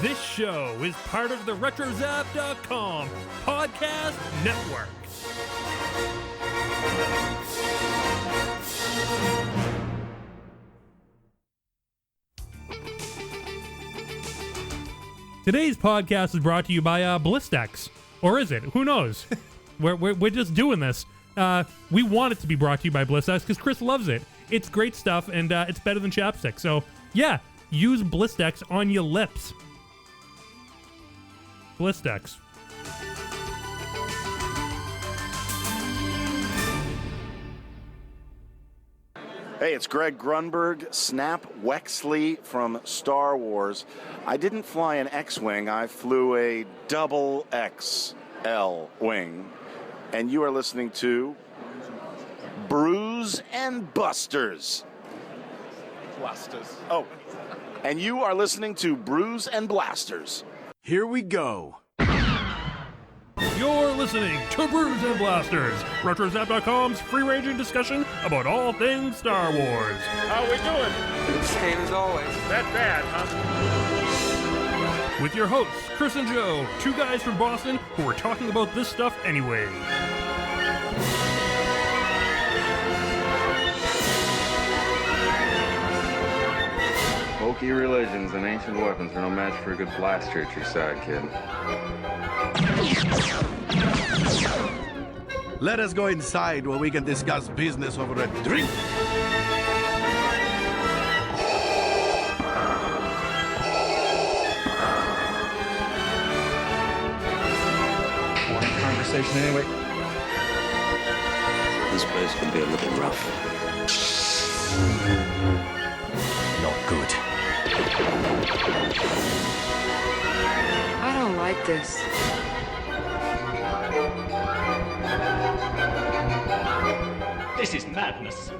This show is part of the RetroZap.com podcast network. Today's podcast is brought to you by Blistex. Or is it? Who knows? We're just doing this. We want it to be brought to you by Blistex because Chris loves it. It's great stuff, and it's better than chapstick. So, yeah, use Blistex on your lips. Blistex. Hey, it's Greg Grunberg, Snap Wexley from Star Wars. I didn't fly an X-Wing, I flew a double XL wing. And you are listening to Brews and Blasters. Oh, and you are listening to Brews and Blasters. Here we go. You're listening to Brews and Blasters, RetroZap.com's free-ranging discussion about all things Star Wars. How we doing? Same as always. That bad, huh? With your hosts, Chris and Joe, two guys from Boston who are talking about this stuff anyway. Bulky religions and ancient weapons are no match for a good blaster at your side, kid. Let us go inside where we can discuss business over a drink. Morning conversation anyway. This place can be a little rough. Not good. I don't like this. This is madness.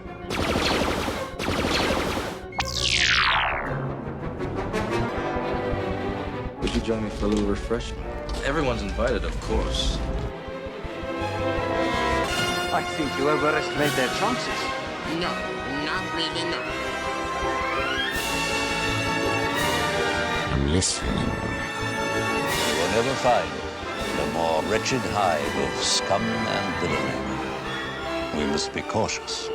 Would you join me for a little refreshment? Everyone's invited, of course. I think you overestimate their chances. No, not really, no. I'm listening. You will never find a more wretched hive of scum and villainy. We must be cautious.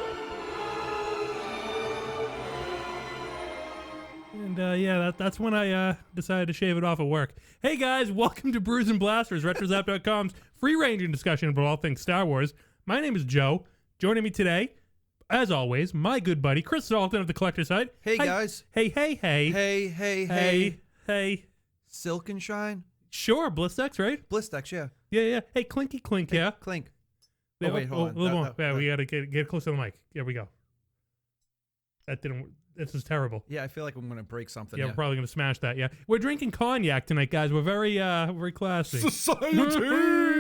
And that's when I decided to shave it off at work. Hey guys, welcome to Brews and Blasters, RetroZap.com's free-ranging discussion about all things Star Wars. My name is Joe. Joining me today, as always, my good buddy Chris Dalton of the Collector Site. Hey guys. Hey. Hey. Silk and Shine? Sure, Blistex, right? Blistex, yeah. Yeah. Hey, Clinky Clink, yeah. Clink. Yeah, Oh, wait, hold on. Yeah, we gotta get close to the mic. Here we go. That didn't. This is terrible. Yeah, I feel like I'm going to break something. Yeah, we're probably gonna smash that. Yeah, we're drinking cognac tonight, guys. We're very classy. Society!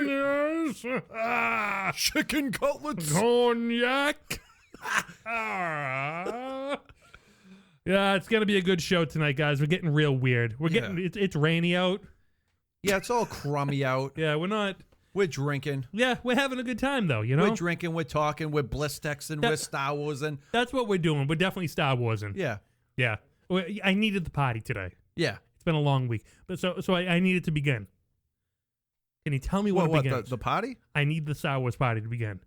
Yes. Chicken cutlets! Cognac. Yeah, it's gonna be a good show tonight, guys. We're getting real weird. We're getting it's rainy out. Yeah, it's all crummy out. Yeah, We're drinking. Yeah, we're having a good time though. You know, We're drinking, we're talking, we're Blistex, and we're Star Wars, and that's what we're doing. We're definitely Star Warsing. yeah. I needed the party today. Yeah. It's been a long week, but so I needed to begin. Can you tell me when it begins? The party? I need the Star Wars party to begin.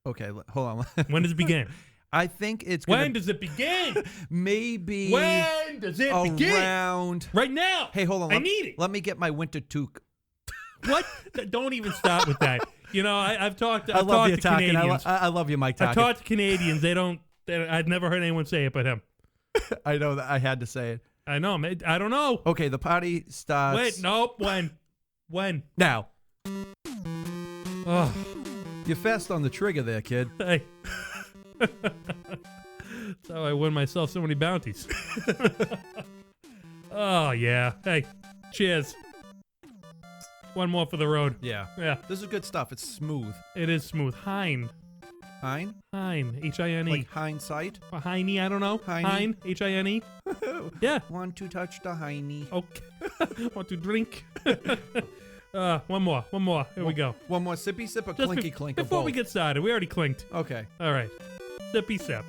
Okay, hold on. When does it begin? I think it's When does it begin? maybe When does it begin? around Right now. Hey, hold on. I need it. Let me get my winter toque. What? Don't even start with that. You know, I've talked to Talking. Canadians. I love you, Mike. I've talked to Canadians. I've never heard anyone say it but him. I know that I had to say it. I know. I don't know. Okay, the party starts. Wait, nope. When? Now. Oh, You're fast on the trigger there, kid. hey. That's how I win myself so many bounties. Oh, yeah. Hey, cheers. One more for the road. Yeah. Yeah. This is good stuff. It's smooth. It is smooth. Hein. Hein? H-I-N-E. Like hindsight? Or Heine, I don't know. Heine. H-I-N-E. Yeah. Want to touch the hiney. Okay. Want to drink? One more. Here we go. One more sippy sip or Just clinky clink? Before we both? get started, we already clinked. Okay. All right. Sippy sip.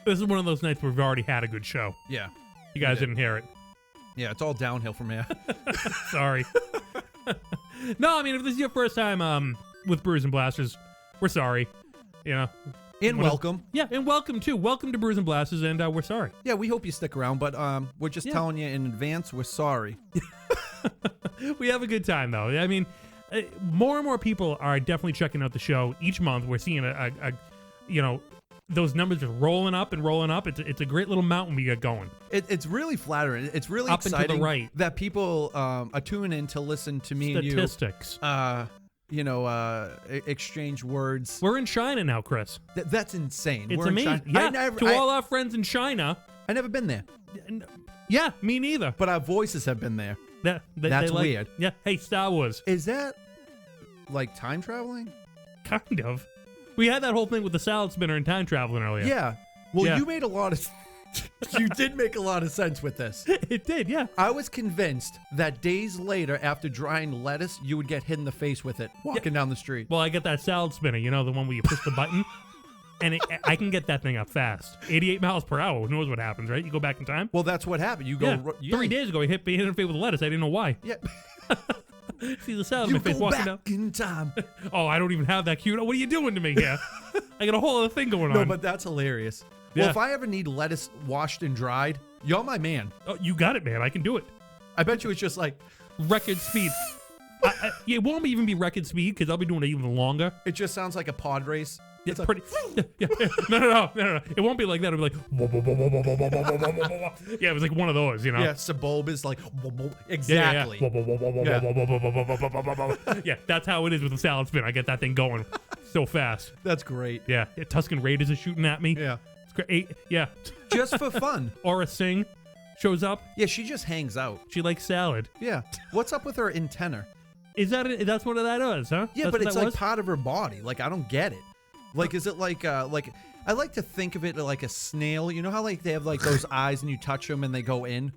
This is one of those nights where we've already had a good show. Yeah. You guys did. didn't hear it. Yeah, it's all downhill from here. Sorry. No, I mean, if this is your first time with Brews and Blasters, we're sorry. You know. And welcome. Yeah, and welcome too. Welcome to Brews and Blasters, and we're sorry. Yeah, we hope you stick around, but we're just telling you in advance, we're sorry. We have a good time, though. I mean, more and more people are definitely checking out the show each month. We're seeing those numbers just rolling up and rolling up. It's a great little mountain we got going. It's really flattering. It's really up exciting and to the right. that people are tuning in to listen to me Statistics. and you. Exchange words. We're in China now, Chris. That's insane. It's We're amazing. In China. Yeah, all our friends in China. I never been there. Yeah, me neither. But our voices have been there. That's like, weird. Yeah. Hey, Star Wars. Is that like time traveling? Kind of. We had that whole thing with the salad spinner and time traveling earlier. Yeah. Well, Yeah. you made a lot of. You did make a lot of sense with this. It did, yeah. I was convinced that days later, after drying lettuce, you would get hit in the face with it walking down the street. Well, I get that salad spinner, you know, the one where you push the button, and I can get that thing up fast. 88 miles per hour. Who knows what happens, right? You go back in time. Well, that's what happened. You go. Yeah. 3 days ago, he hit me in the face with lettuce. I didn't know why. Yeah. See the salad in You my face go walking down. back in time. Oh, I don't even have that cute. What are you doing to me here? I got a whole other thing going No, on. but that's hilarious. Yeah. Well, if I ever need lettuce washed and dried, you're my man. Oh, you got it, man. I can do it. I bet you it's just like Record speed. It won't even be record speed because I'll be doing it even longer. it just sounds like a pod race. It's like, pretty. Yeah. No. It won't be like that. It'll be like. Yeah, it was like one of those, you know. Yeah, Sebulb is like exactly. Yeah, that's how it is with the salad spin. I get that thing going so fast. That's great. Yeah, Tuscan Raiders are shooting at me. Yeah. It's great. Yeah. Just for fun. Aura Singh shows up. Yeah, she just hangs out. She likes salad. Yeah. What's up with her antenna? That's what that is, huh? Yeah, That's but what it's that like was? part of her body. Like I don't get it. Like is it like I like to think of it like a snail. You know how like they have like those eyes and you touch them and they go in?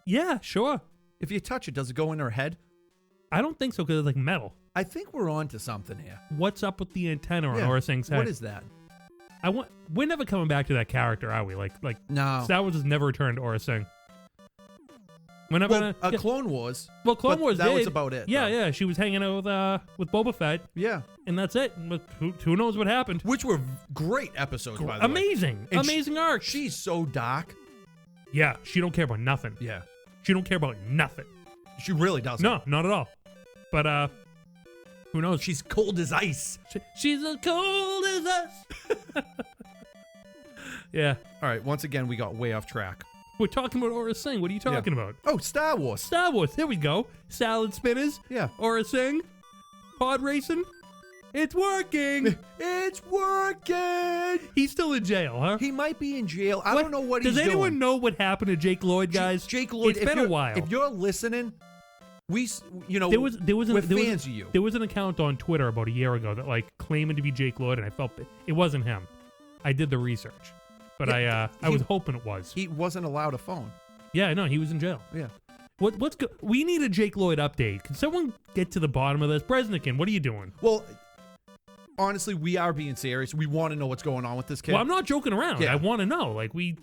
Yeah, sure. If you touch it, does it go in her head? I don't think so because it's like metal. I think we're on to something here. What's up with the antenna on Yeah. Aura Singh's head? What is that? We're never coming back to that character, are we? Like No. Star Wars has never returned to Aura Singh. We're never Well, Clone Wars. Well, Clone but Wars that was did. about it. Yeah, though. yeah. She was hanging out with Boba Fett, Yeah. and that's it. But who knows what happened? Which were great episodes, by the way. Amazing, And amazing arc. She's so dark. Yeah, she don't care about nothing. Yeah. She don't care about nothing. She really doesn't. No, not at all. But who knows? She's cold as ice. She's as cold as us. Yeah, All right, once again, we got way off track. we're talking about Aura Singh. What are you talking about? Oh, Star Wars. Star Wars. There we go. Salad spinners. Yeah. Aura Singh. Pod racing. It's working. It's working. He's still in jail, huh? He might be in jail. I don't know what he's Does doing. anyone know what happened to Jake Lloyd, guys? Jake Lloyd, It's been a while. If you're listening, we're an fans of you. There was an account on Twitter about a year ago that like claiming to be Jake Lloyd, and I felt it wasn't him. I did the research, but I was hoping it was. He wasn't allowed a phone. Yeah, no, he was in jail. Yeah. What's good? We need a Jake Lloyd update. Can someone get to the bottom of this? Bresnikin, what are you doing? Well, honestly, we are being serious. We want to know what's going on with this kid. Well, I'm not joking around. Yeah. I want to know. Like we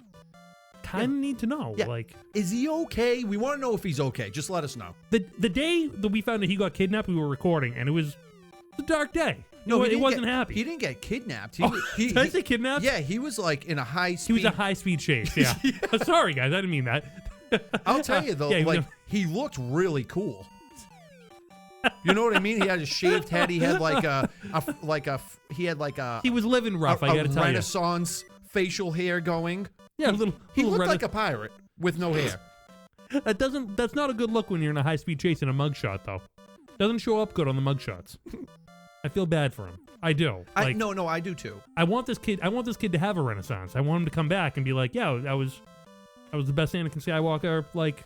kind of need to know. Yeah. Like, is he okay? We want to know if he's okay. Just let us know. the day that we found that he got kidnapped, we were recording, and it was a dark day. No, he wasn't happy. He didn't get kidnapped. Did I say kidnapped? Yeah, he was like in a high speed. He was a high-speed chase. Yeah. Sorry, guys, I didn't mean that. I'll tell you though, Yeah, he looked really cool. You know what I mean? He had a shaved head. He had He was living rough. I gotta tell you. Renaissance facial hair going. Yeah, He looked like a pirate with no hair. That's not a good look when you're in a high-speed chase in a mugshot, though. Doesn't show up good on the mugshots. I feel bad for him. I do. No, I do too. I want this kid to have a renaissance. I want him to come back and be like, yeah, I was the best Anakin Skywalker like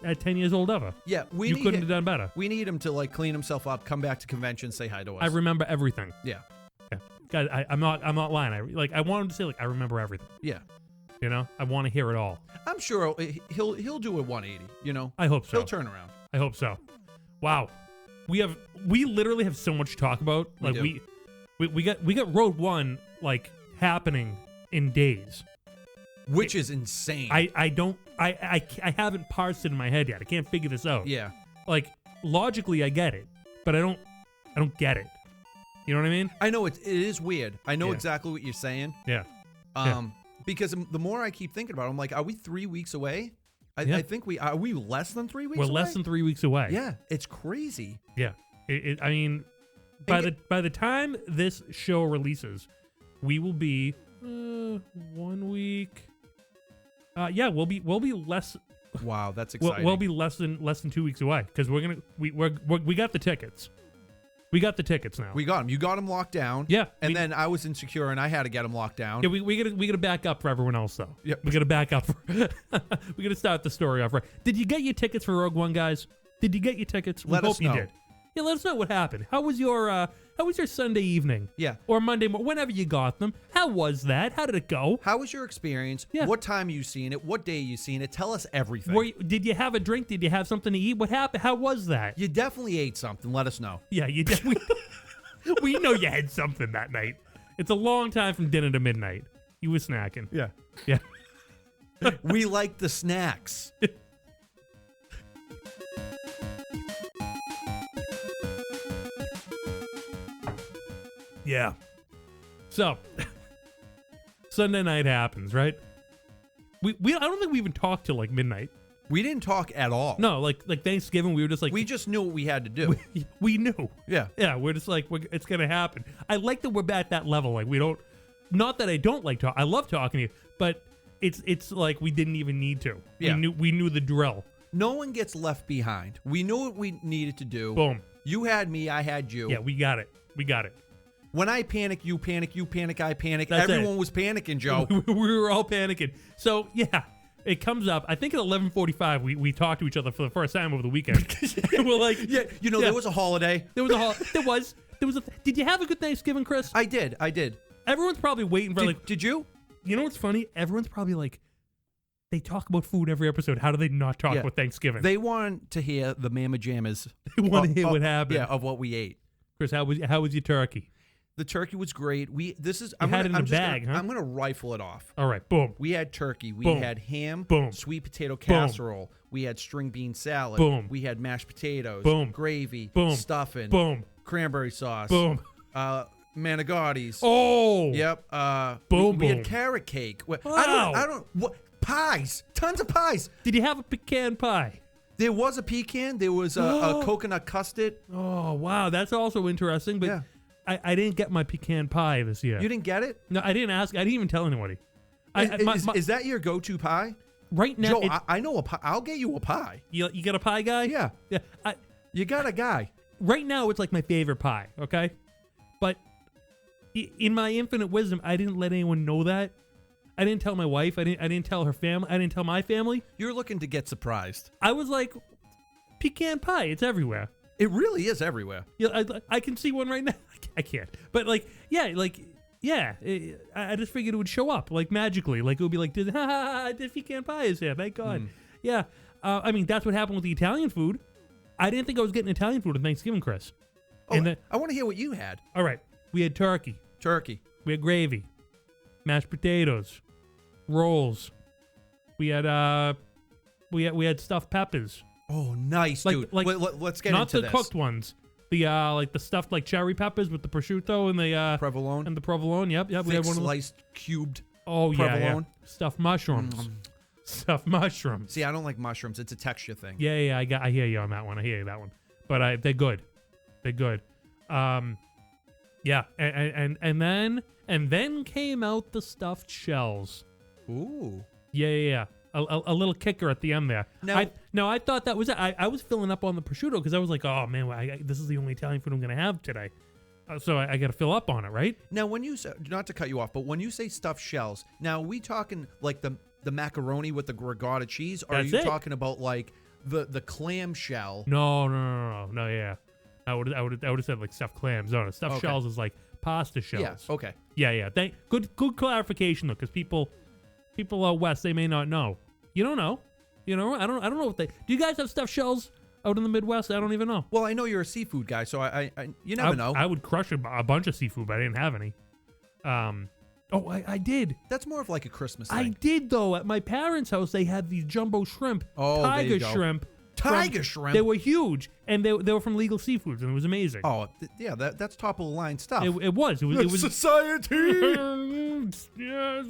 at 10 years old ever. Yeah, you couldn't have done better. We need him to like clean himself up, come back to convention, say hi to us. I remember everything. Yeah. Guys, I'm not lying. I want him to say like I remember everything. Yeah. You know, I want to hear it all. I'm sure he'll do a 180. You know, I hope so. He'll turn around. I hope so. Wow, we literally have so much to talk about. Like we got Road One like happening in days. which is insane. I haven't parsed it in my head yet. I can't figure this out. Yeah. Like logically, I get it, but I don't get it. You know what I mean? I know it is weird. I know Yeah. exactly what you're saying. Yeah. Because the more I keep thinking about it, I'm like, are we 3 weeks away? I think are we less than 3 weeks We're away? less than 3 weeks away. Yeah, it's crazy. Yeah. I mean, by the time this show releases, we will be 1 week. We'll be less. Wow, that's exciting. We'll be less than 2 weeks away because we got the tickets. We got the tickets now. We got them. You got them locked down. Yeah, and then I was insecure and I had to get them locked down. Yeah, we gotta back up for everyone else though. Yeah, we gotta back up. We gotta start the story off right. Did you get your tickets for Rogue One, guys? Did you get your tickets? We Let hope us know. you did. Yeah, let us know what happened. How was your Sunday evening? Yeah. Or Monday morning, whenever you got them. How was that? How did it go? How was your experience? Yeah. What time you seen it? What day you seen it? Tell us everything. Did you have a drink? Did you have something to eat? What happened? How was that? You definitely ate something. Let us know. Yeah, you definitely. We know you had something that night. It's a long time from dinner to midnight. You were snacking. Yeah. Yeah. We like the snacks. Yeah. So, Sunday night happens, right? I don't think we even talked till like midnight. We didn't talk at all. No, like Thanksgiving, we were just like we just knew what we had to do. we knew. Yeah. Yeah, we're just like it's gonna happen. I like that we're at that level. Like we don't. Not that I don't like talk. I love talking to you, but it's like we didn't even need to. Yeah. We knew the drill. No one gets left behind. We knew what we needed to do. Boom. You had me, I had you. Yeah, we got it. We got it. When I panic, you panic, you panic, I panic. That's Everyone it. was panicking, Joe. We were all panicking. So yeah, it comes up. I think at 11:45 we talked to each other for the first time over the weekend. We're like, yeah, there was a holiday. There was a. Did you have a good Thanksgiving, Chris? I did. Everyone's probably waiting for Did you? You know what's funny? Everyone's probably like, they talk about food every episode. How do they not talk about Thanksgiving? They want to hear the mamma jammas. They want to hear what happened. Yeah, of what we ate. Chris, how was your turkey? The turkey was great. I'm gonna rifle it off. All right, boom. We had turkey. We Boom. had ham. Boom. Sweet potato casserole. We had string bean salad. Boom. We had mashed potatoes. Boom. Gravy. Boom. Stuffing. Boom. Cranberry sauce. Boom. Manigattis. Oh. Yep. Boom. We boom. had carrot cake. Wow. I don't. What pies? Tons of pies. Did you have a pecan pie? There was a pecan. There was a coconut custard. Oh wow, that's also interesting. But Yeah. I didn't get my pecan pie this year. You didn't get it? No, I didn't ask. I didn't even tell anybody. Is that your go-to pie? Right now, Joe, I know a pie. I'll get you a pie. You got a pie guy? Yeah. Yeah. You got a guy. Right now, it's like my favorite pie. Okay, but in my infinite wisdom, I didn't let anyone know that. I didn't tell my wife. I didn't tell her family. I didn't tell my family. You're looking to get surprised. I was like, pecan pie. It's everywhere. It really is everywhere. Yeah, I can see one right now. I can't. But I just figured it would show up like magically. Like it would be like, the pecan pie is here. Thank God. Yeah. I mean, that's what happened with the Italian food. I didn't think I was getting Italian food on Thanksgiving, Chris. Oh, I want to hear what you had. All right. We had turkey. We had gravy, mashed potatoes, rolls. We had stuffed peppers. Oh, nice, dude. Let's get not into the this. cooked ones. The like the stuffed like cherry peppers with the prosciutto and the provolone. And the provolone. Yep. We Thick had one of sliced cubed. Oh provolone. Yeah. Stuffed mushrooms. Stuffed mushrooms. See, I don't like mushrooms. It's a texture thing. Yeah. I hear you on that one. But they're good. They're good. Yeah. And then came out the stuffed shells. Ooh. Yeah. A little kicker at the end there. I thought that was it. I was filling up on the prosciutto because I was like, oh man, this is the only Italian food I'm gonna have today, so I got to fill up on it, right? Now, when you say, not to cut you off, but when you say stuffed shells, now are we talking like the macaroni with the regatta cheese, or are you talking about like the clam shell? No. Yeah, I would have said like stuffed clams. No, stuffed shells is like pasta shells. Yeah. Okay. Yeah. Good clarification though, because people out west, they may not know. You don't know. I don't know if they. Do you guys have stuffed shells out in the Midwest? I don't even know. Well, I know you're a seafood guy, so I you never know. I would crush a bunch of seafood, but I didn't have any. Oh, I did. That's more of like a Christmas thing. I did, though. At my parents' house, they had these jumbo shrimp. Oh, there you tiger go. shrimp. Tiger shrimp? They were huge, and they were from Legal Seafoods, and it was amazing. Oh, yeah, that's top of the line stuff. It was. It was society. Yes.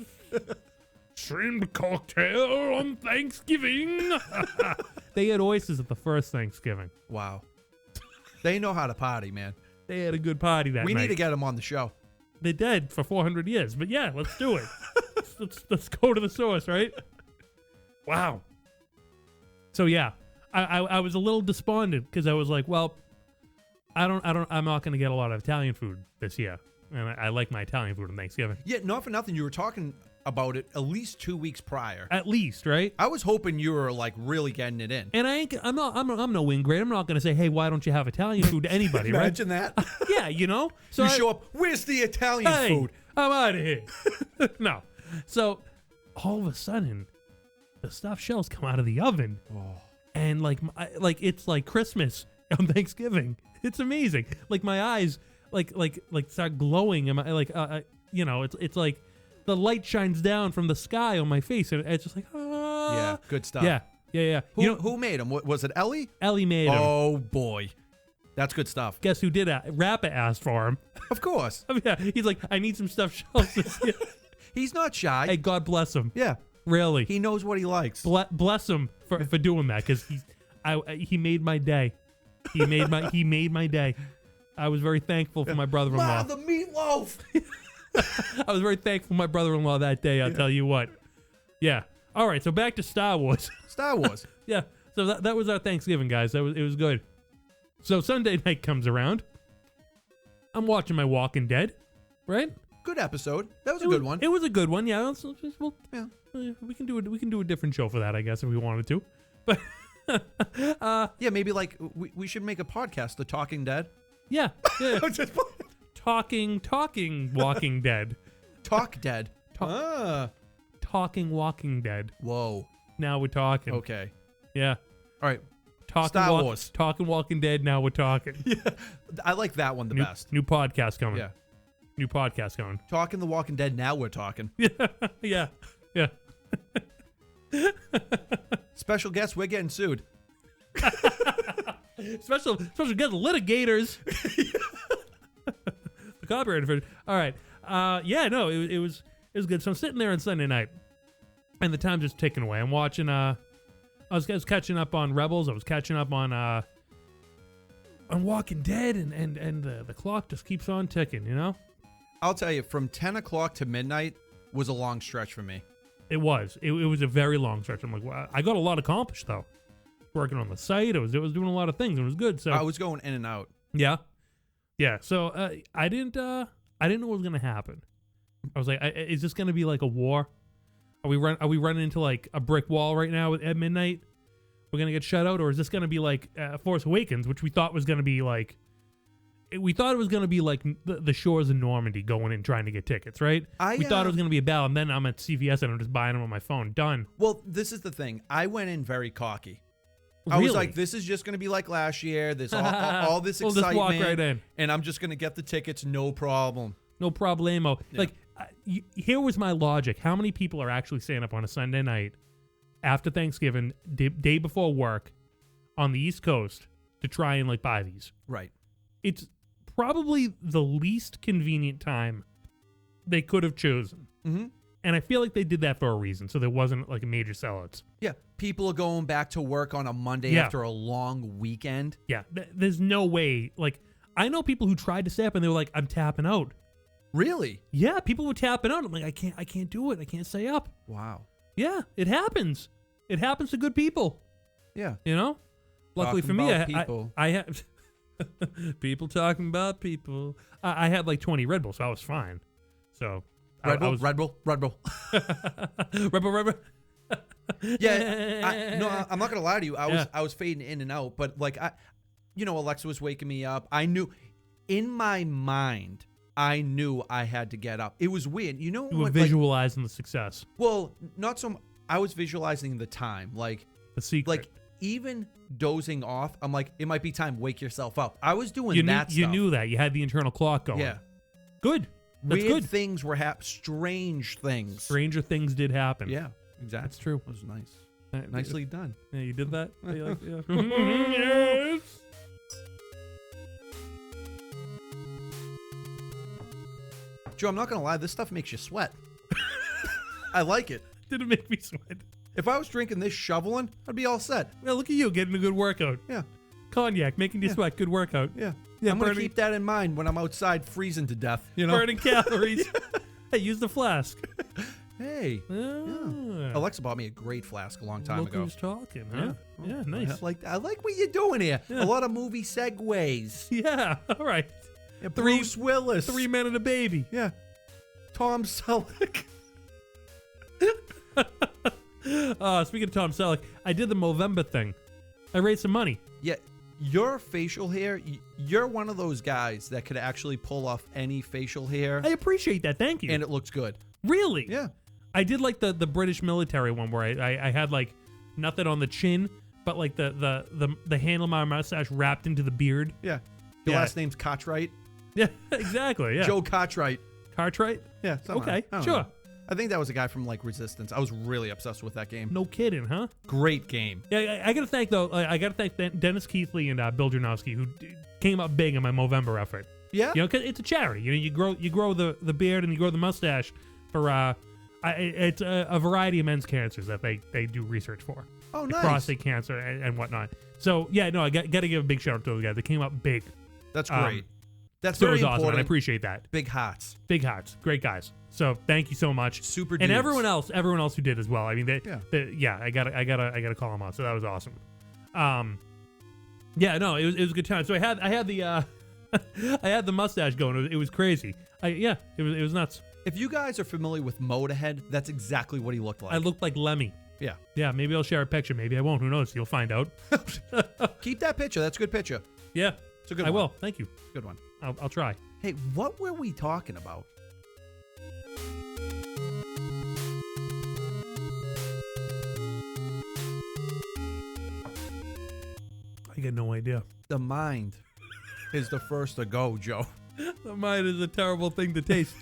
Shrimp cocktail on Thanksgiving. They had oysters at the first Thanksgiving. Wow. They know how to party, man. They had a good party that night. We need to get them on the show. They did for 400 years, but yeah, let's do it. let's go to the source, right? Wow. So yeah, I was a little despondent because I was like, well, I'm not going to get a lot of Italian food this year, and I like my Italian food on Thanksgiving. Yeah, not for nothing. You were talking about it at least 2 weeks prior. At least, right? I was hoping you were like really getting it in. And I'm no ingrate. I'm not going to say, hey, why don't you have Italian food to anybody, Imagine right? that. Yeah, you know. So you show up. Where's the Italian hey, food? I'm out of here. No. So all of a sudden, the stuffed shells come out of the oven, and like it's like Christmas on Thanksgiving. It's amazing. Like my eyes, like start glowing, and my it's like the light shines down from the sky on my face, and it's just like Yeah, good stuff. Yeah. Who made them? Was it Ellie? Ellie made them. Oh boy, that's good stuff. Guess who did it? Rappa asked for him. Of course. Yeah, he's like, I need some stuffed shells this year. He's not shy. Hey, God bless him. Yeah, really. he knows what he likes. Bless him for doing that, because he made my day. He made my day. I was very thankful for my brother-in-law. The meatloaf. I was very thankful for my brother-in-law that day. I'll tell you what. Yeah. All right. So back to Star Wars. Star Wars. Yeah. So that was our Thanksgiving, guys. It was good. So Sunday night comes around. I'm watching my Walking Dead. Right. Good episode. That was a good one. It was a good one. Yeah. Yeah. We can do it. We can do a different show for that, I guess, if we wanted to. But yeah, maybe like we should make a podcast, The Talking Dead. Yeah. Talking Walking Dead. Talk Dead. Talking Walking Dead. Whoa. Now we're talking. Okay. Yeah. All right. Star Wars. Talking Walking Dead. Now we're talking. Yeah. I like that one the best. New podcast coming. Yeah. New podcast coming. Talking The Walking Dead. Now we're talking. Yeah. Yeah. Special guest. We're getting sued. Special guest litigators. The copyright infringement. All right. Yeah. No. It was good. So I'm sitting there on Sunday night, and the time's just ticking away. I'm watching. I was catching up on Rebels. I was catching up on Walking Dead, and the clock just keeps on ticking. You know. I'll tell you, from 10 o'clock to midnight was a long stretch for me. It was. It was a very long stretch. I'm like, wow. I got a lot accomplished though. Working on the site, I was doing a lot of things. It was good. So I was going in and out. Yeah. So I didn't know what was gonna happen. I was like, is this gonna be like a war? Are we running into like a brick wall right now at midnight? We're gonna get shut out, or is this gonna be like Force Awakens, which we thought was gonna be like? We thought it was going to be like the shores of Normandy going in trying to get tickets, right? We thought it was going to be a battle, and then I'm at CVS and I'm just buying them on my phone. Done. Well, this is the thing. I went in very cocky. Really? I was like, this is just going to be like last year. There's all this excitement. Just walk right in. And I'm just going to get the tickets, no problem. No problemo. Yeah. Like, here was my logic. How many people are actually staying up on a Sunday night after Thanksgiving, day before work, on the East Coast to try and like buy these? Right. It's probably the least convenient time they could have chosen. Mm-hmm. And I feel like they did that for a reason, so there wasn't like a major sellouts. Yeah, people are going back to work on a Monday after a long weekend. Yeah, there's no way. Like, I know people who tried to stay up and they were like, I'm tapping out. Really? Yeah, people were tapping out. I'm like, I can't do it. I can't stay up. Wow. Yeah, it happens. It happens to good people. Yeah. You know? Luckily Talking for me, about I have... people talking about people. I had like 20 Red Bulls, so I was fine. So Red Bull. Yeah, I'm not gonna lie to you. I was fading in and out, but like Alexa was waking me up. I knew, in my mind, I knew I had to get up. It was weird, you know. You were visualizing the success. Well, not so. I was visualizing the time, like the secret. Like even dozing off, I'm like, it might be time. Wake yourself up. I was doing that stuff. You knew that. You had the internal clock going. Yeah. Good. That's Weird good. things were strange things. Stranger things did happen. Yeah, exactly. That's true. It was nice. Nicely done. Yeah, you did that? Yeah. Yes. Joe, I'm not going to lie. This stuff makes you sweat. I like it. Didn't make me sweat. If I was drinking this shoveling, I'd be all set. Well, look at you getting a good workout. Yeah. Cognac, making you sweat. Good workout. Yeah. Yeah, I'm going to burning- keep that in mind when I'm outside freezing to death. You know? Burning calories. Hey, use the flask. Hey. Ah. Alexa bought me a great flask a long time Look ago. who's talking, huh? Yeah, nice. I like what you're doing here. Yeah. A lot of movie segues. Yeah, all right. Yeah, Bruce Willis. 3 men and a baby. Yeah. Tom Selleck. Speaking of Tom Selleck, I did the Movember thing. I raised some money. Yeah. Your facial hair, you're one of those guys that could actually pull off any facial hair. I appreciate that. Thank you. And it looks good. Really? Yeah. I did like the British military one where I had like nothing on the chin, but like the handle of my mustache wrapped into the beard. Yeah. Your Yeah. last name's Cartwright. Yeah, exactly. Yeah. Joe Cartwright. Cartwright? Yeah. somehow. Okay, I don't sure. know. I think that was a guy from like Resistance. I was really obsessed with that game. No kidding, huh? Great game. Yeah, I gotta thank Dennis Keithley and Bill Janowski who came up big in my Movember effort. Yeah. You know, 'cause it's a charity. You know, you grow the beard and you grow the mustache for it's a variety of men's cancers that they do research for. Oh, Like nice. prostate cancer and whatnot. So yeah, no, I got to give a big shout out to those guys. They came up big. That's great. That's So it very was awesome, important. and I appreciate that. Big hearts. Big hearts, great guys. So thank you so much. Super and dudes. everyone else who did as well. I mean, I gotta call them out. So that was awesome. Yeah, no, it was a good time. So I had the I had the mustache going. It was crazy. It was nuts. If you guys are familiar with Motorhead, that's exactly what he looked like. I looked like Lemmy. Yeah. Yeah, maybe I'll share a picture. Maybe I won't. Who knows? You'll find out. Keep that picture. That's a good picture. Yeah, it's a good I one. will. Thank you. Good one. I'll try. Hey, what were we talking about? I got no idea. The mind is the first to go, Joe. The mind is a terrible thing to taste.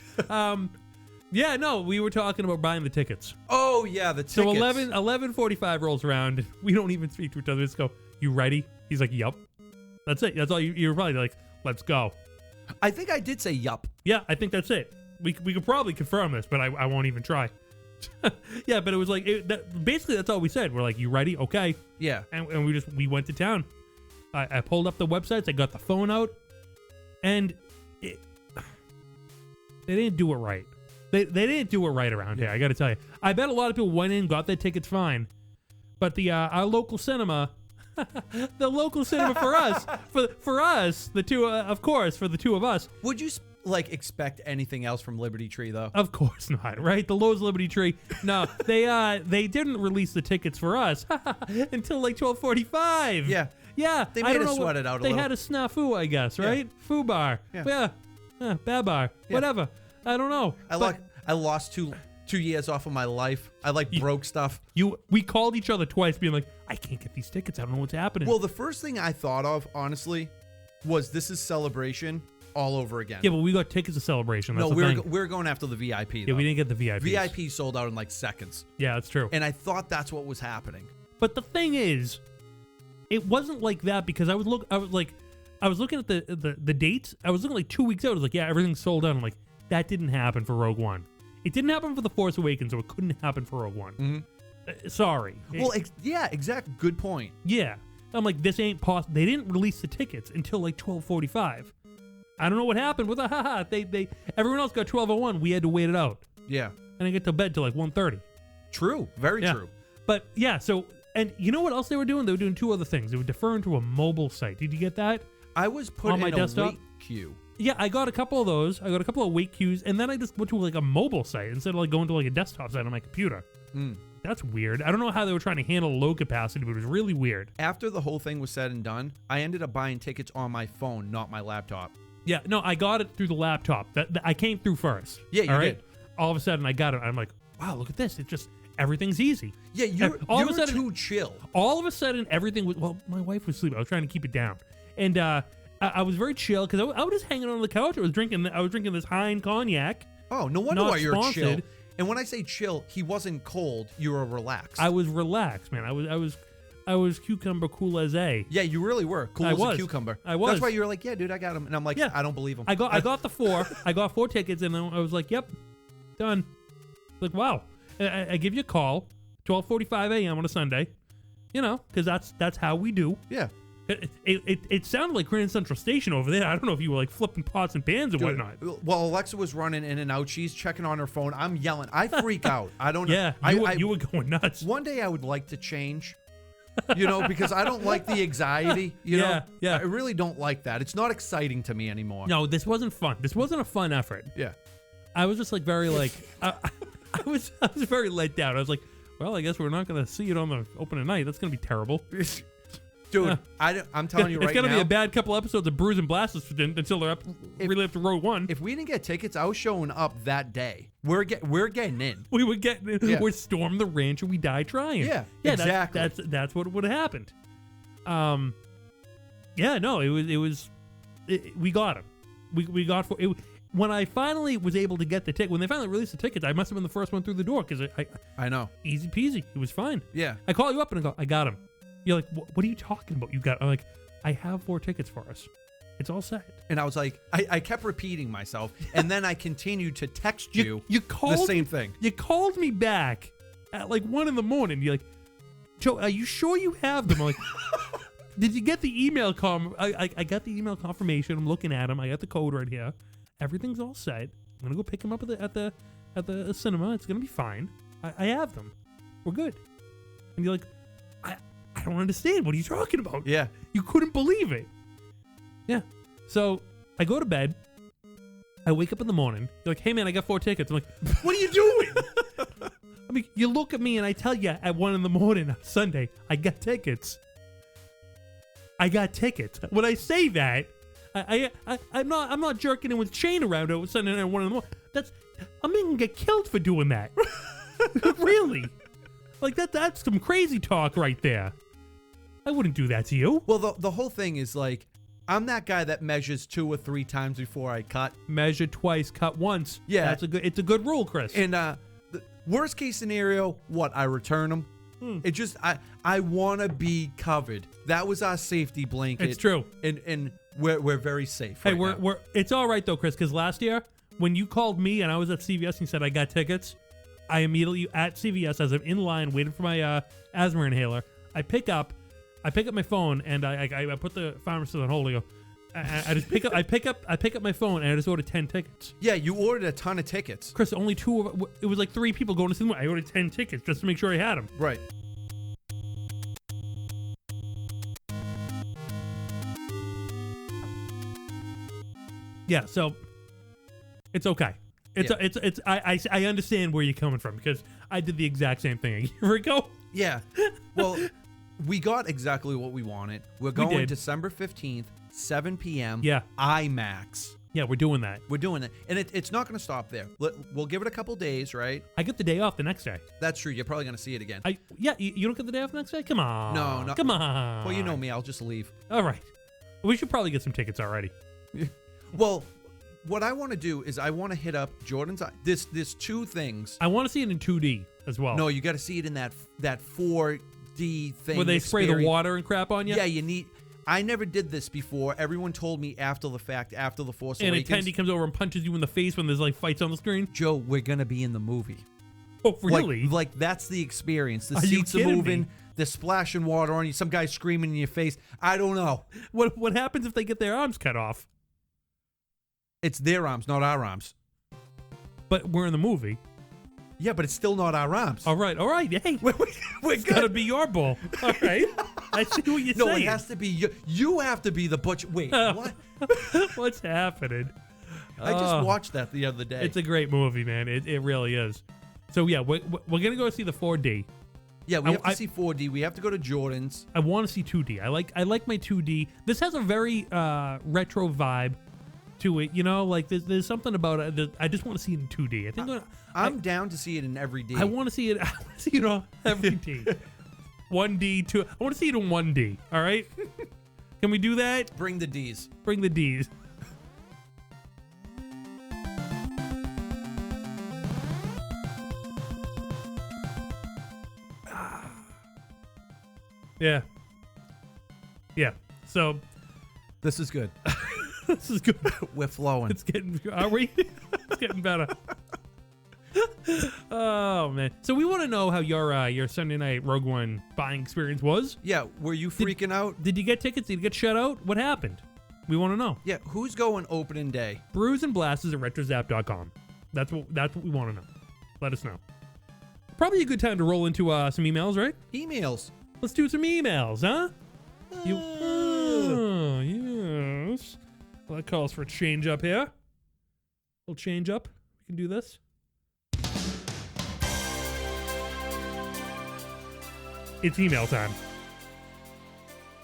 Yeah, no, we were talking about buying the tickets. Oh, yeah, the tickets. So 11:45 rolls around. We don't even speak to each other. Just go, you ready? He's like, yup. That's it. That's all. You're probably like, let's go. I think I did say yup. Yeah, I think that's it. We could probably confirm this, but I won't even try. Yeah, but it was like, basically that's all we said. We're like, you ready? Okay. Yeah. And we went to town. I pulled up the websites. I got the phone out. And they didn't do it right. They didn't do it right around here, I got to tell you. I bet a lot of people went in, got their tickets fine. But our local cinema, the local cinema for us, for us, the two, of course, for the two of us. Would you expect anything else from Liberty Tree though? Of course not, right? The Lowe's Liberty Tree. No, they didn't release the tickets for us until like 12:45. Yeah. Yeah. They I made don't us know sweat it out a They little. had a snafu, I guess, right? Foo bar. Yeah. Bad bar. Yeah. Whatever. I don't know. I lost two years off of my life. I broke stuff. We called each other twice being like, I can't get these tickets. I don't know what's happening. Well, the first thing I thought of, honestly, was this is Celebration all over again. Yeah, but we got tickets to Celebration. That's No, the thing. we're going after the VIP, though. Yeah, we didn't get the VIP. VIP sold out in like seconds. Yeah, that's true. And I thought that's what was happening. But the thing is, it wasn't like that because I was looking at the dates. I was looking like 2 weeks out. I was like, yeah, everything's sold out. I'm like, that didn't happen for Rogue One. It didn't happen for The Force Awakens, so it couldn't happen for Rogue One. Mm-hmm. Sorry. Well, yeah, exactly. Good point. Yeah. I'm like, this ain't possible. They didn't release the tickets until like 12:45. I don't know what happened with they everyone else got 12:01. We had to wait it out. Yeah. And I get to bed till like 1:30. True. Very true. But yeah, so and you know what else they were doing? They were doing two other things. They were deferring to a mobile site. Did you get that? I was put on my in desktop? a wait queue. Yeah, I got a couple of those. I got a couple of wait queues, and then I just went to like a mobile site instead of like going to like a desktop site on my computer. That's weird. I don't know how they were trying to handle low capacity, but it was really weird. After the whole thing was said and done, I ended up buying tickets on my phone, not my laptop. Yeah, no, I got it through the laptop. That I came through first. Yeah, you did. All of a sudden, I got it. I'm like, wow, look at this. It just everything's easy. Yeah, you're too chill. All of a sudden, everything was. Well, my wife was sleeping. I was trying to keep it down, and I was very chill because I was just hanging on the couch. I was drinking this Hangin cognac. Oh, no wonder Not why you're chill. sponsored. And when I say chill, he wasn't cold. You were relaxed. I was relaxed, man. I was cucumber cool as a. Yeah, you really were cool I as was. a cucumber. I was. That's why you were like, yeah, dude, I got him. And I'm like, Yeah. I don't believe him. I got the 4. I got 4 tickets, and then I was like, yep, done. Like, wow. I give you a call, 12:45 a.m. on a Sunday, you know, because that's how we do. Yeah. It sounded like Grand Central Station over there. I don't know if you were like flipping pots and pans or whatnot. Well, Alexa was running in and out. She's checking on her phone. I'm yelling. I freak out. I don't know. Yeah, you were going nuts. One day I would like to change, you know, because I don't like the anxiety. You know? Yeah. I really don't like that. It's not exciting to me anymore. No, this wasn't fun. This wasn't a fun effort. Yeah. I was just like very like I was very let down. I was like, well, I guess we're not going to see it on the opening night. That's going to be terrible. Dude, I'm telling you right now. It's going to be a bad couple episodes of Brews and Blasters until they're up really up to row 1. If we didn't get tickets, I was showing up that day. We're getting in. We would get Yeah. we'd storm the ranch and we die trying. Yeah, exactly. exactly. That's what would have happened. Yeah, no, we got him. We got when I finally was able to get the ticket. When they finally released the tickets, I must have been the first one through the door because I know. Easy peasy. It was fine. Yeah. I call you up and I go, I got him. You're like, what are you talking about? You got? I'm like, I have 4 tickets for us. It's all set. And I was like, I kept repeating myself, and then I continued to text you. You called the same thing. You called me back at like 1 a.m. You're like, Joe, are you sure you have them? I'm like, did you get the email I got the email confirmation. I'm looking at them. I got the code right here. Everything's all set. I'm gonna go pick them up at the cinema. It's gonna be fine. I have them. We're good. And you're like, I don't understand. What are you talking about? Yeah. You couldn't believe it. Yeah. So I go to bed. I wake up in the morning. You're like, hey man, I got 4 tickets. I'm like, what are you doing? I mean, you look at me and I tell you at 1 a.m. on Sunday, I got tickets. I got tickets. When I say that, I'm not jerking in with chain around it Sunday night at 1 a.m. I'm gonna get killed for doing that. Really? Like that's some crazy talk right there. I wouldn't do that to you. Well, the whole thing is like, I'm that guy that measures 2 or 3 times before I cut. Measure twice, cut once. Yeah. It's a good rule, Chris. And the worst case scenario, I return them. It just I want to be covered. That was our safety blanket. It's true. And we're very safe. Hey, right now. we're it's all right though, Chris, because last year when you called me and I was at CVS and you said I got tickets, I immediately at CVS as I'm in line waiting for my asthma inhaler. I pick up my phone and I put the pharmacist on hold. I go, I just pick up my phone and I just ordered 10 tickets. Yeah, you ordered a ton of tickets. Chris, only 2 of it was like 3 people going to see the movie. I ordered 10 tickets just to make sure I had them. Right. Yeah, so it's okay. I understand where you're coming from because I did the exact same thing a year ago. Yeah. Well, we got exactly what we wanted. We're going did. December 15th, 7 p.m. Yeah. IMAX. Yeah, we're doing that. We're doing it. And it's not going to stop there. We'll give it a couple days, right? I get the day off the next day. That's true. You're probably going to see it again. You don't get the day off the next day? Come on. No. Come on. Well, you know me. I'll just leave. All right. We should probably get some tickets already. Well, what I want to do is I want to hit up Jordan's. There's 2 things. I want to see it in 2D as well. No, you got to see it in that 4D thing. Where they spray the water and crap on you? Yeah, you need. I never did this before. Everyone told me after the fact, after the Force Awakens. And a attendee comes over and punches you in the face when there's like fights on the screen. Joe, we're gonna be in the movie. Oh, really? Like that's the experience. The Are you seats are kidding moving. me? They're splashing water on you. Some guy screaming in your face. I don't know. What happens if they get their arms cut off? It's their arms, not our arms. But we're in the movie. Yeah, but it's still not our arms. All right. Hey, we're it's good. gotta be your bull. All right. I see what you're saying. No, it has to be you. You have to be the butcher. Wait, what? What's happening? I just watched that the other day. It's a great movie, man. It really is. So yeah, we're gonna go see the 4D. Yeah, we have to see 4D. We have to go to Jordan's. I want to see 2D. I like my 2D. This has a very retro vibe to it. You know, like there's something about it that I just want to see it in 2D. I think I'm down to see it in every D. I want to see it. I want to see it on every D. 1D, 2. I want to see it in 1D. All right. Can we do that? Bring the D's. Bring the D's. Yeah. Yeah. So This is good. this is good. We're flowing. It's getting. Are we? It's getting better. Oh man. So we want to know how your Sunday night Rogue One buying experience was. Yeah, were you freaking out? Did you get tickets? Did you get shut out? What happened? We want to know. Yeah, who's going opening day? Brews and Blasters at retrozap.com. That's what we want to know. Let us know. Probably a good time to roll into some emails, right? Emails. Let's do some emails, huh? Yes. Well, that calls for a change up here. A little change up. We can do this. It's email time.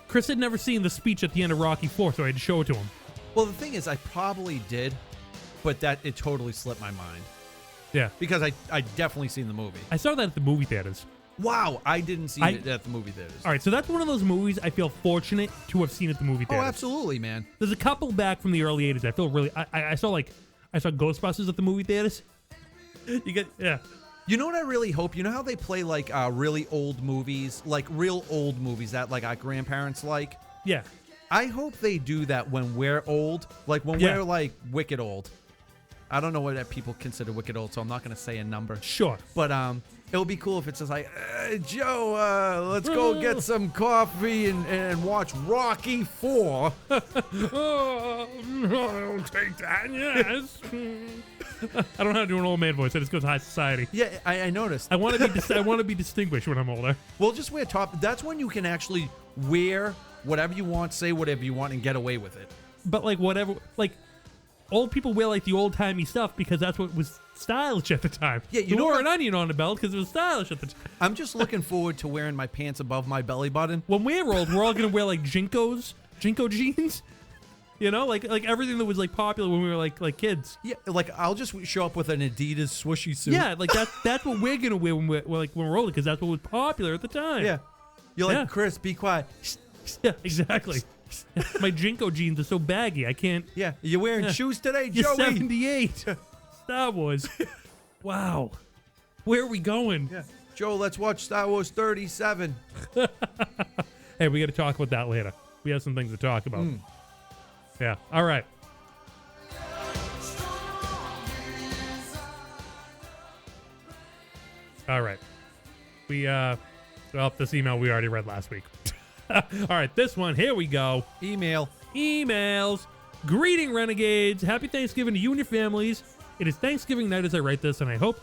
Chris had never seen the speech at the end of Rocky IV, so I had to show it to him. Well, the thing is, I probably did, but it totally slipped my mind. Yeah. Because I definitely seen the movie. I saw that at the movie theaters. Wow, I didn't see it at the movie theaters. All right, so that's one of those movies I feel fortunate to have seen at the movie theaters. Oh, absolutely, man. There's a couple back from the early 80s. I feel really... I saw Ghostbusters at the movie theaters. Yeah. You know what I really hope? You know how they play like really old movies, like real old movies that like our grandparents like? Yeah. I hope they do that when we're old, like when we're like wicked old. I don't know what people consider wicked old, so I'm not going to say a number. Sure. But it would be cool if it's just like, Joe, let's go get some coffee and watch Rocky IV. Oh, I'll take that, yes. I don't know how to do an old man voice. I just go to high society. Yeah, I noticed. I want to be distinguished when I'm older. Well, just wear top. That's when you can actually wear whatever you want, say whatever you want, and get away with it. But like whatever, like old people wear like the old timey stuff because that's what was stylish at the time. Yeah, you wore an onion on the belt because it was stylish at the time. I'm just looking forward to wearing my pants above my belly button. When we're old, we're all gonna wear like Jinko jeans. You know, like everything that was like popular when we were like kids. Yeah, like I'll just show up with an Adidas swooshy suit. Yeah, like that's what we're gonna wear when we're older because that's what was popular at the time. Yeah, you're like Chris, be quiet. Yeah, exactly. My Jinko jeans are so baggy, I can't. Yeah, you're wearing shoes today, You're Joey. 78. Star Wars. Wow, where are we going? Yeah, Joe, let's watch Star Wars 37. Hey, we got to talk about that later. We have some things to talk about. Yeah. All right. All right. This email we already read last week. All right, this one. Here we go. Emails. Greeting, Renegades. Happy Thanksgiving to you and your families. It is Thanksgiving night as I write this, and I hope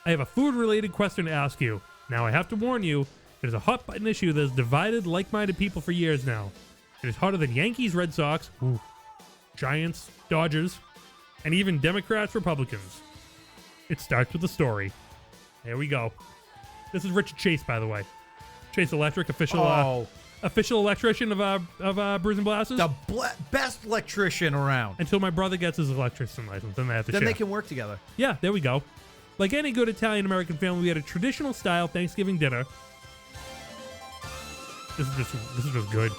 I have a food-related question to ask you. Now, I have to warn you, it is a hot-button issue that has divided like-minded people for years now. It is hotter than Yankees, Red Sox, Giants, Dodgers, and even Democrats, Republicans. It starts with a story. Here we go. This is Richard Chase, by the way. Chase Electric, official electrician of Brews and Blasters. The best electrician around. Until my brother gets his electrician license, then they have to share. Then they can work together. Yeah, there we go. Like any good Italian-American family, we had a traditional-style Thanksgiving dinner. This is just good.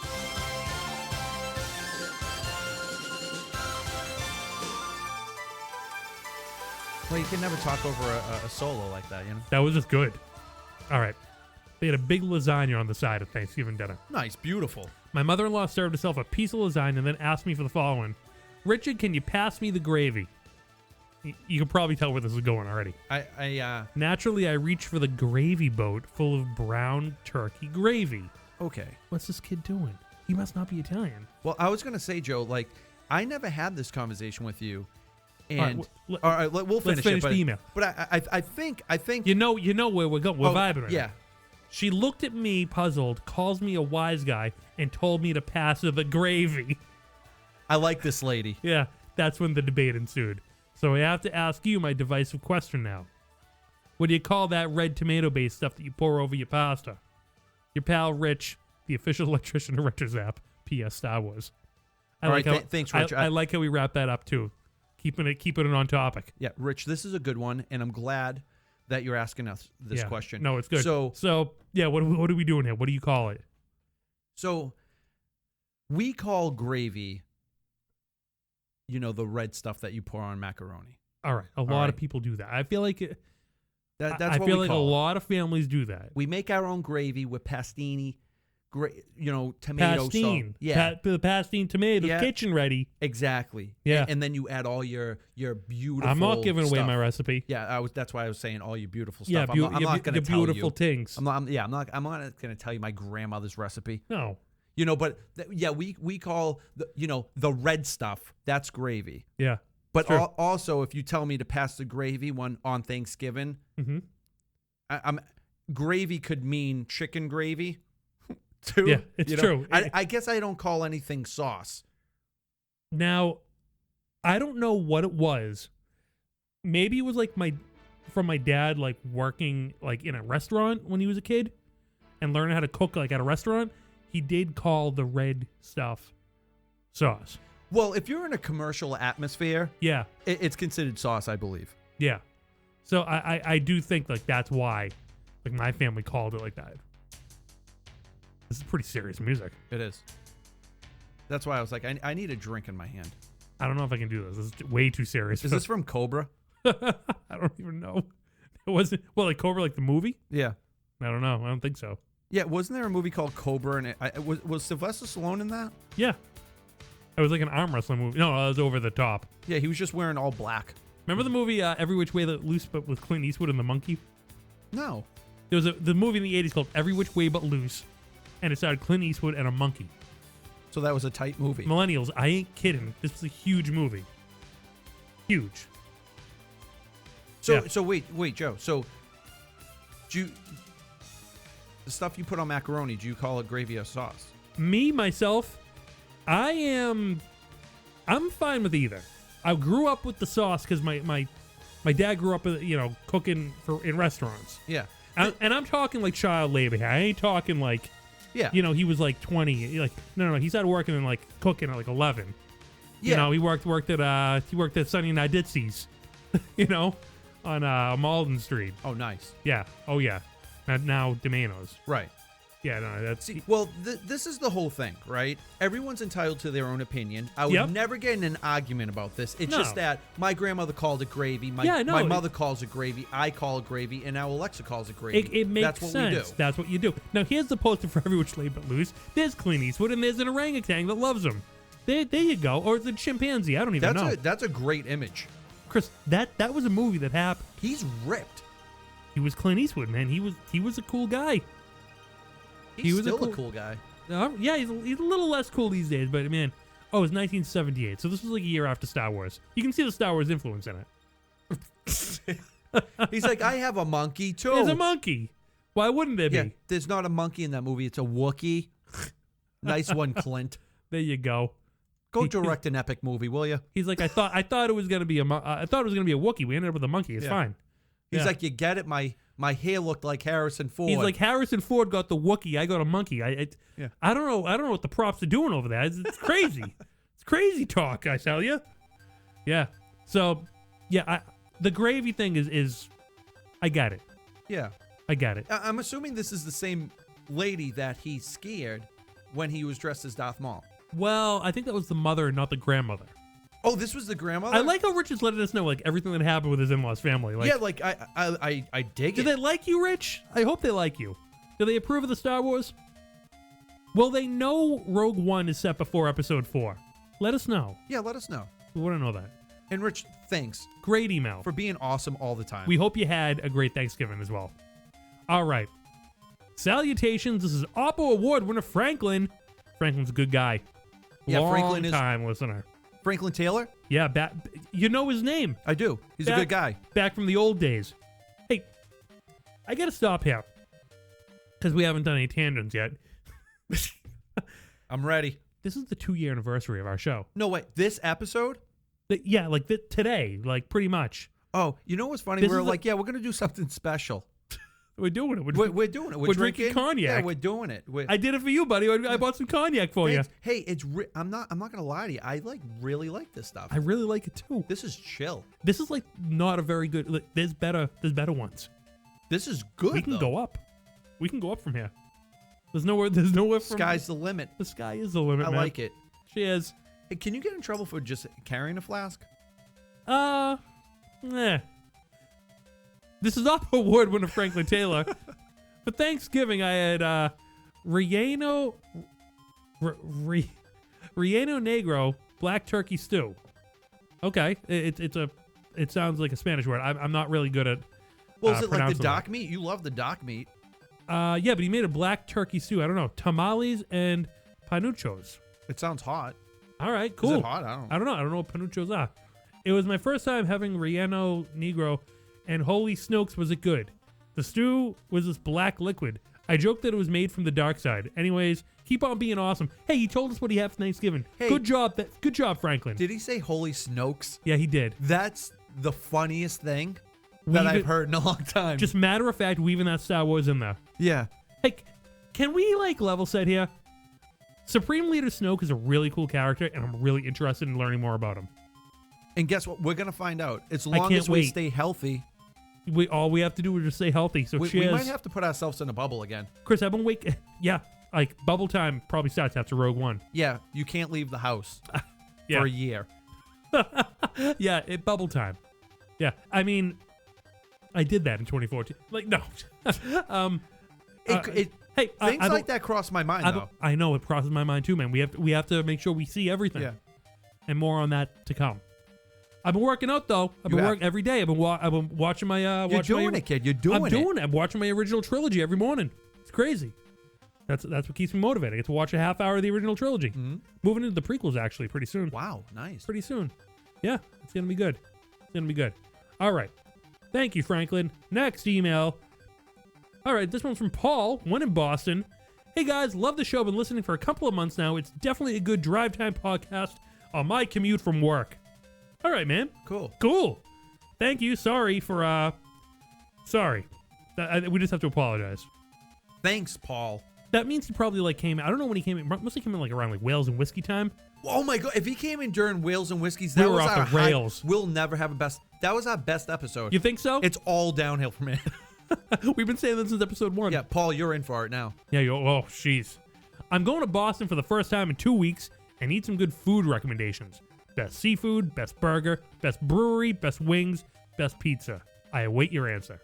Well, you can never talk over a solo like that, you know? That was just good. All right. They had a big lasagna on the side of Thanksgiving dinner. Nice, beautiful. My mother-in-law served herself a piece of lasagna and then asked me for the following. Richard, can you pass me the gravy? You can probably tell where this is going already. Naturally, I reach for the gravy boat full of brown turkey gravy. Okay. What's this kid doing? He must not be Italian. Well, I was going to say, Joe, like, I never had this conversation with you. And all right, we'll finish the email. But I think you know where we're going. We're vibing right now. Yeah. She looked at me puzzled, calls me a wise guy, and told me to pass her the gravy. I like this lady. Yeah, that's when the debate ensued. So I have to ask you my divisive question now. What do you call that red tomato-based stuff that you pour over your pasta? Your pal Rich, the official electrician of RetroZap, P.S. Star Wars. Thanks, Rich. I like how we wrap that up too, keeping it on topic. Yeah, Rich, this is a good one, and I'm glad that you're asking us this question. No, it's good. So yeah, what are we doing here? What do you call it? So We call gravy, the red stuff that you pour on macaroni. All right. A lot of people do that. I feel like That's I what feel we like a call it. lot of families do that. We make our own gravy with pastini, tomato sauce. Pastine. Yeah, The pastine tomato, Yeah. kitchen ready. exactly. Yeah. And then you add all your beautiful. I'm not giving away stuff. my recipe. Yeah, that's why I was saying all your beautiful Yeah, stuff. I'm not going to tell beautiful you. things. I'm not going to tell you my grandmother's recipe. No. But we call the red stuff. That's gravy. Yeah. But Sure. also, if you tell me to pass the gravy on Thanksgiving, I'm gravy could mean chicken gravy too. Yeah, it's true. I guess I don't call anything sauce. Now, I don't know what it was. Maybe it was like from my dad, like working like in a restaurant when he was a kid and learning how to cook like at a restaurant. He did call the red stuff sauce. Well, if you're in a commercial atmosphere, Yeah. it's considered sauce, I believe. Yeah. So I do think like that's why like my family called it like that. This is pretty serious music. It is. That's why I was like, I need a drink in my hand. I don't know if I can do this. This is way too serious. Is this from Cobra? I don't even know. It wasn't like Cobra, like the movie? Yeah. I don't know. I don't think so. Yeah, wasn't there a movie called Cobra? And was Sylvester Stallone in that? Yeah. It was like an arm wrestling movie. No, it was over the top. Yeah, he was just wearing all black. Remember the movie Every Which Way But Loose, but with Clint Eastwood and the monkey? No. There was the movie in the 80s called Every Which Way But Loose, and it starred Clint Eastwood and a monkey. So that was a tight movie. Millennials, I ain't kidding. This was a huge movie. Huge. So wait, Joe. So the stuff you put on macaroni, do you call it gravy or sauce? Me, myself, I'm fine with either. I grew up with the sauce because my dad grew up, cooking in restaurants. Yeah. And I'm talking like child labor here. I ain't talking like, Yeah. He was like 20. Like no. He started working and like cooking at like 11. Yeah. He worked at Sunny and I Ditsy's, on Malden Street. Oh, nice. Yeah. Oh yeah. Now Domino's. Right. Yeah. No. That's See, well, this is the whole thing, right? Everyone's entitled to their own opinion. I would never get in an argument about this. It's just that my grandmother called it gravy. My mother calls it gravy. I call it gravy, and now Alexa calls it gravy. It makes That's what sense. we do. That's what you do. Now here's the poster for Every Which Way But Loose. There's Clint Eastwood and there's an orangutan that loves him. There you go. Or the chimpanzee. I don't even know. That's a great image. Chris, that was a movie that happened. He's ripped. He was Clint Eastwood, man. He was a cool guy. He was still a cool guy. Yeah, he's a little less cool these days, but man, it was 1978, so this was like a year after Star Wars. You can see the Star Wars influence in it. He's like, I have a monkey too. There's a monkey. Why wouldn't there Yeah, be? there's not a monkey in that movie. It's a Wookiee. Nice one, Clint. There you go. Go direct an epic movie, will you? He's like, I thought it was gonna be a Wookiee. We ended up with a monkey. It's fine. He's Yeah. like, you get it? My hair looked like Harrison Ford. He's like, Harrison Ford got the Wookiee. I got a monkey. I don't know. I don't know what the props are doing over there. It's crazy. It's crazy talk, I tell you. Yeah. So, yeah, the gravy thing is, I get it. Yeah. I get it. I'm assuming this is the same lady that he scared when he was dressed as Darth Maul. Well, I think that was the mother, not the grandmother. Oh, this was the grandmother? I like how Rich is letting us know like everything that happened with his in-laws family. Like, yeah, like I dig do it. they like you, Rich? I hope they like you. Do they approve of the Star Wars? Well, they know Rogue One is set before Episode 4. Let us know. Yeah, let us know. We want to know that. And Rich, thanks Great email. for being awesome all the time. We hope you had a great Thanksgiving as well. All right. Salutations. This is Oppo Award winner Franklin. Franklin's a good guy. Yeah, Long Franklin is- time listener. Franklin Taylor? Yeah, you know his name. I do. He's a good guy. Back from the old days. Hey, I got to stop here because we haven't done any tangents yet. I'm ready. This is the 2-year anniversary of our show. No, wait. This episode? Yeah, like today, like pretty much. Oh, you know what's funny? This We're is like, yeah, we're going to do something special. We're doing it. We're doing it. We're drinking cognac. Yeah, we're doing it. I did it for you, buddy. I bought some cognac for you. Hey, I'm not gonna lie to you. I really like this stuff. I really like it too. This is chill. This is like not a very good. Like, there's better ones. This is good. We can go up. We can go up from here. There's nowhere from... Sky's the limit. The sky is the limit, I man. like it. Cheers. Hey, can you get in trouble for just carrying a flask? This is Oppo Award winner Franklin Taylor. For Thanksgiving, I had Relleno Negro black turkey stew. Okay, it sounds like a Spanish word. I'm not really good at. Well, is it like the dock meat? You love the dock meat. Yeah, but he made a black turkey stew. I don't know, tamales and panuchos. It sounds hot. All right, cool. Is it hot? I don't know. I don't know what panuchos are. It was my first time having Relleno Negro, and holy snokes, was it good. The stew was this black liquid. I joked that it was made from the dark side. Anyways, keep on being awesome. Hey, he told us what he had for Thanksgiving. Hey, good job, Franklin. Did he say holy snokes? Yeah, he did. That's the funniest thing that I've heard in a long time. Just matter of fact, weaving that Star Wars in there. Yeah. Hey, can we level set here? Supreme Leader Snoke is a really cool character, and I'm really interested in learning more about him. And guess what? We're gonna find out. As long as we stay healthy. All we have to do is just stay healthy. So cheers. We might have to put ourselves in a bubble again. Chris, I've been yeah, like bubble time probably starts after Rogue One. Yeah, you can't leave the house for a year. Yeah, bubble time. Yeah, I mean, I did that in 2014. Like, no. Hey, things like that cross my mind, though. I know it crosses my mind too, man. We have to make sure we see everything. Yeah. And more on that to come. I've been working out though. I've been working every day. I've been watching my. You're doing it, kid. You're doing it. I'm doing it. I'm watching my original trilogy every morning. It's crazy. That's what keeps me motivated. I get to watch a half hour of the original trilogy. Mm-hmm. Moving into the prequels actually pretty soon. Wow, nice. Pretty soon. Yeah, it's gonna be good. It's gonna be good. All right. Thank you, Franklin. Next email. All right, this one's from Paul, one in Boston. Hey guys, love the show. Been listening for a couple of months now. It's definitely a good drive time podcast on my commute from work. All right, man. Cool. Thank you. Sorry for sorry. We just have to apologize. Thanks, Paul. That means he probably came. I don't know when he came in. Must have came in around Wales and whiskey time. Oh my god! If he came in during Wales and Whiskeys, we were off the rails. We'll never have a best. That was our best episode. You think so? It's all downhill from here. We've been saying this since episode 1. Yeah, Paul, you're in for it now. Yeah. Oh, jeez. I'm going to Boston for the first time in 2 weeks and need some good food recommendations. Best seafood, best burger, best brewery, best wings, best pizza. I await your answer.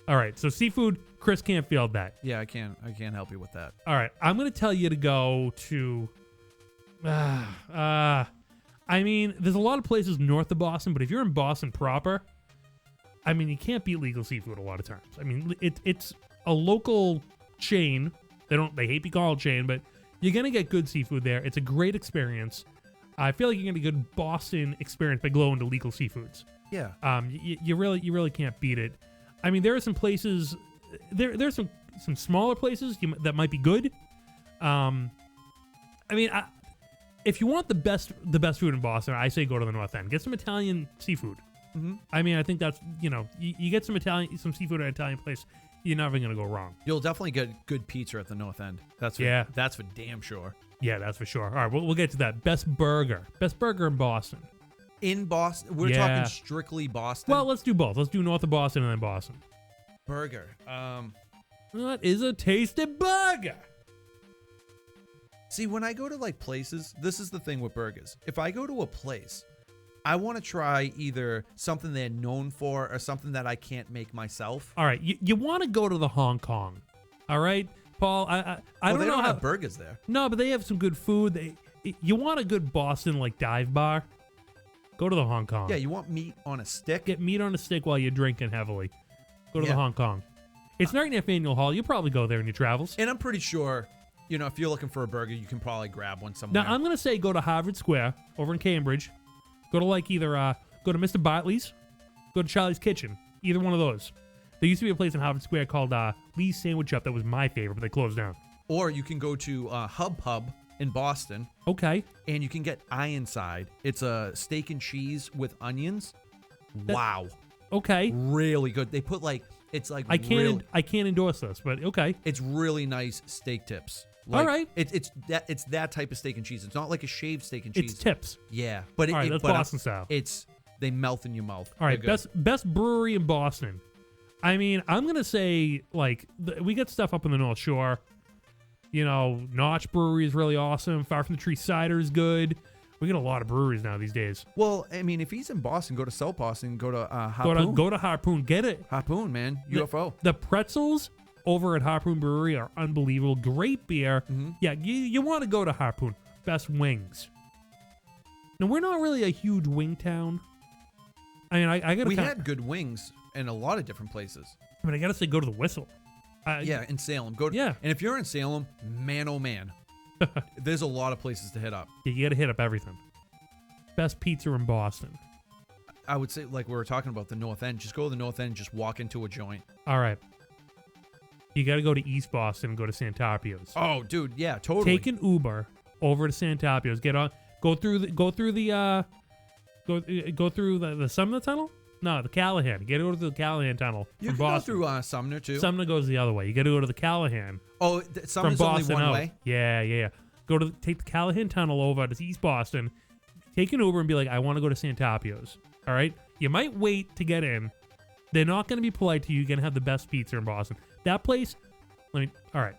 All right. So seafood, Chris can't field that. Yeah, I can't help you with that. All right. I'm going to tell you to go to. I mean, there's a lot of places north of Boston, but if you're in Boston proper, I mean, you can't beat Legal Seafood a lot of times. I mean, it's a local chain. They hate being called chain, but you're gonna get good seafood there. It's a great experience. I feel like you're gonna get a good Boston experience by going to Legal Seafoods. Yeah. You really can't beat it. I mean, there are some places. There's some smaller places that might be good. I mean, if you want the best food in Boston, I say go to the North End. Get some Italian seafood. Mm-hmm. I mean, I think that's, you get some seafood at an Italian place, you're never going to go wrong. You'll definitely get good pizza at the North End. That's for damn sure. Yeah, that's for sure. All right, we'll get to that. Best burger in Boston. In Boston? We're talking strictly Boston? Well, let's do both. Let's do north of Boston and then Boston. Burger. What is a tasty burger? See, when I go to places, this is the thing with burgers. If I go to a place, I want to try either something they're known for or something that I can't make myself. All right, you want to go to the Hong Kong, all right, Paul? I don't know. They don't have burgers there. No, but they have some good food. You want a good Boston dive bar? Go to the Hong Kong. Yeah, you want meat on a stick? Get meat on a stick while you're drinking heavily. Go to the Hong Kong. It's right near Faneuil Hall. You'll probably go there in your travels. And I'm pretty sure, if you're looking for a burger, you can probably grab one somewhere. Now, I'm going to say go to Harvard Square over in Cambridge. Go to either go to Mr. Bartley's, go to Charlie's Kitchen, either one of those. There used to be a place in Harvard Square called Lee's Sandwich Shop that was my favorite, but they closed down. Or you can go to Hub Pub in Boston. Okay. And you can get Ironside. It's a steak and cheese with onions. Wow. Okay. Really good. They put it's I can't endorse this, but okay. It's really nice steak tips. All right. It's that type of steak and cheese. It's not like a shaved steak and cheese. It's tips. Yeah. But all right, that's Boston style. They melt in your mouth. All right. Best brewery in Boston. I mean, I'm going to say we get stuff up in the North Shore. Notch Brewery is really awesome. Far from the Tree Cider is good. We get a lot of breweries now these days. Well, I mean, if he's in Boston, go to South Boston, go to Harpoon. Go to Harpoon. Get it. Harpoon, man. UFO. The pretzels over at Harpoon Brewery are unbelievable. Great beer. Mm-hmm. Yeah, you want to go to Harpoon. Best wings. Now, we're not really a huge wing town. I mean, I got to... We had good wings in a lot of different places. But I got to say, go to the Whistle. Yeah, in Salem. And if you're in Salem, man, oh man, there's a lot of places to hit up. Yeah, you got to hit up everything. Best pizza in Boston. I would say, like we were talking about the North End, just go to the North End, just walk into a joint. All right. You got to go to East Boston and go to Santarpio's. Oh, dude, yeah, totally. Take an Uber over to Santarpio's. Go through the Sumner Tunnel? No, the Callahan. You got to go to the Callahan Tunnel You from can Boston. go through Sumner, too. Sumner goes the other way. You got to go to the Callahan. Oh, Sumner's from Boston only one out. way? Yeah. Take the Callahan Tunnel over to East Boston. Take an Uber and be like, I want to go to Santarpio's. All right? You might wait to get in. They're not going to be polite to you. You're going to have the best pizza in Boston. That place, all right.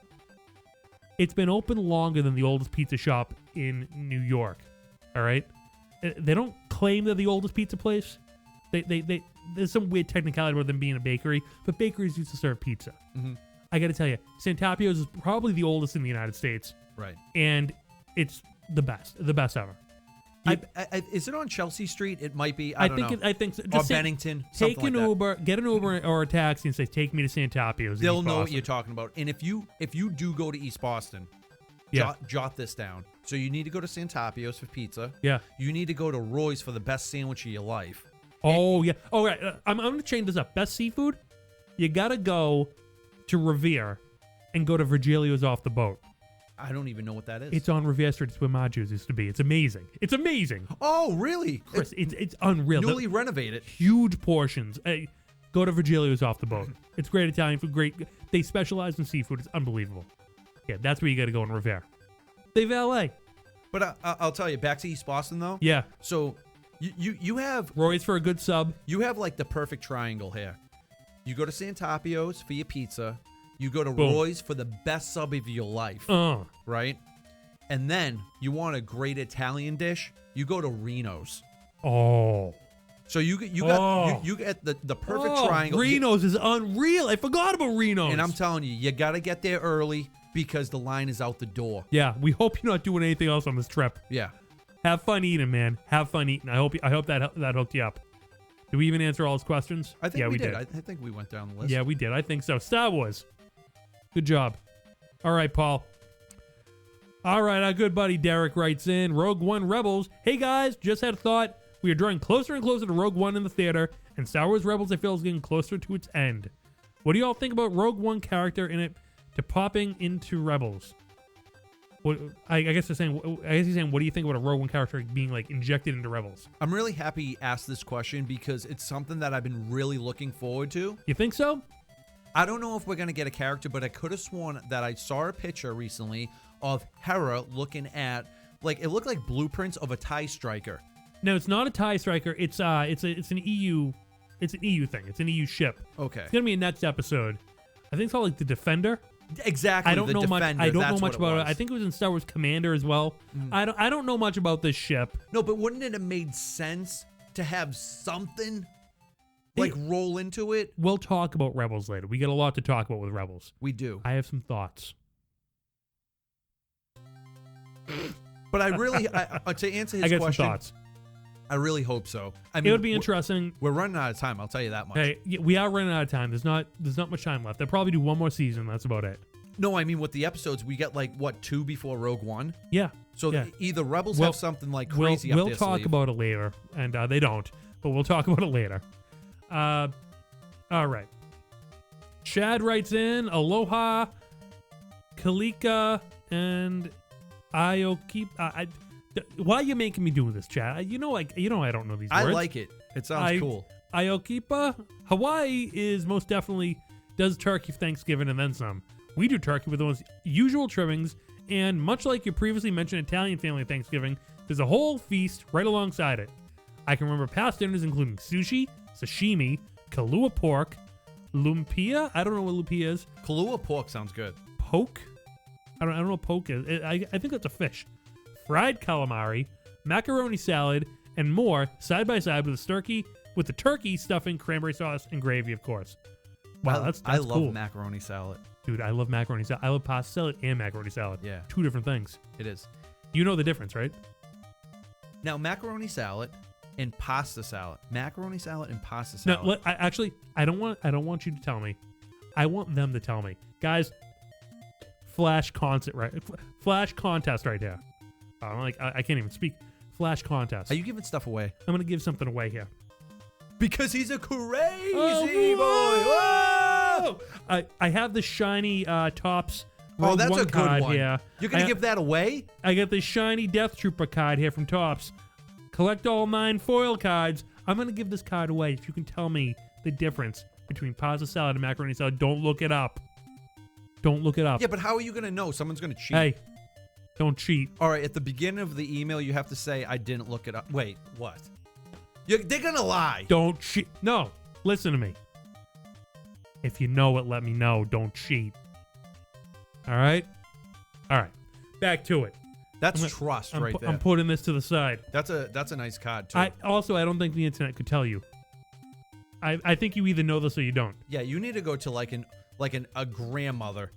It's been open longer than the oldest pizza shop in New York. All right? They don't claim they're the oldest pizza place. There's some weird technicality about them being a bakery, but bakeries used to serve pizza. Mm-hmm. I got to tell you, Santarpio's is probably the oldest in the United States. Right. And it's the best ever. Is it on Chelsea Street? It might be. I don't know. I think so. Or Bennington. Take an like Uber, get an Uber or a taxi, and say, "Take me to Santarpio's." They'll know what you're talking about. And if you do go to East Boston, jot this down. So you need to go to Santarpio's for pizza. Yeah. You need to go to Roy's for the best sandwich of your life. Oh yeah. All right. I'm going to change this up. Best seafood. You got to go to Revere and go to Virgilio's off the boat. I don't even know what that is. It's on Revere Street. It's where Maju's used to be. It's amazing. It's amazing. Oh, really? Chris, it's unreal. Newly renovated. Huge portions. Go to Virgilio's off the boat. It's great Italian food. Great. They specialize in seafood. It's unbelievable. Yeah, that's where you got to go in Revere. They valet. But I'll tell you, back to East Boston, though. Yeah. So you have... Roy's for a good sub. You have, like, the perfect triangle here. You go to Santarpio's for your pizza. You go to Boom. Roy's for the best sub of your life. Right? And then you want a great Italian dish, you go to Reno's. Oh. So you get the perfect triangle. Reno's is unreal. I forgot about Reno's. And I'm telling you got to get there early because the line is out the door. Yeah, we hope you're not doing anything else on this trip. Yeah. Have fun eating, man. Have fun eating. I hope that hooked you up. Did we even answer all his questions? I think we did. I think we went down the list. Yeah, we did. I think so. Star Wars. Good job. All right, Paul. All right, our good buddy Derek writes in, Rogue One Rebels. Hey, guys, just had a thought. We are drawing closer and closer to Rogue One in the theater, and Star Wars Rebels, I feel, is getting closer to its end. What do y'all think about Rogue One character in it to popping into Rebels? What, I guess he's saying, what do you think about a Rogue One character being, like, injected into Rebels? I'm really happy he asked this question because it's something that I've been really looking forward to. You think so? I don't know if we're going to get a character, but I could have sworn that I saw a picture recently of Hera looking at, like, it looked like blueprints of a TIE Striker. No, it's not a TIE Striker. It's an EU thing. It's an EU ship. Okay. It's going to be a next episode. I think it's called, like, the Defender. Exactly. I don't know much. I don't know much about it. I think it was in Star Wars Commander as well. I don't know much about this ship. No, but wouldn't it have made sense to have something like roll into it? We'll talk about Rebels later. We got a lot to talk about with Rebels. We do. I have some thoughts. But I really, to answer his I got question, some thoughts. I really hope so. I mean, it would be interesting. We're running out of time. I'll tell you that much. Hey, we are running out of time. There's not much time left. They'll probably do one more season. That's about it. No, I mean with the episodes, we get like what 2 before Rogue One. Yeah. So either Rebels have something like crazy. We'll talk about it later, and they don't, but we'll talk about it later. All right. Chad writes in, Aloha, Kalika, and Aoki. Why are you making me do this, Chad? You know I don't know these words. I like it. It sounds cool. Aokipa. Hawaii is most definitely does turkey for Thanksgiving and then some. We do turkey with the most usual trimmings, and much like your previously mentioned Italian family Thanksgiving, there's a whole feast right alongside it. I can remember past dinners including sushi, sashimi, Kahlua pork, lumpia. I don't know what lumpia is. Kahlua pork sounds good. Poke. I don't know what poke is. I think that's a fish. Fried calamari, macaroni salad, and more side by side with the turkey stuffing, cranberry sauce, and gravy, of course. Wow, that's I love cool. macaroni salad. Dude, I love macaroni salad. I love pasta salad and macaroni salad. Yeah. 2 different things. It is. You know the difference, right? Now, macaroni salad and pasta salad. Macaroni salad and pasta salad. No, I don't want you to tell me. I want them to tell me. Guys, flash contest right here. I can't even speak. Flash contest. Are you giving stuff away? I'm going to give something away here. Because he's a crazy boy. Whoa! I have the shiny Topps Oh, that's a good one. here. You're going to give that away? I got the shiny Death Trooper card here from Topps. Collect all 9 foil cards. I'm going to give this card away if you can tell me the difference between pasta salad and macaroni salad. Don't look it up. Don't look it up. Yeah, but how are you going to know? Someone's going to cheat. Hey, don't cheat. All right, at the beginning of the email, you have to say, I didn't look it up. Wait, what? They're going to lie. Don't cheat. No, listen to me. If you know it, let me know. Don't cheat. All right? All right. Back to it. That's trust right there. I'm putting this to the side. That's a nice card, too. I don't think the internet could tell you. I think you either know this or you don't. Yeah, you need to go to a grandmother,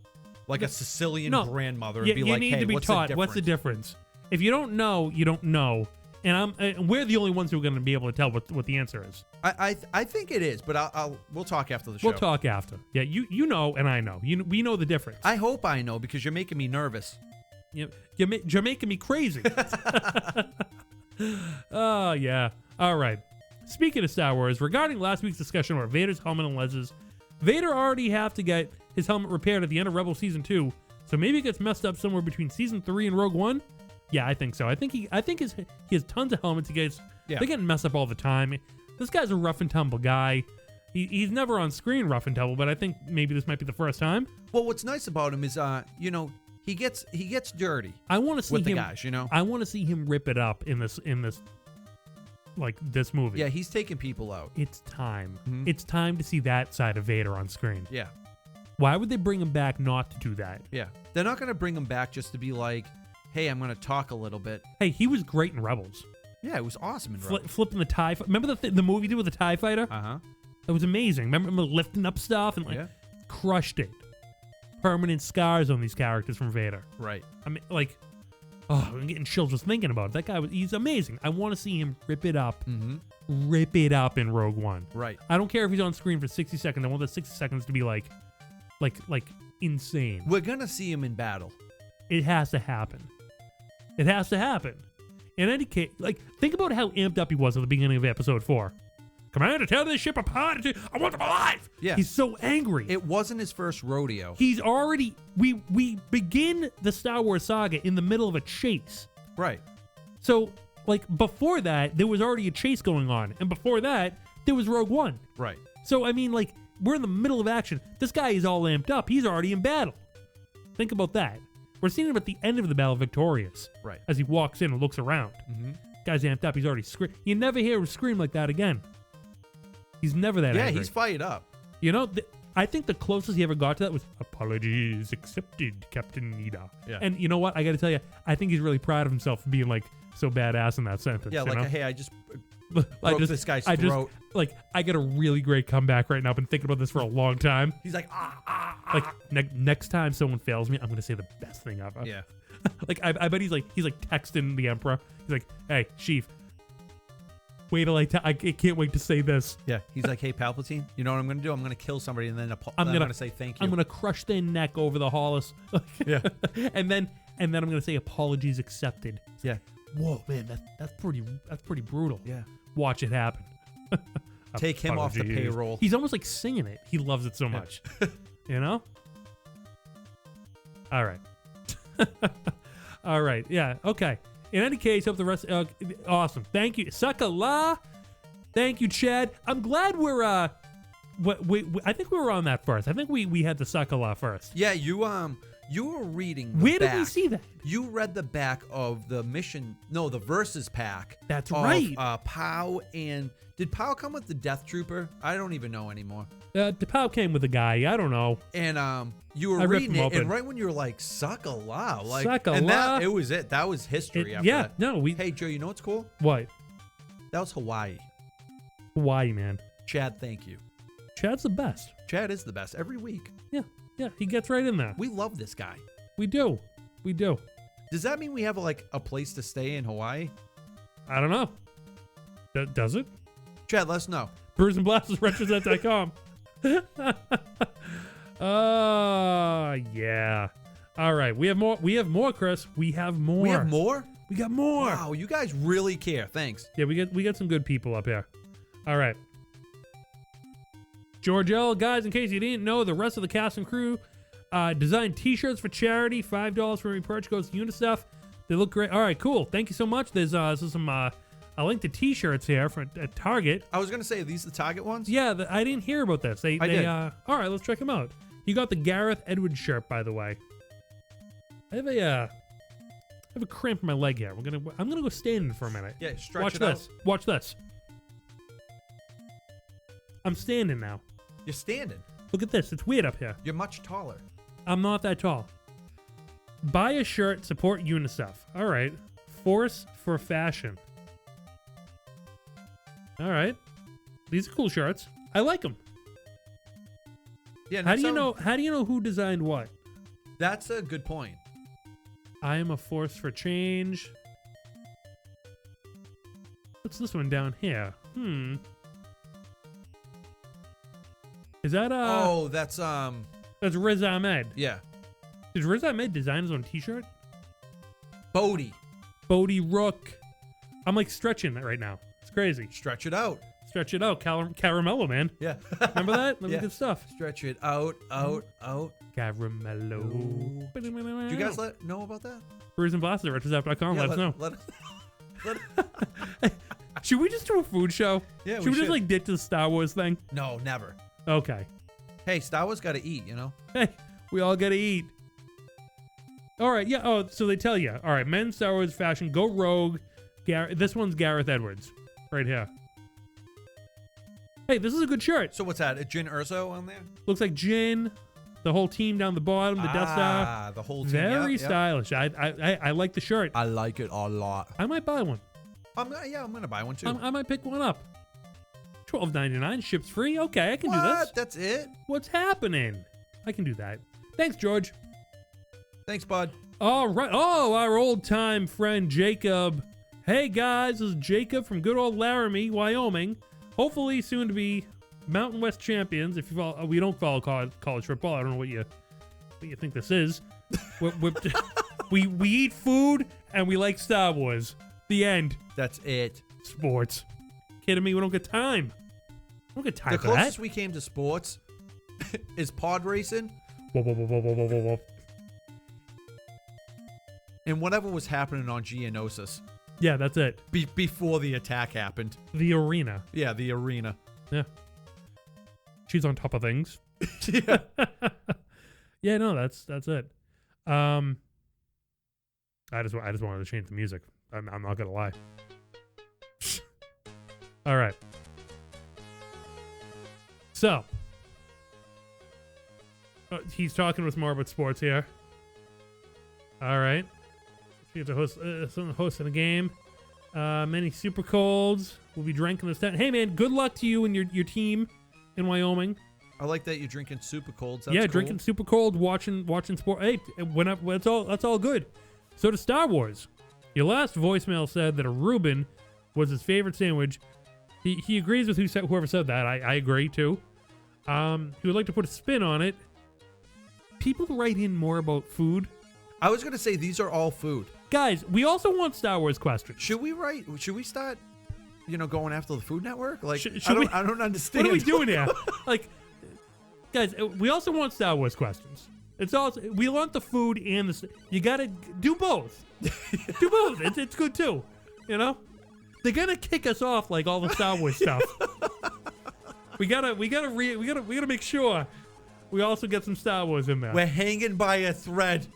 like a Sicilian grandmother, and you, be you like, need hey, to be what's taught the what's the difference. If you don't know, you don't know. And we're the only ones who are going to be able to tell what the answer is. I think it is, but we'll talk after the show. We'll talk after. Yeah, you know and I know. We know the difference. I hope I know because you're making me nervous. You're making me crazy. Oh, yeah. All right. Speaking of Star Wars, regarding last week's discussion about Vader's helmet and Les's, Vader already have to get his helmet repaired at the end of Rebel Season 2, so maybe it gets messed up somewhere between Season 3 and Rogue One? Yeah, I think so. I think he has tons of helmets. They're getting messed up all the time. This guy's a rough and tumble guy. He's never on screen rough and tumble, but I think maybe this might be the first time. Well, what's nice about him is, he gets dirty. I want to see with him, the guys, I want to see him rip it up in this movie. Yeah, he's taking people out. It's time. Mm-hmm. It's time to see that side of Vader on screen. Yeah. Why would they bring him back not to do that? Yeah. They're not going to bring him back just to be like, hey, I'm going to talk a little bit. Hey, he was great in Rebels. Yeah, it was awesome in Rebels. Flipping the TIE. Remember the movie he did with the TIE fighter? Uh-huh. That was amazing. Remember him lifting up stuff and crushed it. Permanent scars on these characters from Vader. Right. I mean, I'm getting chills just thinking about it. That guy he's amazing. I want to see him rip it up. Mm-hmm. Rip it up in Rogue One. Right. I don't care if he's on screen for 60 seconds. I want the 60 seconds to be like insane. We're going to see him in battle. It has to happen. It has to happen. In any case, think about how amped up he was at the beginning of Episode 4. Commander, tear this ship apart. I want them alive. Yeah. He's so angry. It wasn't his first rodeo. He's already... We begin the Star Wars saga in the middle of a chase. Right. So, before that, there was already a chase going on. And before that, there was Rogue One. Right. So, I mean, we're in the middle of action. This guy is all amped up. He's already in battle. Think about that. We're seeing him at the end of the battle victorious. Right. As he walks in and looks around. Mm-hmm. Guy's amped up. He's already screaming. You never hear him scream like that again. He's never that angry. Yeah, he's fired up. I think the closest he ever got to that was apologies accepted, Captain Nida. Yeah. And you know what? I got to tell you, I think he's really proud of himself for being so badass in that sentence. Yeah, you know? hey, I just broke this guy's throat. I got a really great comeback right now. I've been thinking about this for a long time. He's like, next time someone fails me, I'm going to say the best thing ever. Yeah. I bet he's texting the Emperor. He's like, hey, Sheev, wait till I can't wait to say this. Yeah, he's like, hey, Palpatine, you know what I'm going to do? I'm going to kill somebody and then I'm going to say thank you. I'm going to crush their neck over the Hollis. Yeah. and then I'm going to say apologies accepted. Yeah. Whoa, man, that's pretty brutal. Yeah. Watch it happen. Take him off the payroll. He's almost like singing it. He loves it so much. You know? All right. All right. Yeah. Okay. In any case, hope the rest. Awesome. Thank you, Sakala. Thank you, Chad. I'm glad we're. I think we were on that first. I think we had the Sakala first. Yeah. You were reading. Where did we see that? You read the back of the mission. No, the Versus pack. That's right. Pow and did Pow come with the Death Trooper? I don't even know anymore. Pow came with a guy. I don't know. And You were reading it, and right when you were like, suck a la. Like, suck a and la. It was it. That was history after that. No, Hey, Joe, you know what's cool? What? That was Hawaii. Hawaii, man. Chad, thank you. Chad's the best. Chad is the best every week. Yeah, he gets right in there. We love this guy. We do. Does that mean we have like a place to stay in Hawaii? I don't know. Does it? Chad, let us know. Brews and Blasters retrosets.com. Yeah. All right. We have more, Chris. We have more. We have more? We got more. Wow, you guys really care. Thanks. Yeah, we got some good people up here. All right. George L. Guys, in case you didn't know, the rest of the cast and crew designed T-shirts for charity. $5 for every purchase goes to UNICEF. They look great. All right, cool. Thank you so much. There's some a link to T-shirts here at Target. I was gonna say, are these the Target ones? Yeah, I didn't hear about this. I did. All right, let's check them out. You got the Gareth Edwards shirt, by the way. I have a cramp in my leg here. I'm gonna go stand for a minute. Yeah, stretch Watch it this. out. Watch this. I'm standing now. You're standing. Look at this. It's weird up here. You're much taller. I'm not that tall. Buy a shirt, support UNICEF. All right. Force for fashion. All right. These are cool shirts. I like them. Yeah. How do you know who designed what? That's a good point. I am a force for change. What's this one down here? Is that Oh, that's Riz Ahmed. Yeah. Did Riz Ahmed design his own T-shirt? Bodie Rook. I'm like stretching that right now. It's crazy. Stretch it out. Stretch it out. Caramello, man. Yeah. Remember that? That was Yeah. good stuff. Stretch it out. Caramello. Do you guys know about that? Brews and Blasters at retrosets.com. Let us know. Let Should we just do a food show? Yeah, should we just like ditch the Star Wars thing? No, never. Okay. Hey, Star Wars got to eat, you know? Hey, we all gotta eat. All right, yeah. Oh, so they tell you. All right, men's Star Wars fashion. Go rogue. This one's Gareth Edwards, right here. Hey, this is a good shirt. So what's that? A Jyn Erso on there? Looks like Jyn. The whole team down the bottom. The Death Star. The whole team. Very Yep. stylish. I like the shirt. I like it a lot. I might buy one. I'm gonna buy one too. I might pick one up. $12.99, ships free. Okay, I can do this. That's it? What's happening? I can do that. Thanks, George. Thanks, bud. All right. Oh, our old time friend Jacob. Hey guys, this is Jacob from good old Laramie, Wyoming. Hopefully soon to be Mountain West champions. If you follow, we don't follow college football. I don't know what you think this is. we eat food and we like Star Wars. The end. That's it. Sports. Kidding me? We don't get time. We don't get time the for that. closest we came to sports is pod racing. Whoa. And whatever was happening on Geonosis. Yeah, that's it. Before the attack happened. The arena. Yeah, the arena. Yeah. She's on top of things. Yeah. Yeah, no, that's it. I just wanted to change the music. I'm not gonna lie. All right. So he's talking with more about sports here. All right. You have to host in a game. Many super colds will be drinking this time. Hey man, good luck to you and your team in Wyoming. I like that you're drinking super colds. That's cool. Drinking super cold, watching sport. Hey, that's all good. So to Star Wars. Your last voicemail said that a Reuben was his favorite sandwich. He agrees with whoever said that. I agree too. He would like to put a spin on it. People write in more about food. I was gonna say these are all food. Guys, we also want Star Wars questions. Should we start, going after the Food Network? Like, I don't understand. What are we doing here? Like, guys, we also want Star Wars questions. We want the food and the. You gotta do both. Do both. It's good too. You know, they're gonna kick us off like all the Star Wars stuff. We gotta make sure we also get some Star Wars in there. We're hanging by a thread.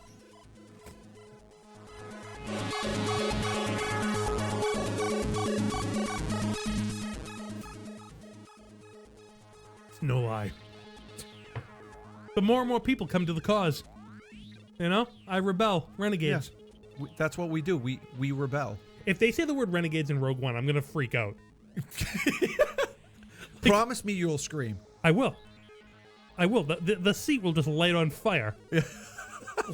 It's no lie. but more and more people come to the cause. You know, I rebel. Renegades. Yeah. That's what we do. We rebel. If they say the word renegades in Rogue One, I'm gonna freak out. Promise me you'll scream. I will. The seat will just light on fire.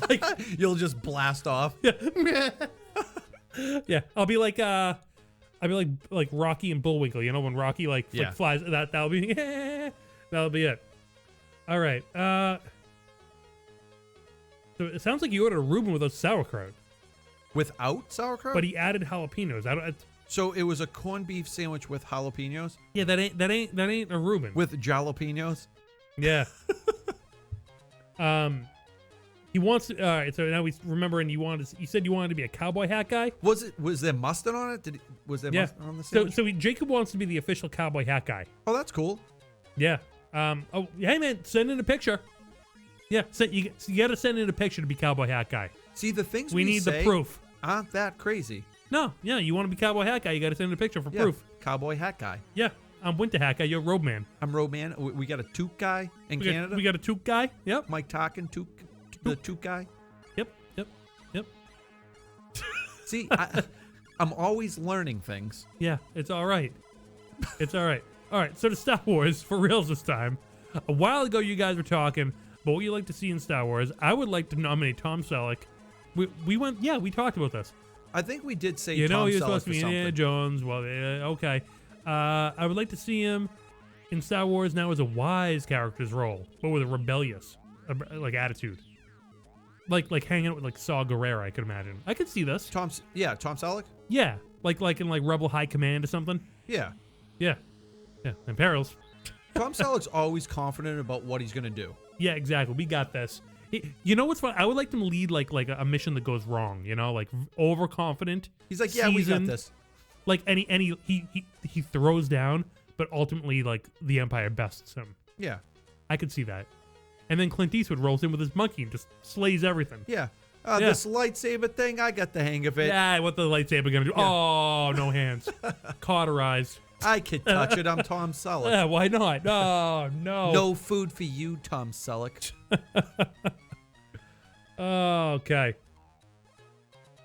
Like you'll just blast off. Yeah. Yeah. I'll be like Rocky and Bullwinkle. You know when Rocky like flies. That'll be that'll be it. All right. So it sounds like you ordered a Reuben without sauerkraut. Without sauerkraut? But he added jalapenos. So it was a corned beef sandwich with jalapenos? Yeah, that ain't a Reuben. With jalapenos? Yeah. He wants to, all right, so now he's remembering you said you wanted to be a cowboy hat guy? Was there mustard on it? Was there mustard on the sandwich? So Jacob wants to be the official cowboy hat guy. Oh, that's cool. Yeah. Hey man, send in a picture. Yeah, you got to send in a picture to be cowboy hat guy. See, the things we need say the proof. Aren't that crazy? No, yeah, you want to be cowboy hat guy, you got to send in a picture for proof. Cowboy hat guy. Yeah, I'm winter hat guy, you're robe man. I'm robe man. We got a toque guy in Canada. We got a toque guy. Yep. Mike Tarkin, the toque guy. Yep. See, I'm always learning things. Yeah, it's all right. It's all right. All right, so to Star Wars, for reals this time. A while ago, you guys were talking about what you like to see in Star Wars. I would like to nominate Tom Selleck. We talked about this. I think we did say Tom Tom he was Selleck supposed to be something. Indiana Jones. Well, okay. I would like to see him in Star Wars now as a wise character's role, but with a rebellious attitude. Like hanging out with like Saw Gerrera, I could imagine. I could see this. Tom Selleck? Yeah, like in Rebel High Command or something. Yeah. And Perils. Tom Selleck's always confident about what he's gonna do. Yeah, exactly. We got this. You know what's fun? I would like him to lead like a mission that goes wrong. You know, like overconfident. He's like, yeah, we got this. Like he throws down, but ultimately like the Empire bests him. Yeah, I could see that. And then Clint Eastwood rolls in with his monkey and just slays everything. Yeah. This lightsaber thing, I got the hang of it. Yeah, what the lightsaber gonna do? Yeah. Oh, no hands. Cauterized. I could touch it. I'm Tom Selleck. Yeah, why not? Oh, no. No food for you, Tom Selleck. Okay.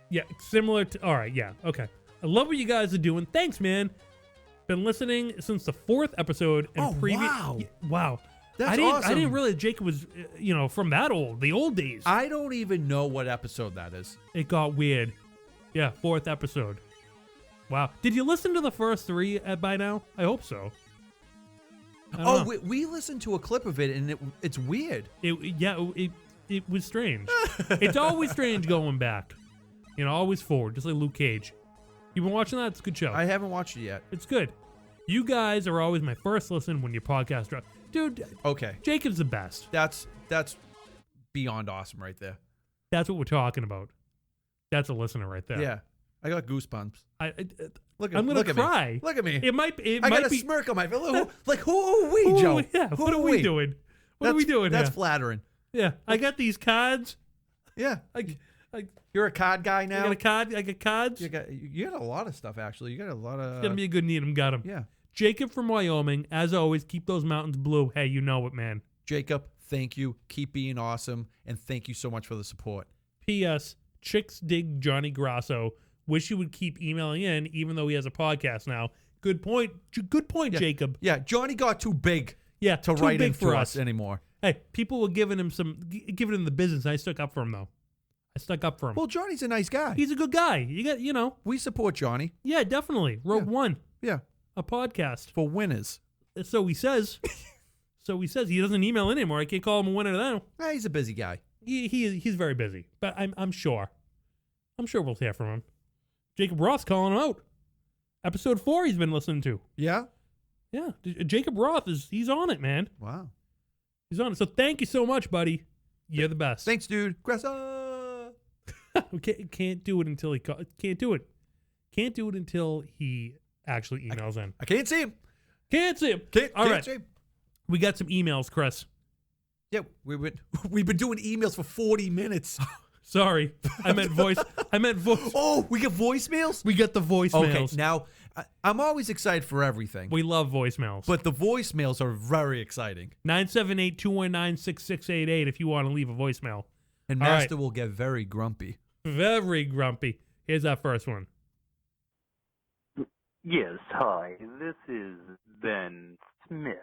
Yeah, similar to... All right, yeah, okay. I love what you guys are doing. Thanks, man. Been listening since the 4th episode. And wow. Yeah, wow. That's I awesome. didn't realize Jacob was, from that old, the old days. I don't even know what episode that is. It got weird. Yeah, 4th episode. Wow. Did you listen to the first 3 by now? I hope so. We listened to a clip of it, and it's weird. It was strange. It's always strange going back. Always forward, just like Luke Cage. You been watching that? It's a good show. I haven't watched it yet. It's good. You guys are always my first listen when your podcast drops. Dude, okay. Jacob's the best. That's beyond awesome right there. That's what we're talking about. That's a listener right there. Yeah. I got goosebumps. I'm look gonna cry. Me. Look at me. It might I got a smirk on my face. Like, who are we, Joe? Yeah. What are we doing? What are we doing? That's here? flattering. Yeah. I got these cards. Yeah. You're a card guy now. I got cards. You got a lot of stuff actually. You got a lot of. It's gonna be a good need 'em. Got 'em. Yeah. Jacob from Wyoming, as always, keep those mountains blue. Hey, you know it, man. Jacob, thank you. Keep being awesome, and thank you so much for the support. P.S. Chicks dig Johnny Grasso. Wish you would keep emailing in, even though he has a podcast now. Good point. Good point, yeah. Jacob. Yeah, Johnny got too big. Yeah, to too write big in for us anymore. Hey, people were giving him the business. I stuck up for him though. I stuck up for him. Well, Johnny's a nice guy. He's a good guy. We support Johnny. Yeah, definitely. Rogue One. Yeah. A podcast for winners. So he says. He doesn't email in anymore. I can't call him a winner now. He's a busy guy. He's very busy, but I'm sure we'll hear from him. Jacob Roth calling him out. Episode 4 he's been listening to. Yeah? Yeah. Jacob Roth he's on it, man. Wow. He's on it. So thank you so much, buddy. You're the best. Thanks, dude. Grassa. Can't do it until he can't do it. Can't do it until he actually emails in. I can't see him. Can't see him. All right. We got some emails, Chris. Yeah, we've been doing emails for 40 minutes. Sorry, I meant voice. Oh, we get voicemails? We get the voicemails. Okay, now, I'm always excited for everything. We love voicemails. But the voicemails are very exciting. 978-219-6688 if you want to leave a voicemail. And Master will get very grumpy. Very grumpy. Here's our first one. Yes, hi. This is Ben Smith.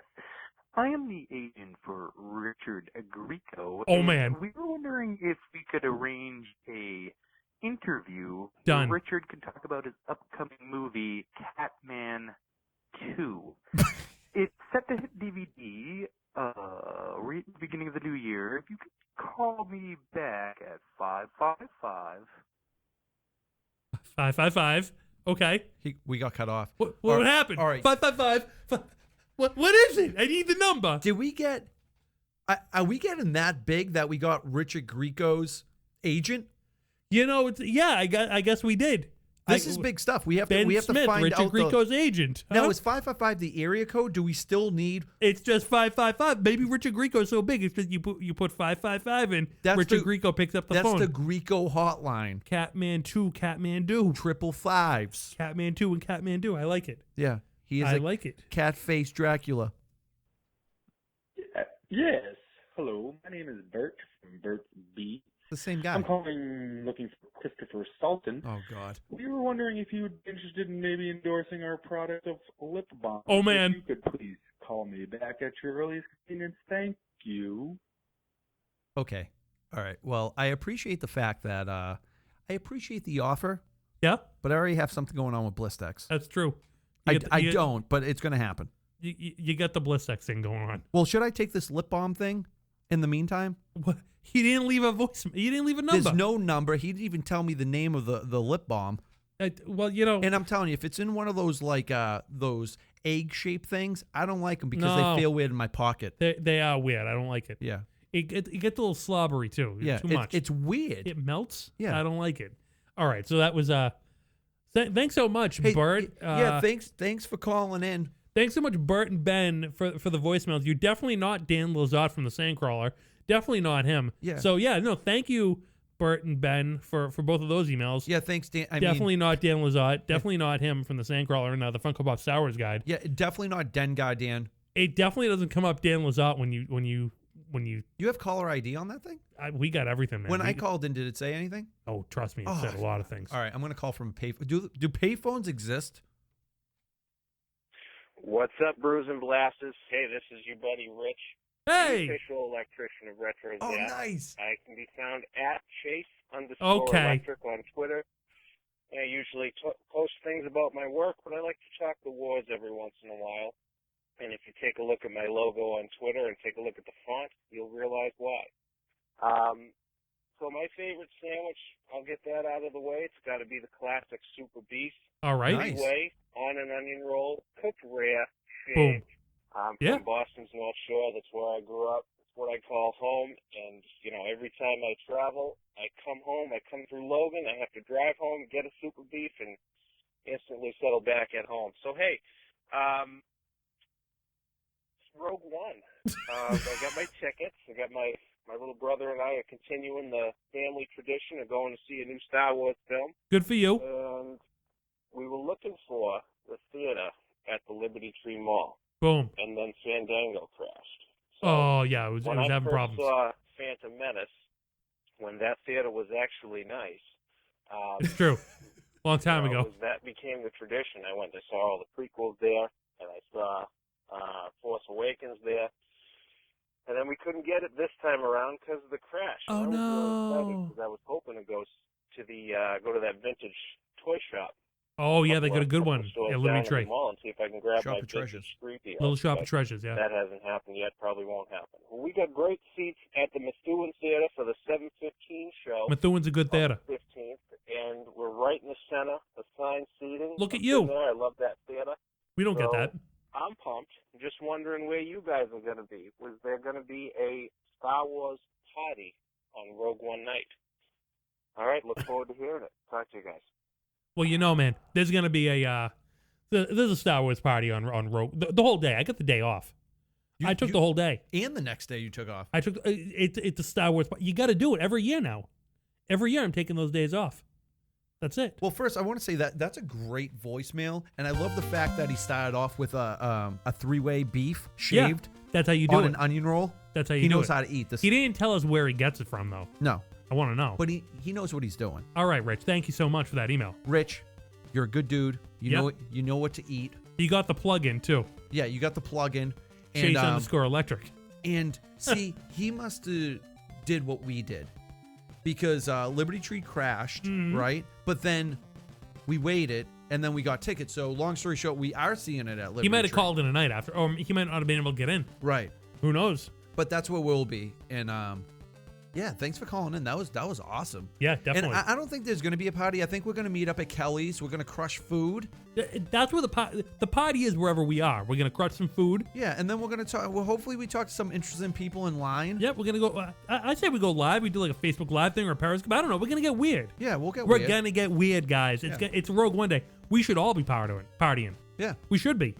I am the agent for Richard Grieco. Oh, man. We were wondering if we could arrange a interview Done. where Richard could talk about his upcoming movie, Catman 2. It's set to hit DVD right at the beginning of the new year. If you could call me back at 555. 555. Okay. We got cut off. What happened? All right. 555. What is it? I need the number. Did we get... Are we getting that big that we got Richard Grieco's agent? You know, I guess we did. This is big stuff. We have Ben to Smith, find Richard out Grieco's agent. Huh? Now, is 555 the area code? Do we still need... It's just 555. Maybe Richard Grieco's so big, it's just you put 555 in. Richard Grieco picks up the phone. That's the Grieco hotline. Catman 2, Catmandu. 555s. Catman 2 and Catmandu. I like it. Yeah. I like it. Cat-faced Dracula. Yes. Hello. My name is Bert from Bert B. The same guy. I'm calling looking for Christopher Sultan. Oh, God. We were wondering if you'd be interested in maybe endorsing our product of lip balm. Oh, man. If you could please call me back at your earliest convenience. Thank you. Okay. All right. Well, I appreciate the fact that I appreciate the offer. Yeah. But I already have something going on with Blistex. That's true. I don't, but it's going to happen. You got the Blistex thing going on. Well, should I take this lip balm thing in the meantime? What? He didn't leave a voice. He didn't leave a number. There's no number. He didn't even tell me the name of the lip balm. Well, you know. And I'm telling you, if it's in one of those those egg-shaped things, I don't like them because they feel weird in my pocket. They are weird. I don't like it. Yeah. It gets a little slobbery too. Yeah. Too much. It's weird. It melts. Yeah. I don't like it. All right. So that was thanks so much, Bert. Yeah. Thanks for calling in. Thanks so much, Bert and Ben, for the voicemails. You're definitely not Dan Lazat from the Sandcrawler. Definitely not him. Yeah. So thank you, Bert and Ben, for both of those emails. Yeah, thanks, Dan. Definitely not Dan Lazat. Definitely not him from the Sandcrawler and the Funko Pop Star Wars guide. Yeah, definitely not Den Guy Dan. It definitely doesn't come up Dan Lazat when you. You have caller ID on that thing? We got everything, man. When I called in, did it say anything? Oh, trust me, it said a lot of things. All right, I'm going to call from a payphone. Do payphones exist? What's up, Brews and Blasters? Hey, this is your buddy Rich. Hey! The official electrician of Retro. Oh, nice. I can be found at Chase_electric on Twitter. I usually post things about my work, but I like to talk the wars every once in a while. And if you take a look at my logo on Twitter and take a look at the font, you'll realize why. So my favorite sandwich, I'll get that out of the way. It's got to be the classic Super Beef. All right. Nice. Way, on an onion roll, cooked rare, Boom. shaved. I'm from Boston's North Shore. That's where I grew up. It's what I call home. And, every time I travel, I come home. I come through Logan. I have to drive home, get a Super Beef, and instantly settle back at home. So, hey, Rogue One. I got my tickets. I got my little brother and I are continuing the family tradition of going to see a new Star Wars film. Good for you. And we were looking for the theater at the Liberty Tree Mall. Boom. And then Fandango crashed. So it was having problems. When I first saw Phantom Menace, when that theater was actually nice. It's true. Long time ago. That became the tradition. I went and saw all the prequels there, and I saw Force Awakens there. And then we couldn't get it this time around because of the crash. Oh, I was no. really excited because I was hoping to go to that vintage toy shop. Oh, yeah, they got a good one. Yeah, Liberty Tree. Mall and see if I can grab Shop my of Treasures. Street Little Shop of Treasures, yeah. That hasn't happened yet. Probably won't happen. Well, we got great seats at the Methuen Theater for the 7:15 show. Methuen's a good theater. 15th, and we're right in the center, assigned seating. Look at you. There. I love that theater. We don't get that. I'm pumped. I'm just wondering where you guys are going to be. Was there going to be a Star Wars party on Rogue One night? All right, look forward to hearing it. Talk to you guys. Well, man, there's going to be there's a Star Wars party on Rogue the whole day. I got the day off. I took the whole day. And the next day you took off. I took it's a Star Wars party. You got to do it every year now. Every year I'm taking those days off. That's it. Well, first I want to say that that's a great voicemail, and I love the fact that he started off with a 3-way beef shaved. Yeah, that's how you do on it. an onion roll. That's how you he do it. knows how to eat this. He didn't tell us where he gets it from, though. No. I want to know. But he knows what he's doing. All right, Rich. Thank you so much for that email. Rich, you're a good dude. You know what to eat. You got the plug-in, too. Yeah, you got the plug-in. Chase_electric. And see, he must have did what we did. Because Liberty Tree crashed, right? But then we waited, and then we got tickets. So long story short, we are seeing it at Liberty Tree. He might have called in a night after, or he might not have been able to get in. Right. Who knows? But that's where we'll be. And yeah, thanks for calling in. That was awesome. Yeah, definitely. And I don't think there's going to be a party. I think we're going to meet up at Kelly's. We're going to crush food. That's where the party is. Wherever we are, we're going to crush some food. Yeah, and then we're going to talk. Well, hopefully we talk to some interesting people in line. Yeah, we're going to go. I say we go live. We do like a Facebook Live thing or a Periscope. I don't know. We're going to get weird. Yeah, we'll get weird. We're going to get weird, guys. It's Rogue One Day. We should all be partying. Yeah. We should be.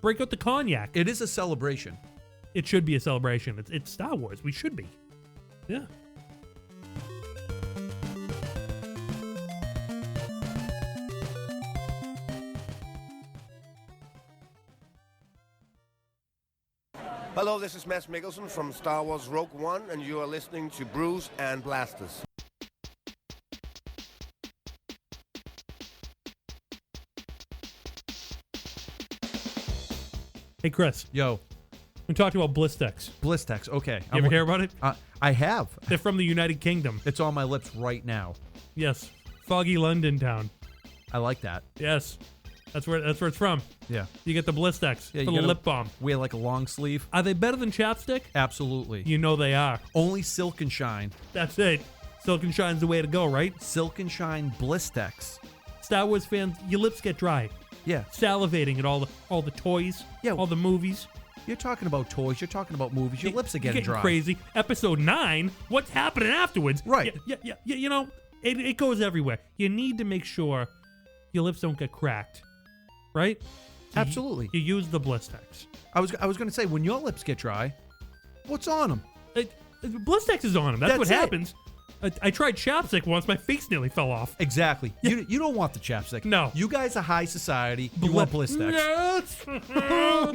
Break out the cognac. It is a celebration. It should be a celebration. It's Star Wars. We should be. Yeah. Hello, this is Matt Mickelson from Star Wars Rogue One, and you are listening to Brews and Blasters. Hey, Chris. Yo. We talked about Blistex. Blistex, okay. You ever hear about it? I have. They're from the United Kingdom. It's on my lips right now. Yes. Foggy London town. I like that. Yes. That's where it's from. Yeah. You get the Blistex Yeah, for the lip balm. Wear like a long sleeve. Are they better than chapstick? Absolutely. You know they are. Only Silk and Shine. That's it. Silk and Shine's the way to go, right? Silk and Shine Blistex. Star Wars fans, your lips get dry. Yeah. Salivating at all the toys. Yeah. All the movies. You're talking about toys. You're talking about movies. Your lips are getting dry. Crazy. Episode 9. What's happening afterwards? Right. Yeah. You know, it goes everywhere. You need to make sure your lips don't get cracked. Right? So Absolutely. You use the Blistex. I was going to say, when your lips get dry, what's on them? Blistex is on them. That's what happens. I tried chapstick once. My face nearly fell off. Exactly. You don't want the chapstick. No. You guys are high society. You want Blistex. Yes.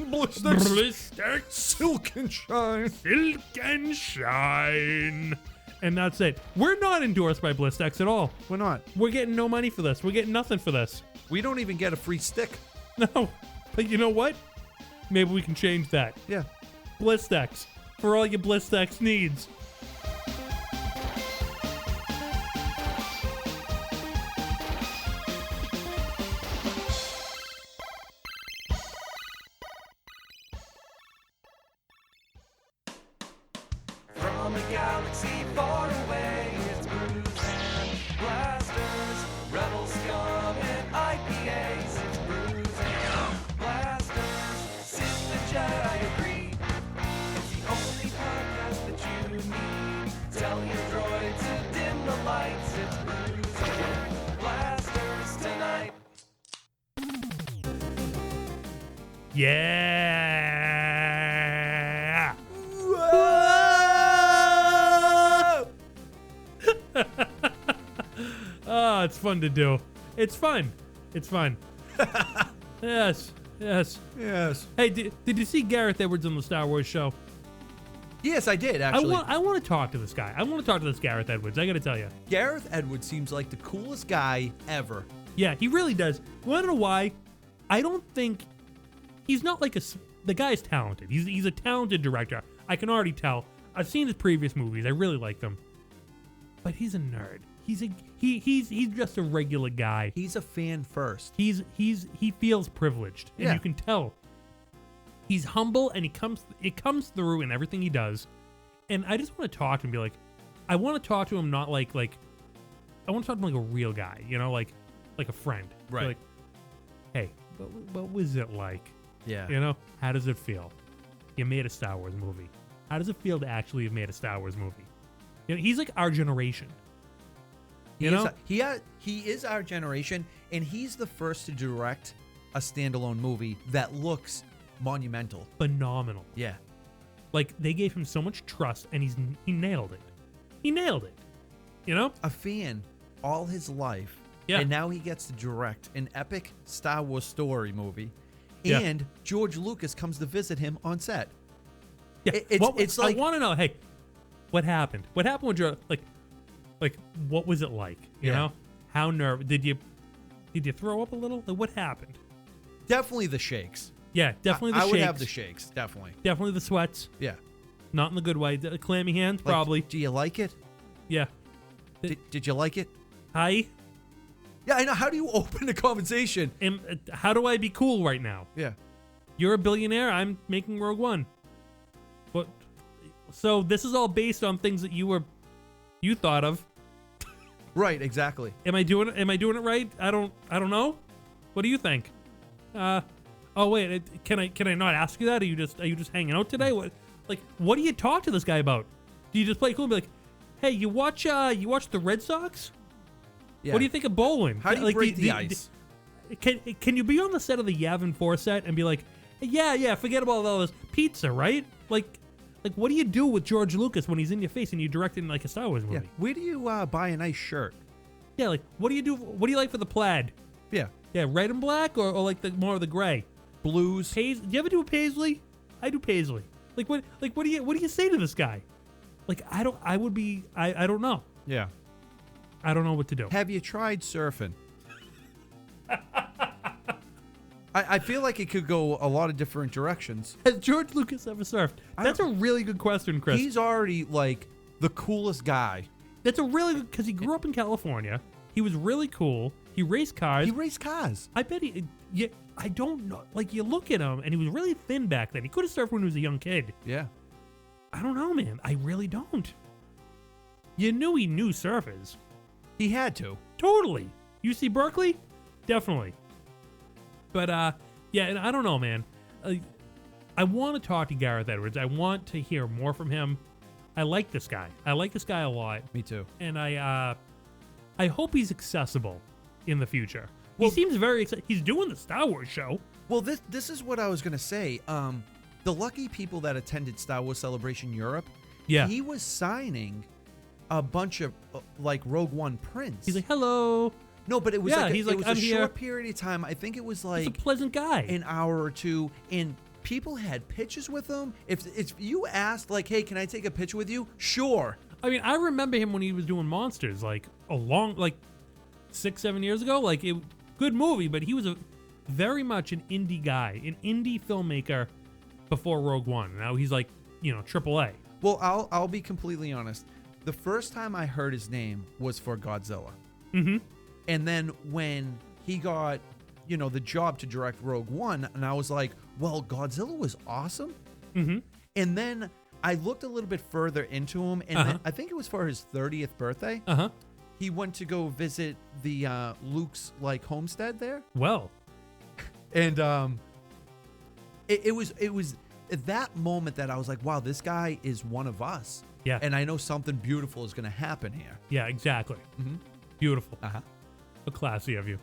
Blistex. Silk and Shine. Silk and Shine. And that's it. We're not endorsed by Blistex at all. We're not. We're getting no money for this. We're getting nothing for this. We don't even get a free stick. No. But you know what? Maybe we can change that. Yeah. Blistex. For all your Blistex needs. From a galaxy far away, it's Brews and Blasters, Rebel Scum and IPAs. It's Brews and Blasters, Sith the Jedi agree. It's the only podcast that you need. Tell your droid to dim the lights. It's Brews and Blasters tonight. Yeah. Oh, it's fun to do. It's fun. It's fun. Yes. Hey, did you see Gareth Edwards on the Star Wars show? Yes, I did, actually. I want to talk to this guy. I want to talk to this Gareth Edwards. I got to tell you. Gareth Edwards seems like the coolest guy ever. Yeah, he really does. You want to know why? I don't think he's not like the guy's talented. He's a talented director. I can already tell. I've seen his previous movies. I really like them. But he's a nerd. He's just a regular guy. He's a fan first. He feels privileged, and Yeah. you can tell. He's humble, and it comes through in everything he does. And I just want to talk to him, and be like, I want to talk to him not like I want to talk to him like a real guy, you know, like a friend. Be Right. like, hey, what was it like? Yeah. You know, how does it feel? You made a Star Wars movie. How does it feel to actually have made a Star Wars movie? You know, he's like our generation. He is our generation, and he's the first to direct a standalone movie that looks monumental. Phenomenal. Yeah. Like, they gave him so much trust, and he nailed it. He nailed it. You know? A fan all his life. Yeah. And now he gets to direct an epic Star Wars story movie. Yeah. And George Lucas comes to visit him on set. Yeah. It's like, I want to know, hey, what happened? What happened with your, like, what was it like? You know? How nervous? Did you throw up a little? Like, what happened? definitely the shakes. Yeah, definitely the I shakes. would have the shakes, definitely. Definitely the sweats. Yeah. Not in the good way. The clammy hands, Like, probably. do you like it? Yeah. Did you like it? Hi. Yeah, I know. How do you open a conversation? How do I be cool right now? Yeah. You're a billionaire. I'm making Rogue One. What? So this is all based on things that you thought of. Right. Exactly. Am I doing it right? I don't know. What do you think? Oh wait. Can I not ask you that? Are you just hanging out today? What do you talk to this guy about? Do you just play cool and be like, hey, you watch the Red Sox? Yeah. What do you think of bowling? How do you break the ice? Can you be on the set of the Yavin 4 set and be like, yeah, forget about all this pizza, right? Like, what do you do with George Lucas when he's in your face and you direct in like a Star Wars movie? Yeah. Where do you buy a nice shirt? Yeah, like what do you do? What do you like for the plaid? Yeah. Yeah, red and black or like more of the gray? Blues. Do you ever do a paisley? I do paisley. Like what do you say to this guy? Like I don't know. Yeah. I don't know what to do. Have you tried surfing? I feel like it could go a lot of different directions. Has George Lucas ever surfed? That's a really good question, Chris. He's already like the coolest guy. That's a really good, because he grew up in California. He was really cool. He raced cars. I bet I don't know. Like you look at him and he was really thin back then. He could have surfed when he was a young kid. Yeah. I don't know, man. I really don't. You knew he knew surfers. He had to. Totally. UC Berkeley? Definitely. But, yeah, and I don't know, man. I want to talk to Gareth Edwards. I want to hear more from him. I like this guy. I like this guy a lot. Me too. And I hope he's accessible in the future. Well, he seems very excited. He's doing the Star Wars show. Well, this is what I was going to say. The lucky people that attended Star Wars Celebration Europe, yeah, he was signing a bunch of like Rogue One prints. He's like, hello. No, but it was he's like, it was I'm a here. short period of time. I think it was like he's a pleasant guy. An hour or two, and people had pictures with him. If you asked, like, hey, can I take a picture with you? Sure. I mean, I remember him when he was doing Monsters, like 6-7 years ago. Like, good movie, but he was very much an indie guy, an indie filmmaker before Rogue One. Now he's like, AAA. Well, I'll be completely honest. The first time I heard his name was for Godzilla. Mm-hmm. And then when he got, the job to direct Rogue One, and I was like, well, Godzilla was awesome. Mm-hmm. And then I looked a little bit further into him, and then I think it was for his 30th birthday. Uh-huh. He went to go visit the Luke's homestead there. Well. And it was at that moment that I was like, wow, this guy is one of us. Yeah. And I know something beautiful is going to happen here. Yeah, exactly. Mm-hmm. Beautiful. Uh-huh. How classy of you.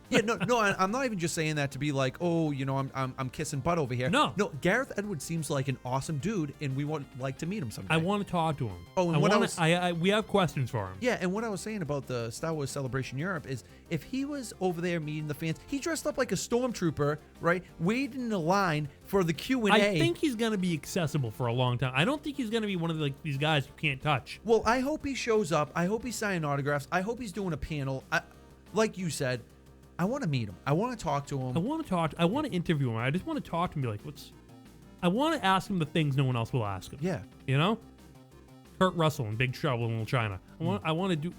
Yeah, no, I'm not even just saying that to be like, oh, I'm kissing butt over here. No. Gareth Edwards seems like an awesome dude, and we would like to meet him someday. I want to talk to him. Oh, and we have questions for him. Yeah, and what I was saying about the Star Wars Celebration Europe is if he was over there meeting the fans, he dressed up like a stormtrooper, right? Waiting in the line for the Q&A. I think he's going to be accessible for a long time. I don't think he's going to be one of these guys you can't touch. Well, I hope he shows up. I hope he's signing autographs. I hope he's doing a panel. Like you said, I want to meet him. I want to talk to him. I want to interview him. I just want to talk to him and be like, I want to ask him the things no one else will ask him. Yeah. Kurt Russell in Big Trouble in Little China. I want to do,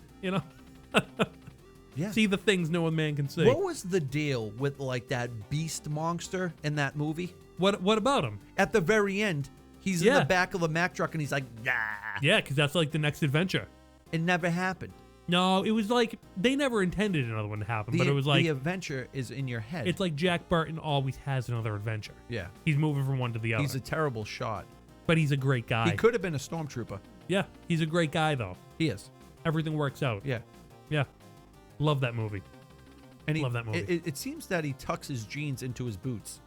yeah. See the things no one man can see. What was the deal with that beast monster in that movie? What about him? At the very end, he's in the back of the Mack truck and he's like, nah. Yeah, because that's like the next adventure. It never happened. No, it was like they never intended another one to happen, but it was like the adventure is in your head. It's like Jack Burton always has another adventure. Yeah. He's moving from one to the other. He's a terrible shot. But he's a great guy. He could have been a stormtrooper. Yeah, he's a great guy though. He is. Everything works out. Yeah. Yeah. Love that movie. And love that movie. It seems that he tucks his jeans into his boots.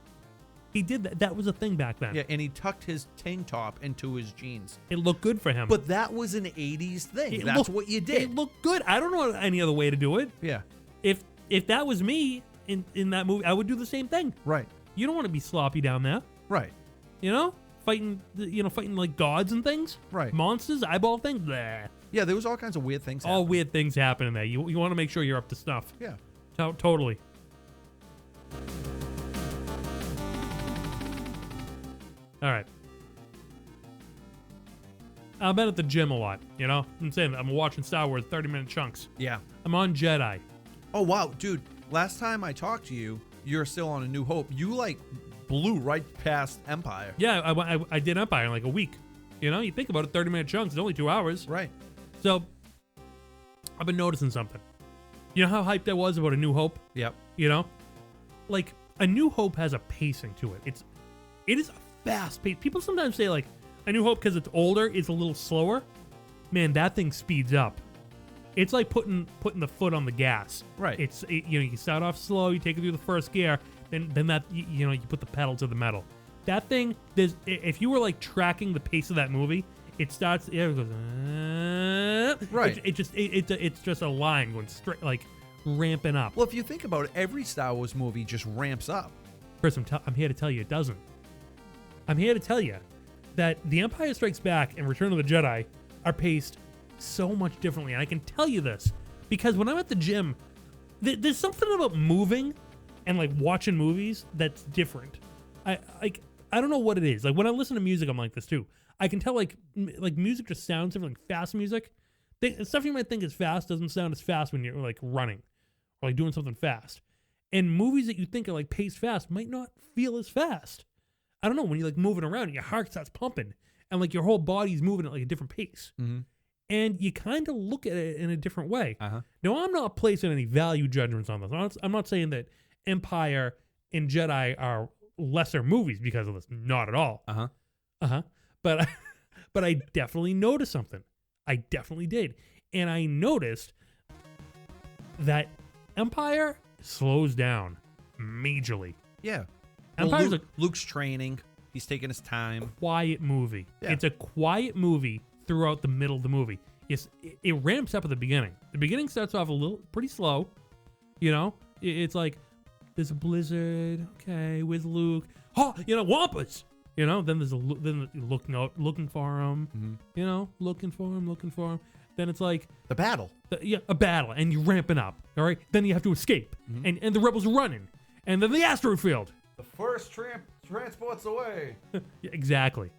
He did that. That was a thing back then. Yeah, and he tucked his tank top into his jeans. It looked good for him. But that was an 80s thing. That's what you did. It looked good. I don't know any other way to do it. Yeah. If that was me in that movie, I would do the same thing. Right. You don't want to be sloppy down there. Right. You know? Fighting like gods and things. Right. Monsters, eyeball things. Blah. Yeah, there was all kinds of weird things All weird things happening there. You want to make sure you're up to snuff. Yeah. Totally. All right. I've been at the gym a lot, you know? I'm saying that I'm watching Star Wars 30-minute chunks. Yeah. I'm on Jedi. Oh, wow. Dude, last time I talked to you, you're still on A New Hope. You, blew right past Empire. Yeah, I did Empire in like a week. You know? You think about it, 30-minute chunks. It's only 2 hours. Right. So, I've been noticing something. You know how hyped I was about A New Hope? Yep. You know? Like, A New Hope has a pacing to it. It is a fast pace. People sometimes say, like, A New Hope, because it's older, is a little slower. Man, that thing speeds up. It's like putting the foot on the gas. Right. You start off slow, you take it through the first gear, then that you put the pedal to the metal. That thing, if you were like tracking the pace of that movie, it starts. It goes. Right. It's just a line going straight, like ramping up. Well, if you think about it, every Star Wars movie just ramps up. Chris, I'm here to tell you it doesn't. I'm here to tell you that The Empire Strikes Back and Return of the Jedi are paced so much differently. And I can tell you this because when I'm at the gym, there's something about moving and like watching movies that's different. I don't know what it is. Like when I listen to music, I'm like this too. I can tell like music just sounds different. Like fast music, stuff you might think is fast doesn't sound as fast when you're like running or like doing something fast. And movies that you think are like paced fast might not feel as fast. I don't know, when you're like moving around and your heart starts pumping and like your whole body's moving at like a different pace. Mm-hmm. And you kind of look at it in a different way. Uh-huh. Now, I'm not placing any value judgments on this. I'm not saying that Empire and Jedi are lesser movies because of this. Not at all. Uh-huh. Uh-huh. But I definitely noticed something. I definitely did. And I noticed that Empire slows down majorly. Yeah. Empire's well, Luke's training. He's taking his time. Quiet movie. Yeah. It's a quiet movie throughout the middle of the movie. Yes, it ramps up at the beginning. The beginning starts off pretty slow. You know, it's like there's a blizzard. Okay, with Luke. Oh, Wampas. Then there's looking for him. Mm-hmm. Looking for him. Then it's like the battle. A battle, and you're ramping up. All right. Then you have to escape, and the rebels are running, and then the asteroid field. The first transport's away. Yeah, exactly.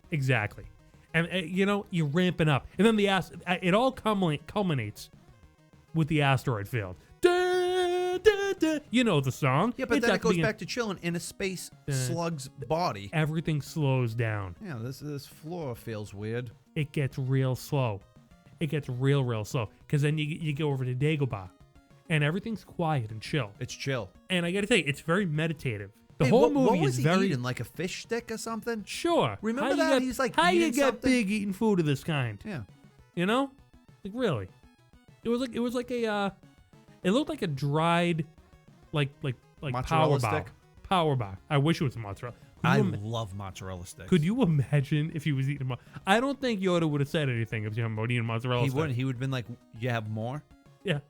And you're ramping up, and then it all culminates with the asteroid field. Da, da, da. You know the song. Yeah, but then it goes back to chilling in a space slug's body. Everything slows down. Yeah, this floor feels weird. It gets real slow. It gets real slow because then you go over to Dagobah, and everything's quiet and chill. It's chill. And I got to tell you, it's very meditative. The whole movie what was is he very eating, like a fish stick or something? Sure. Remember that? He's like, how you eating get something? big eating food of this kind? Yeah. Like really, it was like a, it looked like a dried, like mozzarella stick. Power bar. I wish it was a mozzarella. I love mozzarella sticks. Could you imagine if he was eating? I don't think Yoda would have said anything if you were eating mozzarella. He wouldn't. He would have been like, "You have more?" Yeah,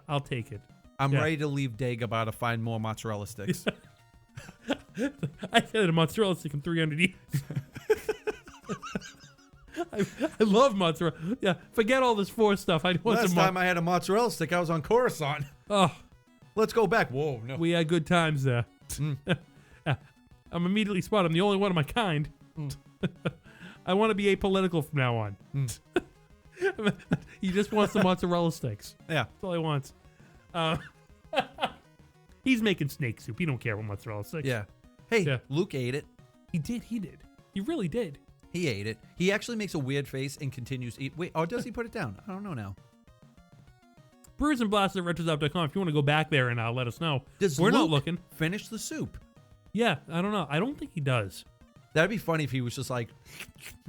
I'll take it. I'm ready to leave Dagobah to find more mozzarella sticks. I had a mozzarella stick in 300 years. I love mozzarella. Yeah, forget all this Force stuff. Last time I had a mozzarella stick, I was on Coruscant. Oh, let's go back. Whoa, no. We had good times there. I'm immediately spotted. I'm the only one of my kind. I want to be apolitical from now on. He just wants the mozzarella sticks. Yeah, that's all he wants. He's making snake soup. He don't care about mozzarella sticks. Yeah. Hey, Luke ate it. He did. He really did. He ate it. He actually makes a weird face and continues to eat. Wait, or does he put it down? I don't know now. Brews and Blasters at retrozap.com if you want to go back there and let us know. We're Luke not looking. Finish the soup? Yeah, I don't know. I don't think he does. That'd be funny if he was just like,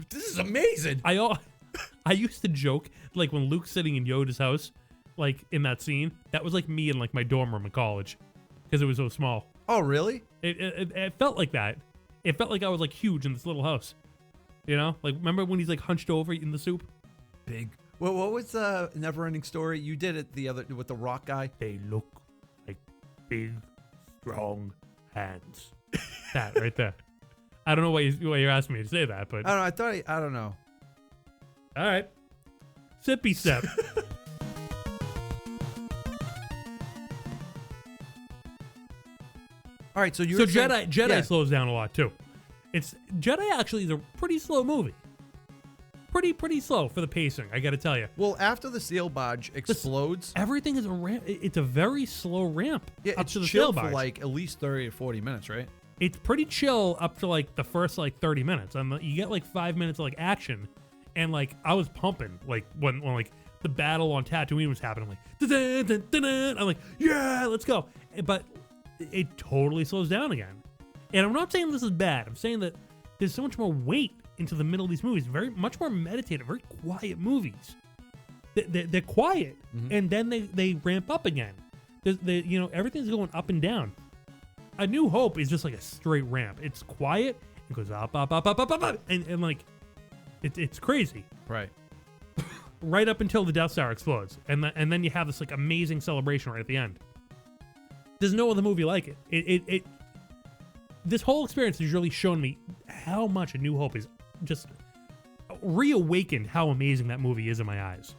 this is amazing. I used to joke, like when Luke's sitting in Yoda's house, like in that scene, that was like me in like my dorm room in college because it was so small. Oh, really? It felt like that. It felt like I was like huge in this little house. You know, like remember when he's like hunched over eating the soup? Big. Well, what was the Never-Ending Story? You did it the other with the rock guy. They look like big, strong hands. That right there. I don't know why you're asking me to say that, but I don't know. I don't know. All right, sippy sip. All right, so Jedi slows down a lot too. Jedi actually is a pretty slow movie. Pretty slow for the pacing, I got to tell you. Well, after the sail barge explodes, everything is a ramp. It's a very slow ramp. Yeah, up it's to the chill sail barge for like at least 30 or 40 minutes, right? It's pretty chill up to like the first like 30 minutes. You get like 5 minutes of like action, and like I was pumping like when like the battle on Tatooine was happening. I'm like, dun-dun-dun-dun-dun. I'm like, yeah, let's go. But it totally slows down again. And I'm not saying this is bad. I'm saying that there's so much more weight into the middle of these movies. Very much more meditative, very quiet movies. They're quiet, and then they ramp up again. Everything's going up and down. A New Hope is just like a straight ramp. It's quiet. It goes up, and like it's crazy. Right. Right up until the Death Star explodes, and then you have this like amazing celebration right at the end. There's no other movie like it. This whole experience has really shown me how much A New Hope is just reawakened how amazing that movie is in my eyes.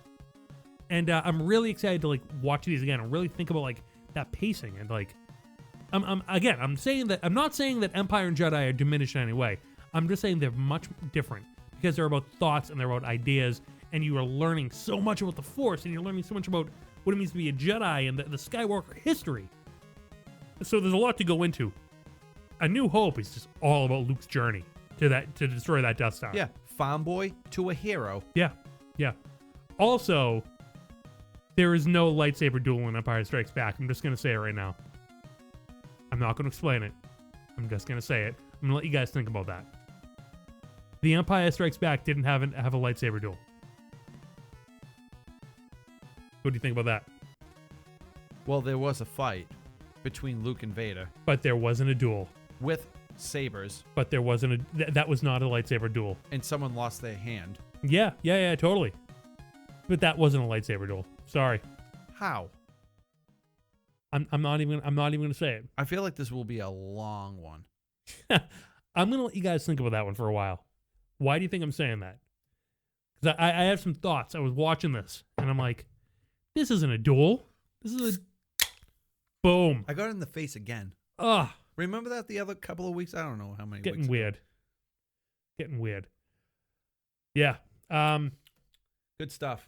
And I'm really excited to like watch these again and really think about like that pacing and like I'm not saying that Empire and Jedi are diminished in any way. I'm just saying they're much different because they're about thoughts and they're about ideas, and you are learning so much about the Force, and you're learning so much about what it means to be a Jedi and the Skywalker history. So there's a lot to go into. A New Hope is just all about Luke's journey to destroy that Death Star. Yeah, farm boy to a hero. Yeah. Also, there is no lightsaber duel in Empire Strikes Back. I'm just gonna say it right now. I'm not gonna explain it. I'm just gonna say it. I'm gonna let you guys think about that. The Empire Strikes Back didn't have a lightsaber duel. What do you think about that? Well, there was a fight between Luke and Vader, but there wasn't a duel with sabers. But there wasn't that was not a lightsaber duel. And someone lost their hand. Yeah, totally. But that wasn't a lightsaber duel. Sorry. How? I'm not even gonna say it. I feel like this will be a long one. I'm gonna let you guys think about that one for a while. Why do you think I'm saying that? Because I have some thoughts. I was watching this and I'm like, this isn't a duel. This is a boom. I got it in the face again. Ugh. Remember that the other couple of weeks? I don't know how many Getting weeks. Getting weird. Yeah. Good stuff.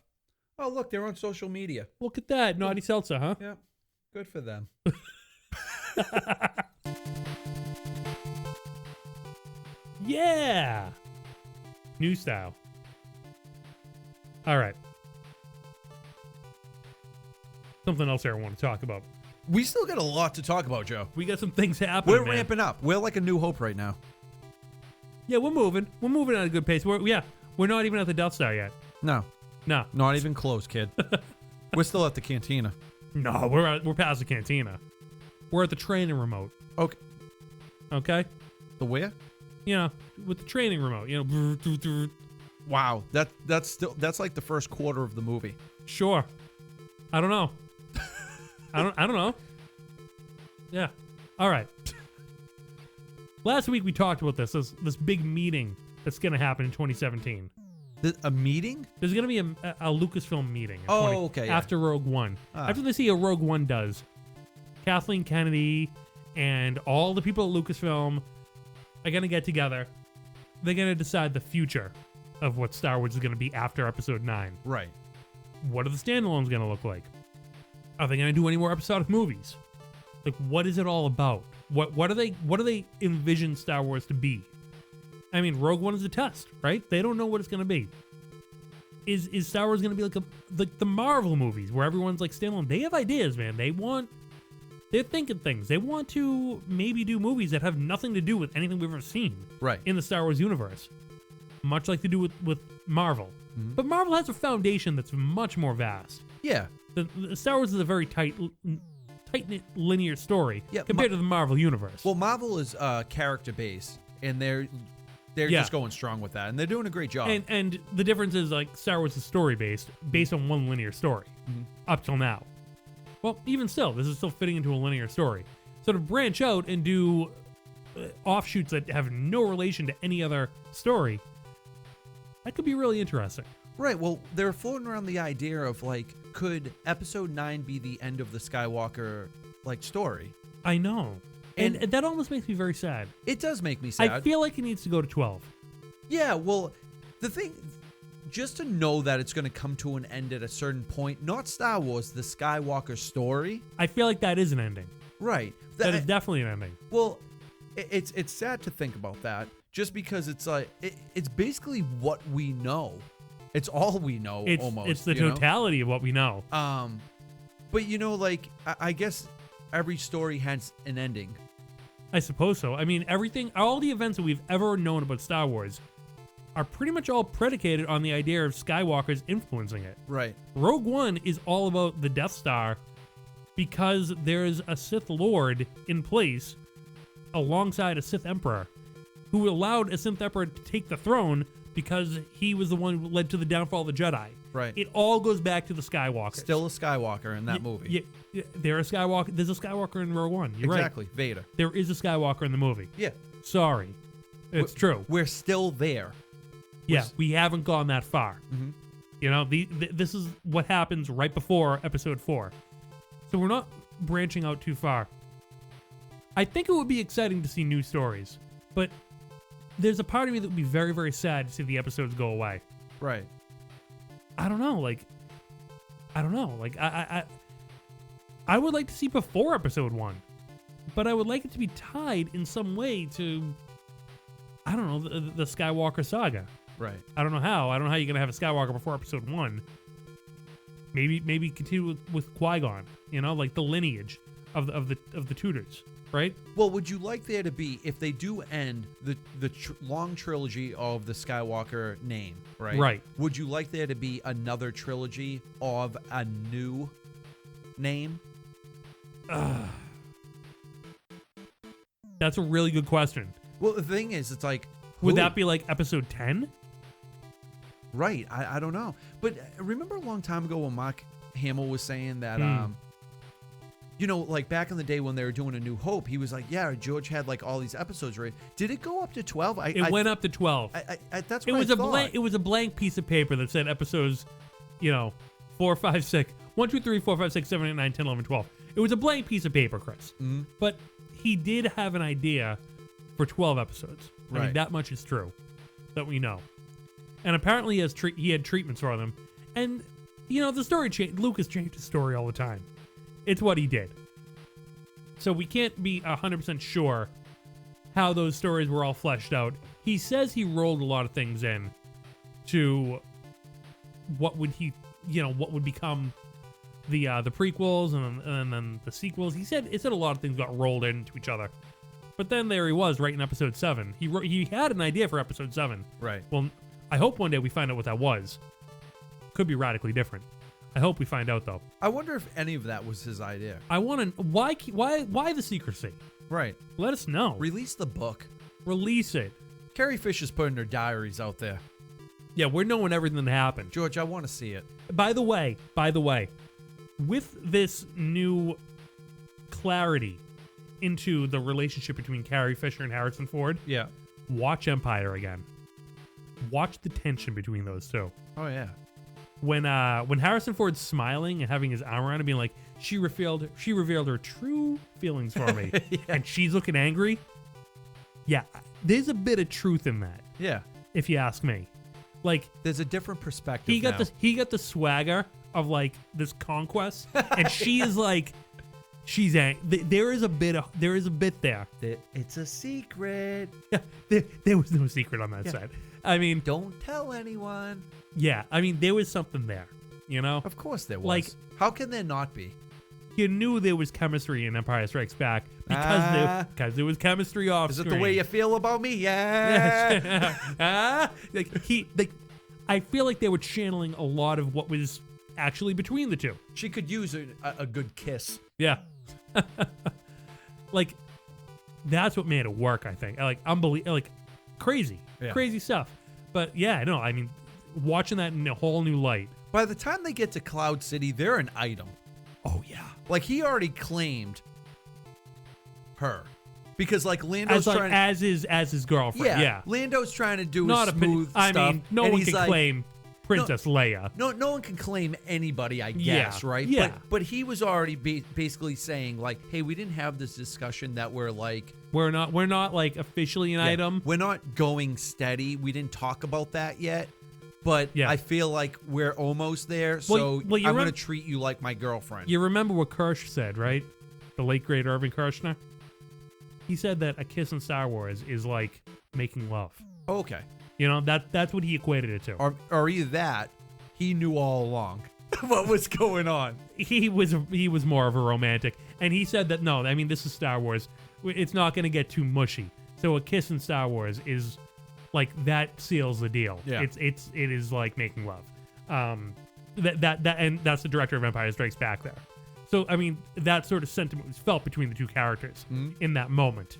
Oh, look, they're on social media. Look at that. Naughty Seltzer, huh? Yeah. Good for them. Yeah. New style. All right. Something else here I want to talk about. We still got a lot to talk about, Joe. We got some things happening. We're ramping up. We're like A New Hope right now. Yeah, we're moving. We're moving at a good pace. We're not even at the Death Star yet. No. Not even close, kid. We're still at the cantina. No, we're past the cantina. We're at the training remote. Okay. The where? With the training remote. Wow, that's like the first quarter of the movie. Sure. I don't know. I don't know. Yeah. All right. Last week we talked about this big meeting that's going to happen in 2017. A meeting? There's going to be a Lucasfilm meeting. Okay. After Rogue One. After they see how Rogue One does, Kathleen Kennedy and all the people at Lucasfilm are going to get together. They're going to decide the future of what Star Wars is going to be after Episode 9. Right. What are the standalones going to look like? Are they going to do any more episodic movies? Like, what is it all about? What do they envision Star Wars to be? I mean, Rogue One is a test, right? They don't know what it's going to be. Is Star Wars going to be like the Marvel movies where everyone's like standalone? They have ideas, man. They're thinking things. They want to maybe do movies that have nothing to do with anything we've ever seen in the Star Wars universe, much like they do with Marvel. Mm-hmm. But Marvel has a foundation that's much more vast. Yeah. The Star Wars is a very tight-knit linear story compared to the Marvel universe. Well, Marvel is character-based, and they're just going strong with that, and they're doing a great job. And the difference is, like, Star Wars is story based on one linear story up till now. Well, even still, this is still fitting into a linear story. So to branch out and do offshoots that have no relation to any other story, that could be really interesting. Right. Well, they're floating around the idea of, like, could Episode 9 be the end of the Skywalker, like, story? I know. And that almost makes me very sad. It does make me sad. I feel like it needs to go to 12. Yeah, well, the thing, just to know that it's going to come to an end at a certain point, not Star Wars, the Skywalker story. I feel like that is an ending. Right. That is definitely an ending. Well, it's sad to think about that, just because it's like, it's basically what we know. It's all we know, almost. It's the totality of what we know. But, you know, like, I guess every story has an ending. I suppose so. I mean, all the events that we've ever known about Star Wars are pretty much all predicated on the idea of Skywalker's influencing it. Right. Rogue One is all about the Death Star because there's a Sith Lord in place alongside a Sith Emperor who allowed a Sith Emperor to take the throne because he was the one who led to the downfall of the Jedi. Right. It all goes back to the Skywalkers. Still a Skywalker in that movie. Yeah, there's a Skywalker in Rogue One. You're exactly. Right. Vader. There is a Skywalker in the movie. Yeah. Sorry. It's true. We're still there. Yeah, we haven't gone that far. Mm-hmm. You know, this is what happens right before Episode 4. So we're not branching out too far. I think it would be exciting to see new stories, but there's a part of me that would be very, very sad to see the episodes go away. Right. I don't know. Like, I would like to see before Episode 1, but I would like it to be tied in some way to, I don't know, the Skywalker saga. Right. I don't know how. I don't know how you're gonna have a Skywalker before Episode 1. Maybe continue with Qui-Gon. You know, like the lineage of the Tudors, right? Well, would you like there to be, if they do end the long trilogy of the Skywalker name, right? Right. Would you like there to be another trilogy of a new name? That's a really good question. Well, the thing is, it's like, would that be like Episode 10? Right. I don't know. But remember a long time ago when Mark Hamill was saying that, you know, like back in the day when they were doing A New Hope, he was like, yeah, George had like all these episodes, right? Did it go up to 12? It went up to 12. That's what I thought. It was a blank piece of paper that said episodes, you know, 4, 5, 6, 1, 2, 3, 4, 5, 6, 7, 8, 9, 10, 11, 12. It was a blank piece of paper, Chris. Mm-hmm. But he did have an idea for 12 episodes. I mean, Right. that much is true that we know. And apparently he had treatments for them. And, you know, the story changed. Lucas changed his story all the time. It's what he did. So we can't be 100% sure how those stories were all fleshed out. He says he rolled a lot of things in to what would become the prequels and then the sequels. He said a lot of things got rolled into each other. But then there he was, right in Episode 7. He had an idea for Episode 7. Right. Well, I hope one day we find out what that was. Could be radically different. I hope we find out, though. I wonder if any of that was his idea. I want to... Why the secrecy? Right. Let us know. Release the book. Release it. Carrie Fisher's putting her diaries out there. Yeah, we're knowing everything that happened. George, I want to see it. By the way, with this new clarity into the relationship between Carrie Fisher and Harrison Ford, yeah, watch Empire again. Watch the tension between those two. Oh yeah. When Harrison Ford's smiling and having his arm around and being like, she revealed her true feelings for me, yeah. And she's looking angry. Yeah, there's a bit of truth in that. Yeah, if you ask me, like there's a different perspective. He got the swagger of like this conquest, and she is like, she's there is a bit there. It's a secret. Yeah, there was no secret on that set. I mean, don't tell anyone. Yeah, I mean, there was something there, you know? Of course there was. Like, how can there not be? You knew there was chemistry in Empire Strikes Back because there was chemistry off screen. Is it the way you feel about me? Yeah. I feel like they were channeling a lot of what was actually between the two. She could use a good kiss. Yeah. Like, that's what made it work. I think like unbelievable, like crazy stuff. But yeah, no, I mean, watching that in a whole new light. By the time they get to Cloud City, they're an item. Oh yeah, like he already claimed her. Because like Lando's trying as his girlfriend. Yeah. Lando's trying to do his smooth stuff. I mean, no one can claim Princess Leia. No one can claim anybody, I guess, right? Yeah. But he was already basically saying like, hey, we didn't have this discussion that we're like we're not like officially an item. We're not going steady. We didn't talk about that yet. But I feel like we're almost there. So I'm going to treat you like my girlfriend. You remember what Kirsch said, right? The late great Irving Kirshner. He said that a kiss in Star Wars is like making love. Okay. You know, that's what he equated it to. Or either that, he knew all along what was going on. He was more of a romantic. And he said that, no, I mean, this is Star Wars. It's not going to get too mushy. So a kiss in Star Wars is like, that seals the deal. Yeah. It is like making love. And that's the director of Empire Strikes Back there. So, I mean, that sort of sentiment was felt between the two characters in that moment.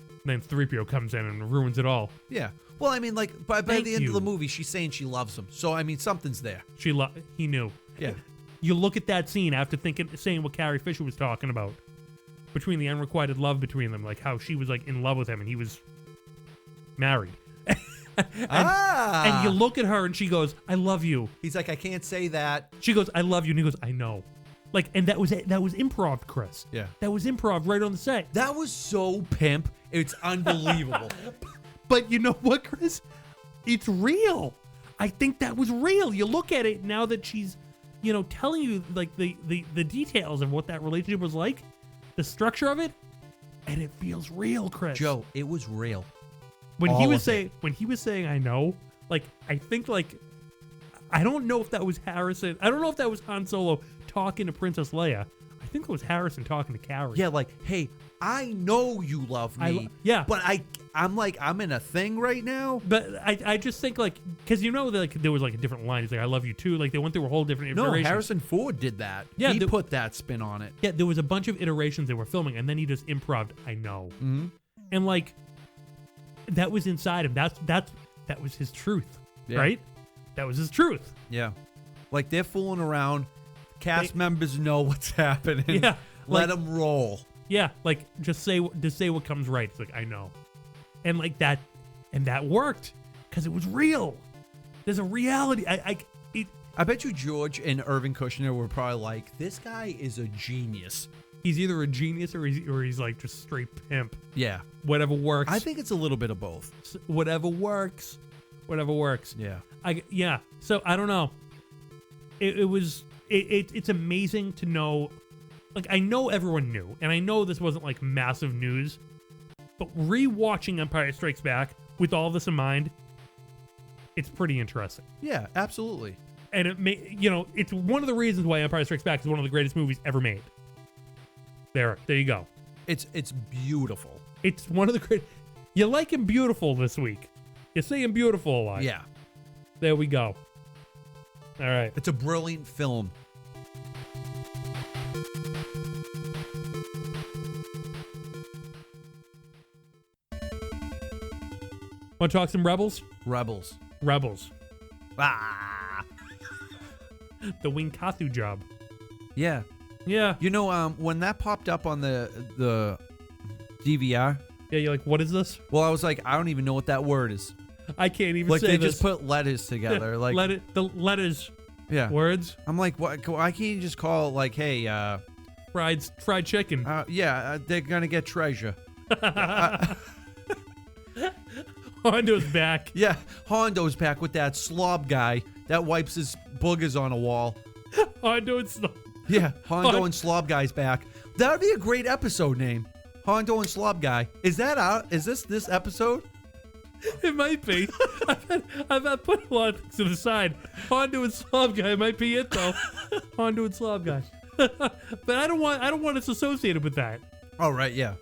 And then 3PO comes in and ruins it all. Yeah. Well, I mean, like, by the end of the movie, she's saying she loves him. So, I mean, something's there. He knew. Yeah. You look at that scene after saying what Carrie Fisher was talking about. Between the unrequited love between them. Like, how she was, like, in love with him and he was married. And you look at her and she goes, I love you. He's like, I can't say that. She goes, I love you. And he goes, I know. Like, and that was improv, Chris. Yeah. That was improv right on the set. That was so pimp. It's unbelievable. But you know what, Chris? It's real. I think that was real. You look at it now that she's, telling you like the details of what that relationship was like, the structure of it, and it feels real, Chris. Joe, it was real. When he was saying I know, like I think like I don't know if that was Harrison. I don't know if that was Han Solo talking to Princess Leia. I think it was Harrison talking to Carrie. Yeah, like, hey, I know you love me. But I'm in a thing right now. But I just think like, because there was like a different line. He's like, I love you too. Like they went through a whole different iteration. No, Harrison Ford did that. Yeah, he put that spin on it. Yeah, there was a bunch of iterations they were filming, and then he just improv'd. I know, and like that was inside him. That was his truth, right? That was his truth. Yeah, like they're fooling around. Cast members know what's happening. Yeah, let them roll. Yeah, like just say what comes right. It's like I know, and like that, and that worked because it was real. There's a reality. I bet you George and Irving Kushner were probably like, this guy is a genius. He's either a genius or he's like just straight pimp. Yeah, whatever works. I think it's a little bit of both. Whatever works. Yeah. So I don't know. It's amazing to know. Like I know everyone knew, and I know this wasn't like massive news, but rewatching Empire Strikes Back with all this in mind, it's pretty interesting. Yeah, absolutely. And it's one of the reasons why Empire Strikes Back is one of the greatest movies ever made. There you go. It's beautiful. It's one of the great. You like him beautiful this week. You're saying beautiful a lot. Yeah. There we go. All right. It's a brilliant film. Want to talk some Rebels? Rebels. Ah. The Winkathu job. Yeah. Yeah. When that popped up on the DVR. Yeah, you're like, what is this? Well, I was like, I don't even know what that word is. I can't even like say they this. just put letters together. Like the letters. Yeah. Words. I'm like, why can't you just call it like, hey, fried chicken. They're gonna get treasure. Hondo's back. Yeah, Hondo's back with that slob guy that wipes his boogers on a wall. Hondo and Slob. Yeah, Hondo and Slob Guy's back. That would be a great episode name. Hondo and Slob Guy. Is that out? Is this episode? It might be. I've put a lot of things to the side. Hondo and Slob Guy might be it though. Hondo and Slob Guy. But I don't want us associated with that. Oh right, yeah.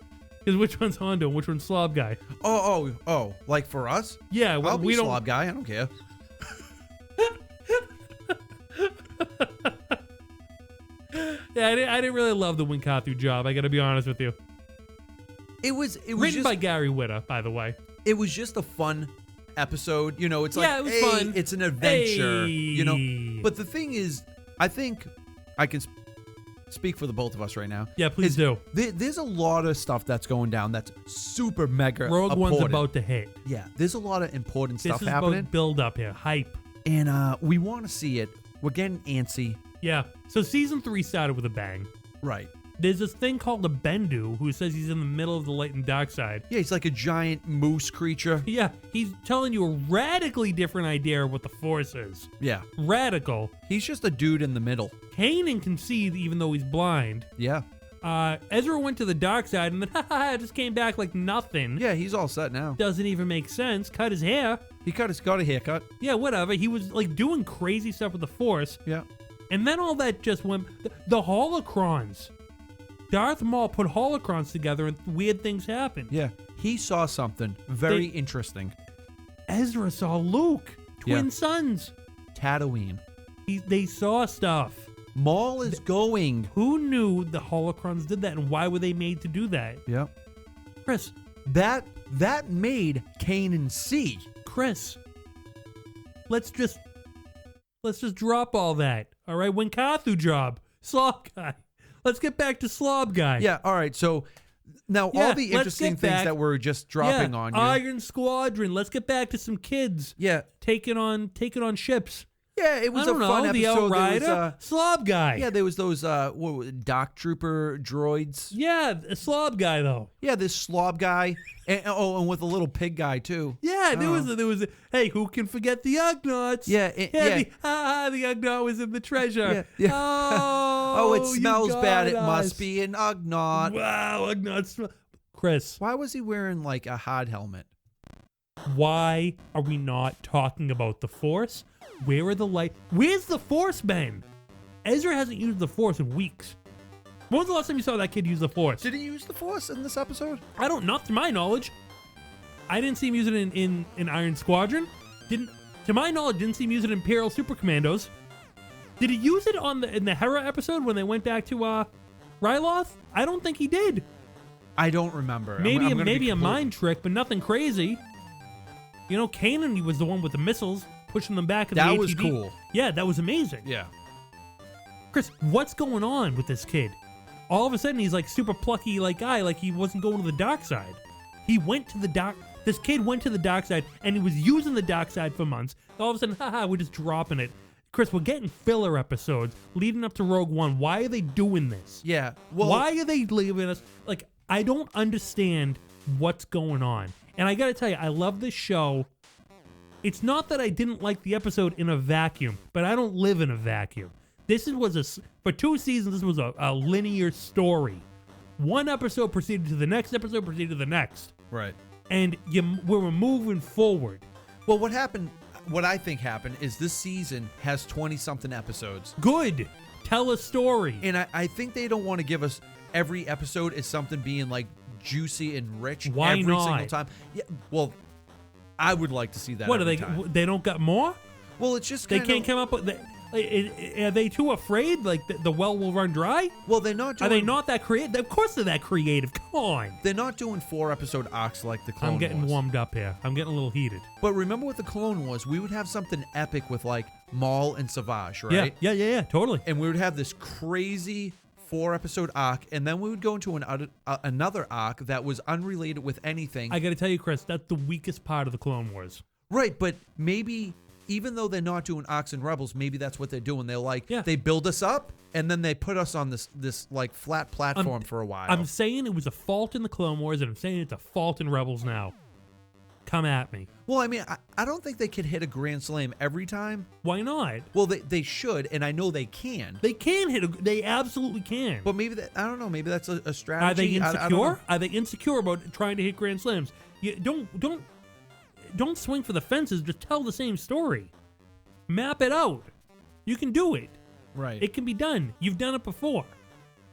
Because which one's Hondo and which one's Slob Guy? Oh, like for us? Yeah, I'll be Slob Guy. I don't care. Yeah, I didn't really love the Winkathu job. I got to be honest with you. It was written by Gary Whitta, by the way. It was just a fun episode. You know, it's like, it was hey, fun. it's an adventure. Hey. You know, but the thing is, I think I can speak for the both of us right now. Yeah, please do. There's a lot of stuff that's going down that's super mega Rogue important. One's about to hit. Yeah, there's a lot of important stuff This is happening. about build up here, hype. And we want to see it. We're getting antsy. Yeah. So season 3 started with a bang. Right. There's this thing called a Bendu who says he's in the middle of the light and dark side. Yeah, he's like a giant moose creature. Yeah, he's telling you a radically different idea of what the Force is. Yeah. Radical. He's just a dude in the middle. Kanan can see even though he's blind. Yeah. Ezra went to the dark side and then just came back like nothing. Yeah, he's all set now. Doesn't even make sense. Cut his hair. He got a haircut. Yeah, whatever. He was like doing crazy stuff with the Force. Yeah. And then all that just went. The holocrons. Darth Maul put holocrons together and weird things happened. Yeah. He saw something very interesting. Ezra saw Luke. Twin sons. Tatooine. They saw stuff. Maul is going. Who knew the holocrons did that and why were they made to do that? Yep. Chris. That made Kanan see. Chris. Let's just drop all that. All right, when Kathu job, Slob Guy. Let's get back to Slob Guy. Yeah, all right. So now all the interesting things that we're just dropping on you. Iron Squadron. Let's get back to some kids. Yeah. Taking on ships. Yeah, it was a fun episode. The Outrider, there was, Slob Guy. Yeah, there was those what was it, Doc Trooper droids. Yeah, a Slob Guy though. Yeah, this Slob Guy, and with a little pig guy too. Yeah, there was. Hey, who can forget the Ugnaughts? Yeah, the Ugnaught was in the treasure. Yeah. Oh, it smells bad. It us. must be an Ugnaught. Wow, Ugnaught. Chris, why was he wearing like a hard helmet? Why are we not talking about the Force? Where are the light? Where's the Force been? Ezra hasn't used the Force in weeks. When was the last time you saw that kid use the Force? Did he use the Force in this episode? Not to my knowledge. I didn't see him use it in Iron Squadron. To my knowledge, didn't see him use it in Imperial Super Commandos. Did he use it in the Hera episode when they went back to Ryloth? I don't think he did. I don't remember. Maybe a mind trick, but nothing crazy. You know, Kanan was the one with the missiles pushing them back. That was cool. Yeah, that was amazing. Yeah. Chris, what's going on with this kid? All of a sudden, he's like super plucky, guy, like he wasn't going to the dark side. He went to the dark. This kid went to the dark side, and he was using the dark side for months. All of a sudden, we're just dropping it. Chris, we're getting filler episodes leading up to Rogue One. Why are they doing this? Yeah. Well, why are they leaving us? Like, I don't understand what's going on. And I got to tell you, I love this show. It's not that I didn't like the episode in a vacuum, but I don't live in a vacuum. For 2 seasons, this was a linear story. One episode proceeded to the next episode, proceeded to the next. Right. And we were moving forward. Well, what I think happened is this season has 20-something episodes. Good. Tell a story. And I think they don't want to give us every episode as something being like juicy and rich every single time. Yeah. Well, I would like to see that. What every are they? time. They don't got more? Well, it's just they can't come up with. Are they too afraid? Like the well will run dry? Well, they're not. Are they not that creative? Of course they're that creative. Come on. They're not doing 4-episode arcs like the Clone Wars. I'm getting warmed up here. I'm getting a little heated. But remember with the Clone Wars, we would have something epic with like Maul and Savage, right? Yeah, totally. And we would have this crazy 4-episode arc, and then we would go into another arc that was unrelated with anything. I got to tell you, Chris, that's the weakest part of the Clone Wars. Right, but maybe even though they're not doing arcs and Rebels, maybe that's what they're doing. They're they build us up, and then they put us on this like flat platform for a while. I'm saying it was a fault in the Clone Wars, and I'm saying it's a fault in Rebels now. Come at me. Well, I mean, I don't think they could hit a grand slam every time. Why not? Well, they should, and I know they can. They can hit. They absolutely can. But maybe I don't know. Maybe that's a strategy. Are they insecure? Are they insecure about trying to hit grand slams? You don't swing for the fences. Just tell the same story. Map it out. You can do it. Right. It can be done. You've done it before.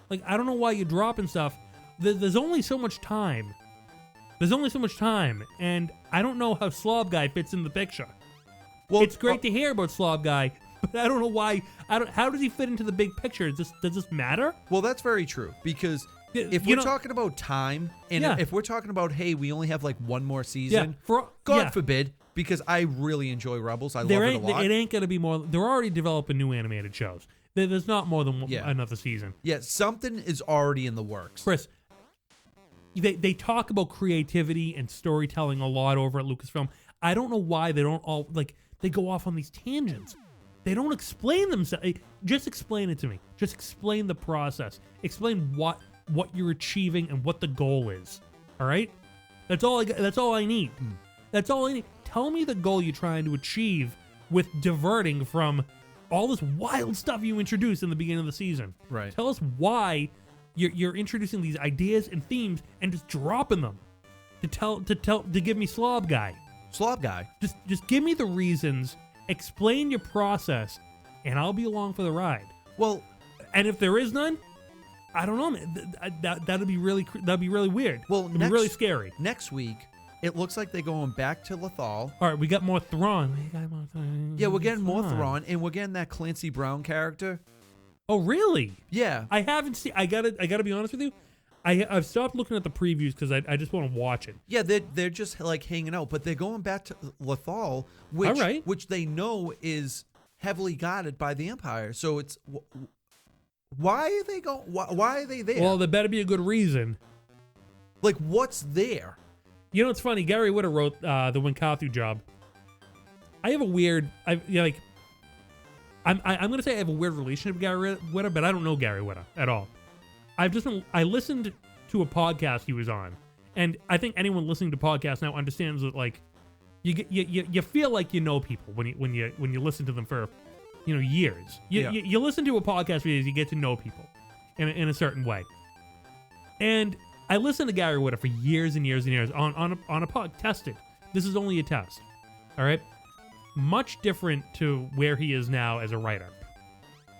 Like, I don't know why you're dropping stuff. There's only so much time. And I don't know how Slob Guy fits in the picture. Well, it's great to hear about Slob Guy, but I don't know why. How does he fit into the big picture? Does this matter? Well, that's very true, because If we're talking about time, and if we're talking about, hey, we only have like one more season, God forbid, because I really enjoy Rebels. I love it a lot. It ain't going to be more. They're already developing new animated shows. There's not more than another season. Yeah, something is already in the works. Chris, they talk about creativity and storytelling a lot over at Lucasfilm. I don't know why they don't all, like, they go off on these tangents. They don't explain themselves. Just explain it to me. Just explain the process. Explain what you're achieving and what the goal is. All right? That's all I need. That's all I need. Tell me the goal you're trying to achieve with diverting from all this wild stuff you introduced in the beginning of the season. Right. Tell us why you're introducing these ideas and themes and just dropping them to give me slob guy. Slob guy. Just give me the reasons, explain your process, and I'll be along for the ride. Well, and if there is none, I don't know, man. That'd be really weird. Well, it'd be really scary. Next week, it looks like they're going back to Lothal. All right, we got more Thrawn. Yeah, we're getting more Thrawn, and we're getting that Clancy Brown character. Oh, really? Yeah. I haven't seen. I gotta be honest with you. I've stopped looking at the previews because I just want to watch it. Yeah, they're just like hanging out, but they're going back to Lothal, which they know is heavily guarded by the Empire. So it's why are they going? Why are they there? Well, there better be a good reason. Like, what's there? You know, it's funny. Gary Whitta wrote the Winkathu job. I have a weird. I'm gonna say I have a weird relationship with Gary Whitta, but I don't know Gary Whitta at all. I listened to a podcast he was on, and I think anyone listening to podcasts now understands that, like, you feel like you know people when you listen to them for, years. You listen to a podcast for years, you get to know people in a certain way. And I listened to Gary Whitta for years and years and years on a pod, tested. This is only a test, all right? Much different to where he is now as a writer.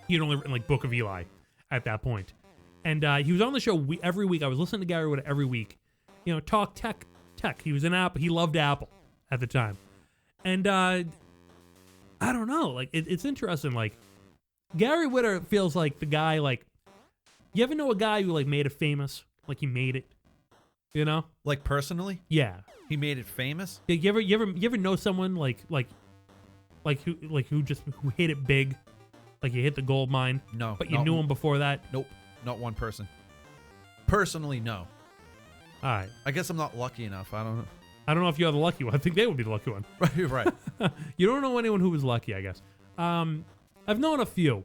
He had only written like Book of Eli at that point. And he was on the show every week. I was listening to Gary Whitta every week. Talk tech. He was in Apple. He loved Apple at the time. And I don't know. Like, it's interesting. Like, Gary Whitta feels like the guy, like, you ever know a guy who, like, made it famous? Like, he made it, Like, personally? Yeah. He made it famous? Yeah, you ever know someone who hit it big? Like, you hit the gold mine? No. But you knew him before that? Nope. Not one person. Personally, no. All right. I guess I'm not lucky enough. I don't know. I don't know if you're the lucky one. I think they would be the lucky one. Right. You don't know anyone who was lucky, I guess. I've known a few.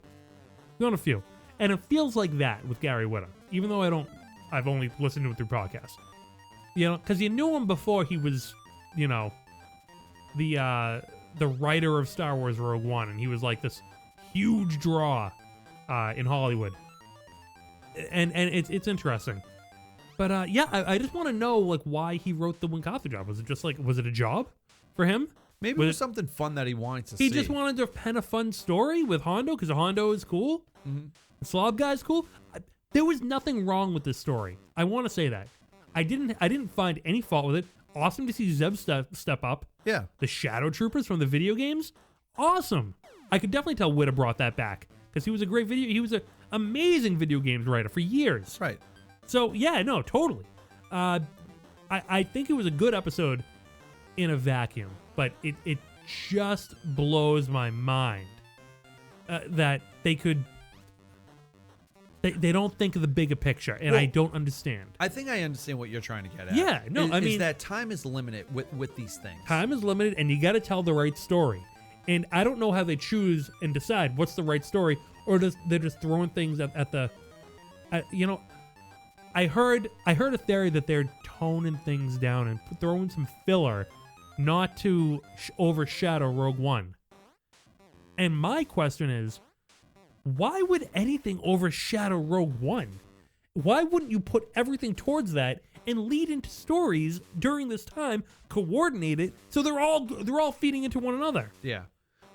And it feels like that with Gary Whitta. Even though I've only listened to him through podcasts. Because you knew him before he was, the writer of Star Wars Rogue One. And he was like this huge draw in Hollywood. And it's interesting. But I just want to know, like, why he wrote the Winkathu job. Was it just like, was it a job for him? Maybe it was something fun that he wanted to see. He just wanted to pen a fun story with Hondo because Hondo is cool. Mm-hmm. The Slob guy's cool. There was nothing wrong with this story. I want to say that. I didn't find any fault with it. Awesome to see Zeb step up. Yeah. The Shadow Troopers from the video games. Awesome. I could definitely tell Whitta brought that back because he was an amazing video games writer for years. Right. So, yeah, no, totally. I think it was a good episode in a vacuum, but it just blows my mind that they don't think of the bigger picture, and I don't understand. I think I understand what you're trying to get at. Yeah, no, I mean, that time is limited with these things. Time is limited, and you got to tell the right story. And I don't know how they choose and decide what's the right story, or they're just throwing things at the, I heard a theory that they're toning things down and throwing some filler, not to overshadow Rogue One. And my question is, why would anything overshadow Rogue One? Why wouldn't you put everything towards that and lead into stories during this time, coordinate it so they're all feeding into one another? Yeah.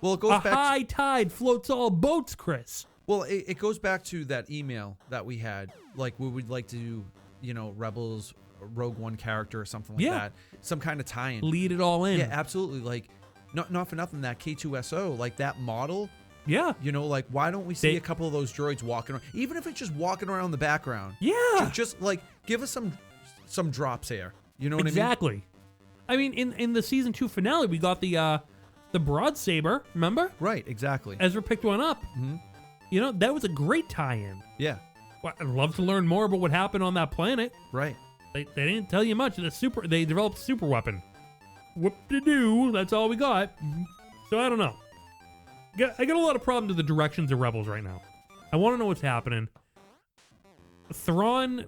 Well, it goes back. High tide floats all boats, Chris. Well, it goes back to that email that we had. Like, we would like to, Rebels, Rogue One character or something like that. Some kind of tie-in. Lead it all in. Yeah, absolutely. Like, not for nothing, that K2SO, like that model Yeah. You know, like, why don't we see a couple of those droids walking around? Even if it's just walking around in the background. Yeah. Just like, give us some drops here. You know what exactly. I mean, in the season 2 finale, we got the broad saber. Remember? Right. Exactly. Ezra picked one up. Mm-hmm. You know, that was a great tie-in. Yeah. Well, I'd love to learn more about what happened on that planet. Right. They didn't tell you much. They developed a super weapon. Whoop-de-doo. That's all we got. Mm-hmm. So I don't know. I got a lot of problems with the directions of Rebels right now. I want to know what's happening. Thrawn.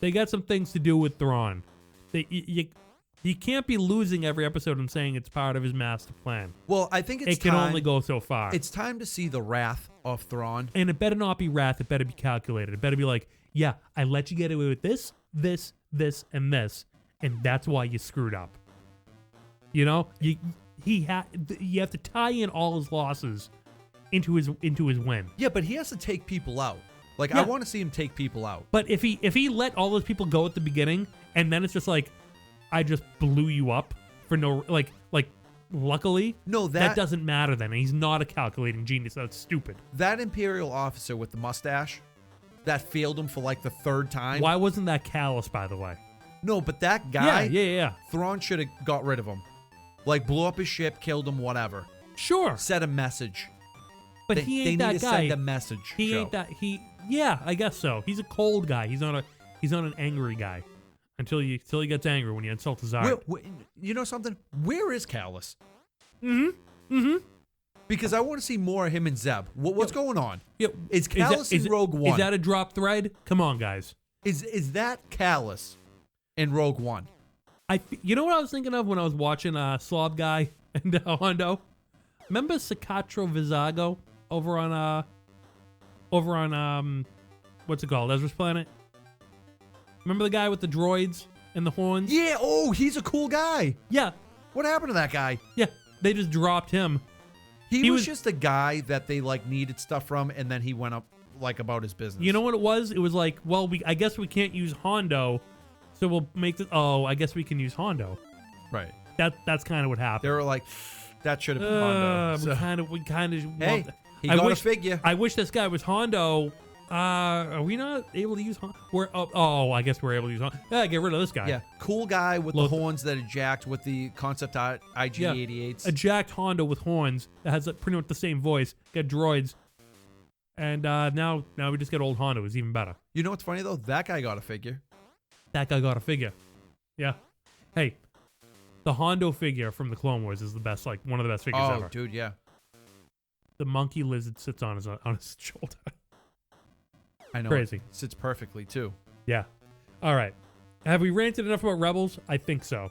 They got some things to do with Thrawn. You can't be losing every episode and saying it's part of his master plan. Well, I think it can only go so far. It's time to see the wrath of Thrawn. And it better not be wrath. It better be calculated. It better be like, yeah, I let you get away with this, this, this, and this, and that's why you screwed up. You know, you have to tie in all his losses into his win. Yeah, but he has to take people out. Like, yeah. I want to see him take people out. But if he let all those people go at the beginning, and then it's just like, I just blew you up for no like luckily, no, that doesn't matter then. He's not a calculating genius. That's stupid. That Imperial officer with the mustache that failed him for like the 3rd time. Why wasn't that Callus, by the way? No, but that guy, yeah. Thrawn should have got rid of him. Like, blew up his ship, killed him, whatever. Sure. Sent a message. But he ain't that guy. They need to send a message. He ain't that. Yeah, I guess so. He's a cold guy. He's not an angry guy. Until he gets angry when you insult his art. You know something? Where is Callus? Mm-hmm. Because I want to see more of him and Zeb. What's going on? Is Callus in Rogue One? Is that a drop thread? Come on, guys. Is that Callus in Rogue One? You know what I was thinking of when I was watching Slob Guy and Hondo? Remember Sicatro Vizago over on what's it called? Ezra's Planet? Remember the guy with the droids and the horns? Yeah, oh, he's a cool guy. Yeah. What happened to that guy? Yeah, they just dropped him. He was just a guy that they like needed stuff from, and then he went up like about his business. You know what it was? It was like, well, I guess we can't use Hondo, so we'll make this. Oh, I guess we can use Hondo. Right. That's kind of what happened. They were like, that should have been Hondo. So. We kind of. Hey, he got a figure. I wish this guy was Hondo. Are we not able to use Hondo? I guess we're able to use Hondo. Yeah, get rid of this guy. Yeah, cool guy with the horns that are jacked with the concept art IG-88s. A jacked Hondo with horns that has pretty much the same voice. Got droids. And now we just get old Hondo. It's even better. You know what's funny, though? That guy got a figure. That guy got a figure. Yeah. Hey, the Hondo figure from the Clone Wars is the best, like one of the best figures ever. Oh, dude, yeah. The monkey lizard sits on his shoulder. I know. Crazy. It sits perfectly, too. Yeah. All right. Have we ranted enough about Rebels? I think so.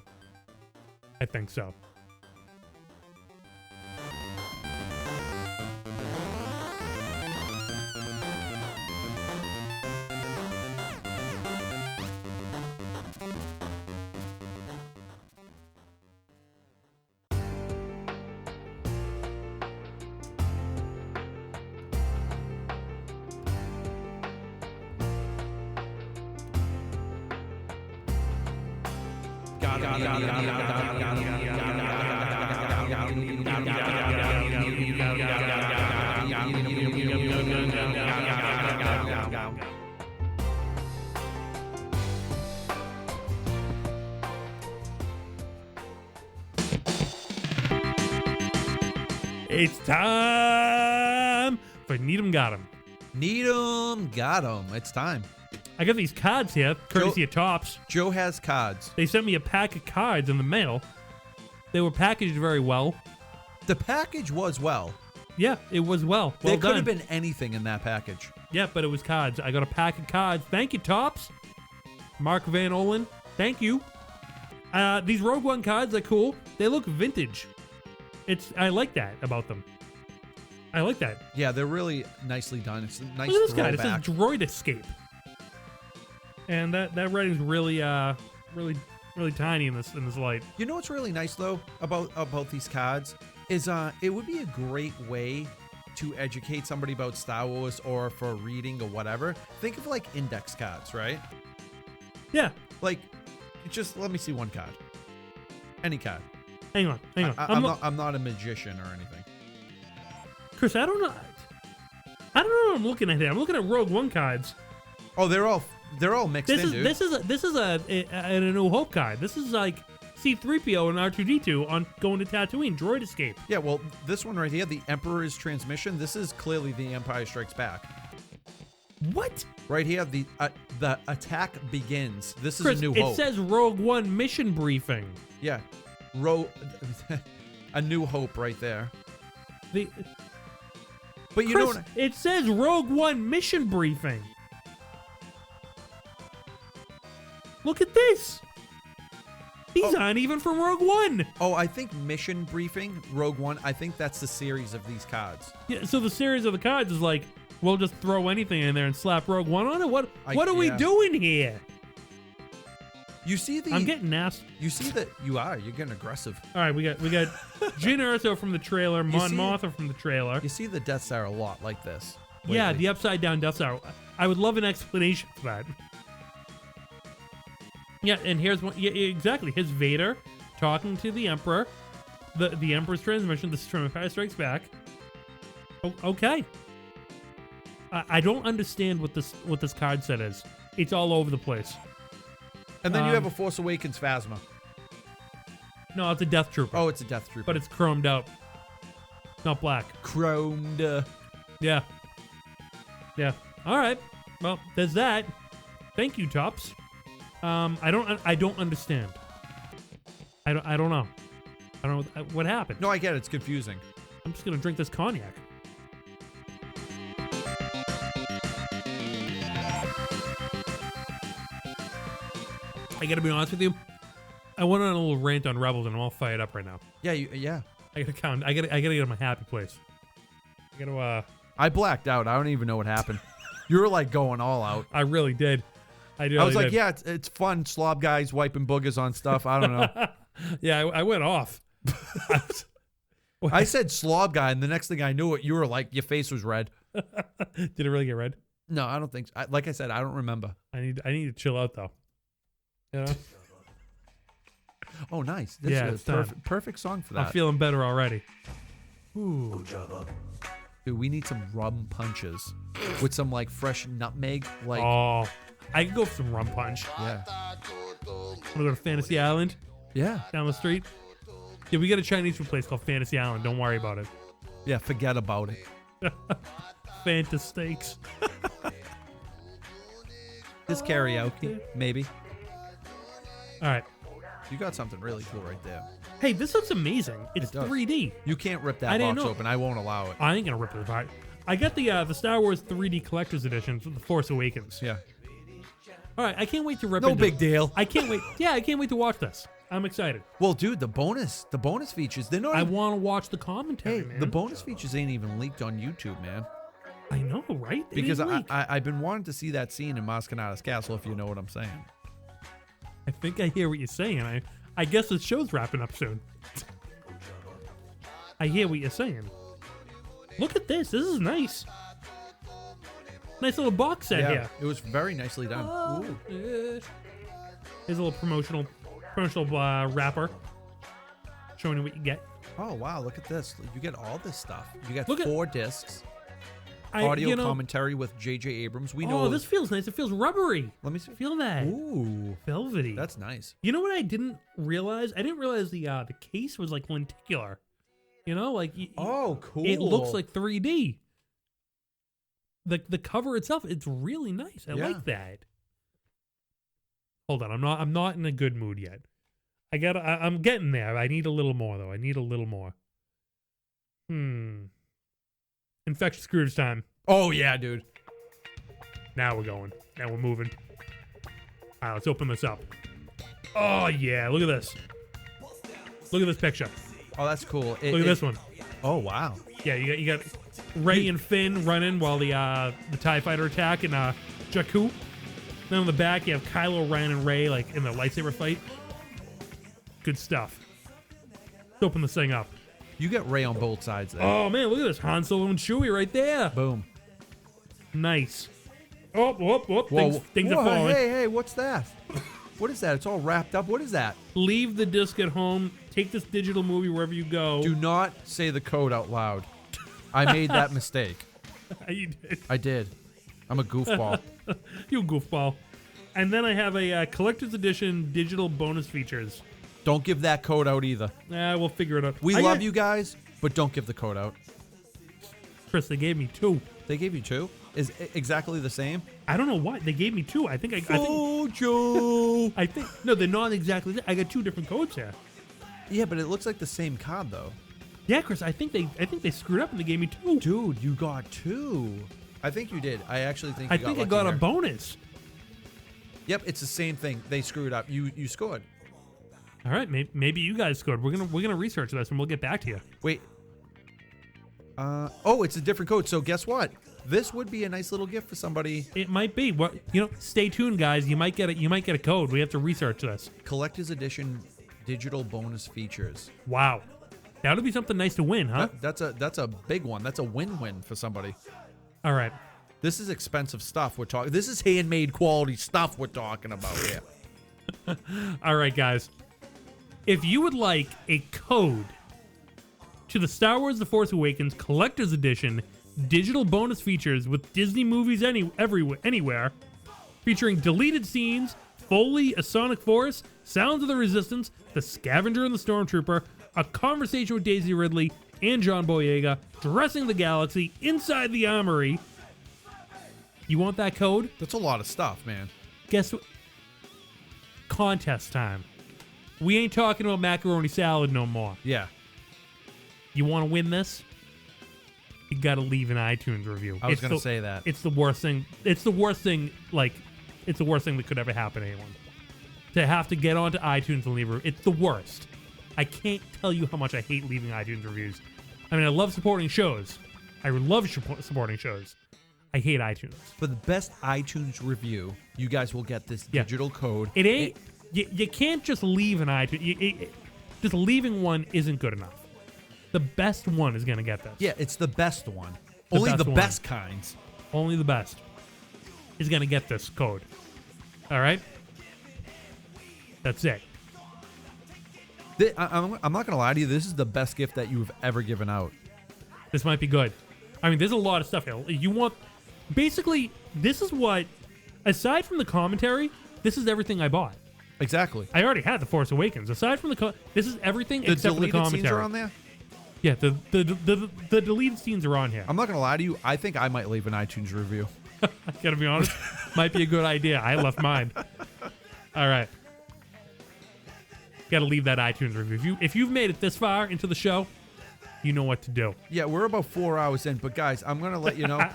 It's time for Need 'em Got 'em. Need 'em got 'em. It's time. I got these cards here, courtesy of Tops. Joe has cards. They sent me a pack of cards in the mail. They were packaged very well. The package was well. Yeah, it was well. There could done. have been anything in that package. Yeah, but it was cards. I got a pack of cards. Thank you, Tops. Mark Van Olen. Thank you. These Rogue One cards are cool. They look vintage. I like that about them. I like that. Yeah, they're really nicely done. It's a nice Look at this guy. throwback. It says Droid Escape. And that writing's really tiny in this light. You know what's really nice though about these cards is it would be a great way to educate somebody about Star Wars or for reading or whatever. Think of like index cards, right? Yeah. Like, just let me see one card. Any card. Hang on. I'm not a magician or anything. Chris, I don't know. I don't know what I'm looking at here. I'm looking at Rogue One cards. Oh, they're all mixed dude. This is a New Hope card. This is like C-3PO and R2-D2 on going to Tatooine. Droid escape. Yeah, well, this one right here, the Emperor's Transmission. This is clearly the Empire Strikes Back. What? Right here, the attack begins. This is Chris, a New Hope. It says Rogue One mission briefing. Yeah, a New Hope right there. But you Chris, know, it says Rogue One mission briefing. Look at this. These aren't even from Rogue One. Oh, I think Mission Briefing, Rogue One, I think that's the series of these cards. Yeah, so the series of the cards is like, we'll just throw anything in there and slap Rogue One on it? What are we doing here? You see the... I'm getting nasty. You see that... You're getting aggressive. All right, we got Jyn Erso from the trailer, Mon Mothma from the trailer. You see the Death Star a lot like this. Lately. Yeah, the upside down Death Star. I would love an explanation for that. Yeah, and here's one. Yeah, exactly. Here's Vader talking to the Emperor. The Emperor's transmission. This is from Empire Strikes Back. Oh, okay. I don't understand what this card set is. It's all over the place. And then you have a Force Awakens Phasma. No, it's a Death Trooper. Oh, it's a Death Trooper. But it's chromed out. Not black. Chromed. Yeah. Yeah. All right. Well, there's that. Thank you, Tops. I don't understand. I don't know. I don't know what happened. No, I get it. It's confusing. I'm just gonna drink this cognac. I gotta be honest with you. I went on a little rant on Rebels, and I'm all fired up right now. Yeah, yeah. I gotta count. I gotta get in my happy place. I gotta. I blacked out. I don't even know what happened. You were like going all out. I really did. I was like, yeah, it's fun. Slob guys wiping boogers on stuff. I don't know. Yeah, I went off. I said slob guy, and the next thing I knew it, you were like, your face was red. Did it really get red? No, I don't think so. Like I said, I don't remember. I need to chill out though. You know? Oh, nice. This is a perfect song for that. I'm feeling better already. Ooh. Dude, we need some rum punches with some like fresh nutmeg. Like, oh, I could go for some rum punch. Yeah. Want to go to Fantasy Island? Yeah. Down the street? Yeah, we got a Chinese food place called Fantasy Island. Don't worry about it. Yeah, forget about it. Fanta steaks. This karaoke, maybe. All right. You got something really cool right there. Hey, this looks amazing. It's 3D. You can't rip that box open. I won't allow it. I ain't gonna rip it apart. I got the Star Wars 3D Collector's Edition for The Force Awakens. Yeah. All right, I can't wait to rip it. No big deal. I can't wait. Yeah, I can't wait to watch this. I'm excited. Well, dude, the bonus features, they're not... I want to watch the commentary, man. The bonus features ain't even leaked on YouTube, man. I know, right? Because I've been wanting to see that scene in Moscanata's castle, if you know what I'm saying. I think I hear what you're saying. I guess the show's wrapping up soon. I hear what you're saying. Look at this. This is nice. Nice little box set here. It was very nicely done. Ooh. Here's a little promotional wrapper showing you what you get. Oh, wow. Look at this. You get all this stuff. You get 4 discs. Audio commentary with J.J. Abrams. We know. Oh, this feels nice. It feels rubbery. Let me see. Feel that. Ooh. Velvety. That's nice. You know what I didn't realize? I didn't realize the case was like lenticular. You know, like oh, cool. It looks like 3D. The cover itself, it's really nice. I like that. Hold on, I'm not in a good mood yet. I'm getting there. I need a little more though. I need a little more. Infectious Grooves time. Oh yeah, dude. Now we're going. Now we're moving. All right, let's open this up. Oh yeah, look at this. Look at this picture. Oh, that's cool. Look at this one. Oh wow. Yeah, you got Rey and Finn running while the TIE fighter attack and Jakku. Then on the back you have Kylo Ren and Rey like in the lightsaber fight. Good stuff. Let's open this thing up. You get Rey on both sides there. Oh man, look at this. Han Solo and Chewie right there. Boom. Nice. Oh, whoop. Things are falling. Hey, what's that? What is that? It's all wrapped up. What is that? Leave the disc at home. Take this digital movie wherever you go. Do not say the code out loud. I made that mistake. You did. I did. I'm a goofball. You goofball. And then I have a collector's edition digital bonus features. Don't give that code out either. We'll figure it out. We love you guys, but don't give the code out. Chris, they gave me 2. They gave you 2? Is it exactly the same? I don't know why. They gave me 2. I think Joe. I think no, they're not exactly. I got 2 different codes here. Yeah, but it looks like the same card though. Yeah, Chris, I think they screwed up and they gave me 2. Dude, you got 2. I think you did. I actually think. I got a bonus. Yep, it's the same thing. They screwed up. You scored. All right, maybe you guys scored. We're gonna research this and we'll get back to you. Wait. Oh, it's a different code. So guess what? This would be a nice little gift for somebody. It might be. What stay tuned, guys. You might get it. You might get a code. We have to research this. Collector's edition digital bonus features. Wow, that would be something nice to win, huh? That's a big one. That's a win-win for somebody. All right. This is expensive stuff we're talking. This is handmade quality stuff we're talking about here. All right, guys. If you would like a code to the Star Wars The Force Awakens Collector's Edition digital bonus features with Disney movies anywhere, featuring deleted scenes, Foley, a Sonic Force, Sounds of the Resistance, the Scavenger and the Stormtrooper, a conversation with Daisy Ridley and John Boyega, Dressing the Galaxy, Inside the Armory. You want that code? That's a lot of stuff, man. Guess what? Contest time. We ain't talking about macaroni salad no more. Yeah. You want to win this? You got to leave an iTunes review. I was going to say that. It's the worst thing. It's the worst thing. It's the worst thing that could ever happen to anyone. To have to get onto iTunes and leave a review. It's the worst. I can't tell you how much I hate leaving iTunes reviews. I mean, I love supporting shows. I love supporting shows. I hate iTunes. For the best iTunes review, you guys will get this digital code. It ain't. You can't just leave an iTunes. Just leaving one isn't good enough. The best one is going to get this. Yeah, it's the best one. Only the best kinds. Only the best is going to get this code. All right? That's it. I'm not going to lie to you. This is the best gift that you've ever given out. This might be good. I mean, there's a lot of stuff here. You want... Basically, this is what... Aside from the commentary, this is everything I bought. Exactly. I already had The Force Awakens. Aside from this is everything except for the commentary. The deleted scenes are on there? Yeah, the deleted scenes are on here. I'm not going to lie to you. I think I might leave an iTunes review. I gotta be honest. Might be a good idea. I left mine. All right. Gotta leave that iTunes review. If you've made it this far into the show, you know what to do. Yeah, we're about 4 hours in, but guys, I'm going to let you know.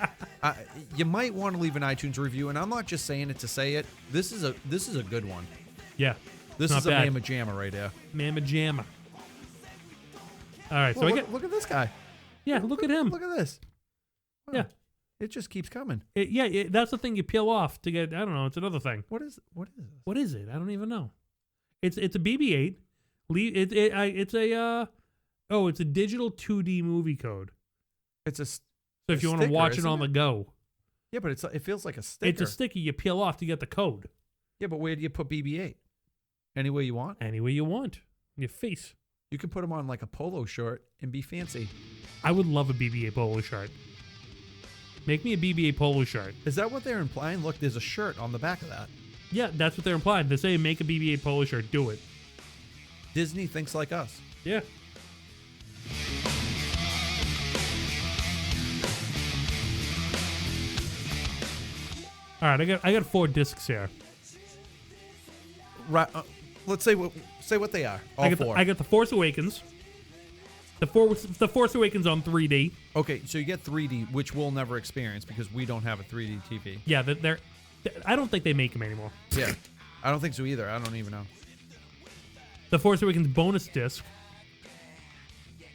You might want to leave an iTunes review, and I'm not just saying it to say it. This is a good one. Yeah. This is a Mamma Jamma right here. Mamma Jamma. All right, well, look at this guy. Yeah, look at him. Look at this. Wow. Yeah. It just keeps coming. That's the thing you peel off to get. I don't know. It's another thing. What is this? What is it? I don't even know. It's a BB-8. It's a digital 2D movie code. So if you want to watch it on the go. Yeah, but it feels like a sticker. It's a sticker you peel off to get the code. Yeah, but where do you put BB-8? Anywhere you want? Anywhere you want. Your face. You can put them on like a polo shirt and be fancy. I would love a BB-8 polo shirt. Make me a BB-8 polo shirt. Is that what they're implying? Look, there's a shirt on the back of that. Yeah, that's what they're implying. They say make a BB-8 polo shirt. Do it. Disney thinks like us. Yeah. All right, I got 4 discs here. Right. Let's say what they are. All 4. I got The Force Awakens. The Force Awakens on 3D. Okay, so you get 3D, which we'll never experience because we don't have a 3D TV. Yeah, I don't think they make them anymore. Yeah, I don't think so either. I don't even know. The Force Awakens bonus disc.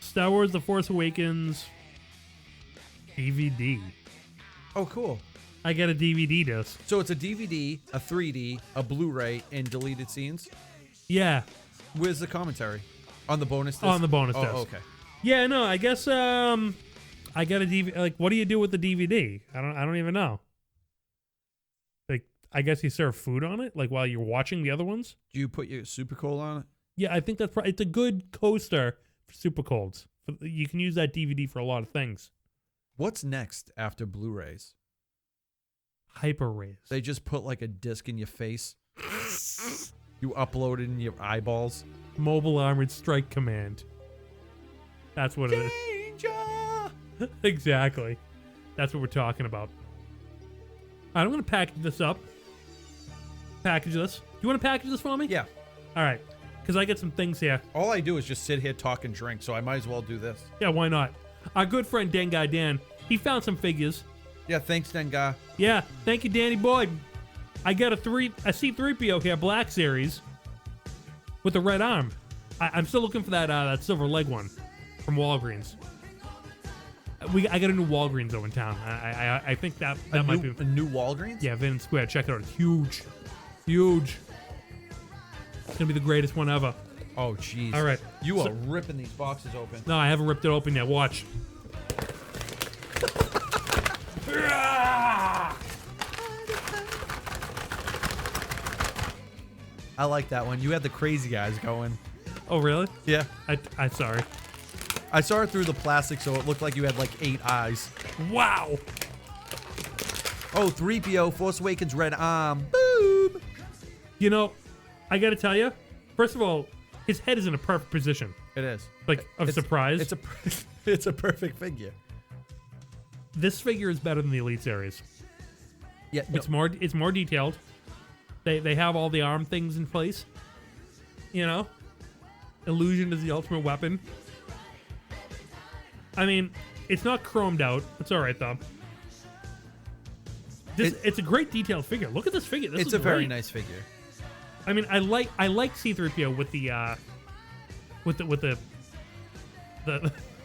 Star Wars: The Force Awakens DVD. Oh, cool. I got a DVD disc. So it's a DVD, a 3D, a Blu-ray, and deleted scenes? Yeah. Where's the commentary? On the bonus disc? On the bonus disc. Oh, okay. Yeah, no, I guess I got a DVD. Like, what do you do with the DVD? I don't even know. Like, I guess you serve food on it, like while you're watching the other ones. Do you put your Super Cold on it? Yeah, I think that's it's a good coaster for Super Colds. You can use that DVD for a lot of things. What's next after Blu-rays? Hyper-rays. They just put like a disc in your face. You upload it in your eyeballs. Mobile Armored Strike Command. That's what it is. Exactly. That's what we're talking about. All right, I'm going to package this up. Package this. Do you want to package this for me? Yeah. All right. Because I get some things here. All I do is just sit here, talk, and drink, so I might as well do this. Yeah, why not? Our good friend Dengai Dan, he found some figures. Yeah, thanks, Dengai. Yeah, thank you, Danny Boy. I got a C-3PO here, Black Series, with the red arm. I'm still looking for that silver leg one from Walgreens. I got a new Walgreens though in town. I think that might be a new Walgreens. Yeah, Vin Square. Check it out. It's huge, huge. It's gonna be the greatest one ever. Oh, jeez. All right, you are ripping these boxes open. No, I haven't ripped it open yet. Watch. I like that one. You had the crazy eyes going. Oh, really? Yeah. I'm sorry. I saw it through the plastic, so it looked like you had like 8 eyes. Wow. Oh, 3PO, Force Awakens, red arm. Boom. You know, I got to tell you, first of all, his head is in a perfect position. It is. Like, surprise. It's a perfect figure. This figure is better than the Elite Series. Yeah, no. It's more detailed. They have all the arm things in place. You know? Illusion is the ultimate weapon. I mean, it's not chromed out. It's all right though. It's a great detailed figure. Look at this figure. It's a very nice figure. I mean, I like C-3PO with the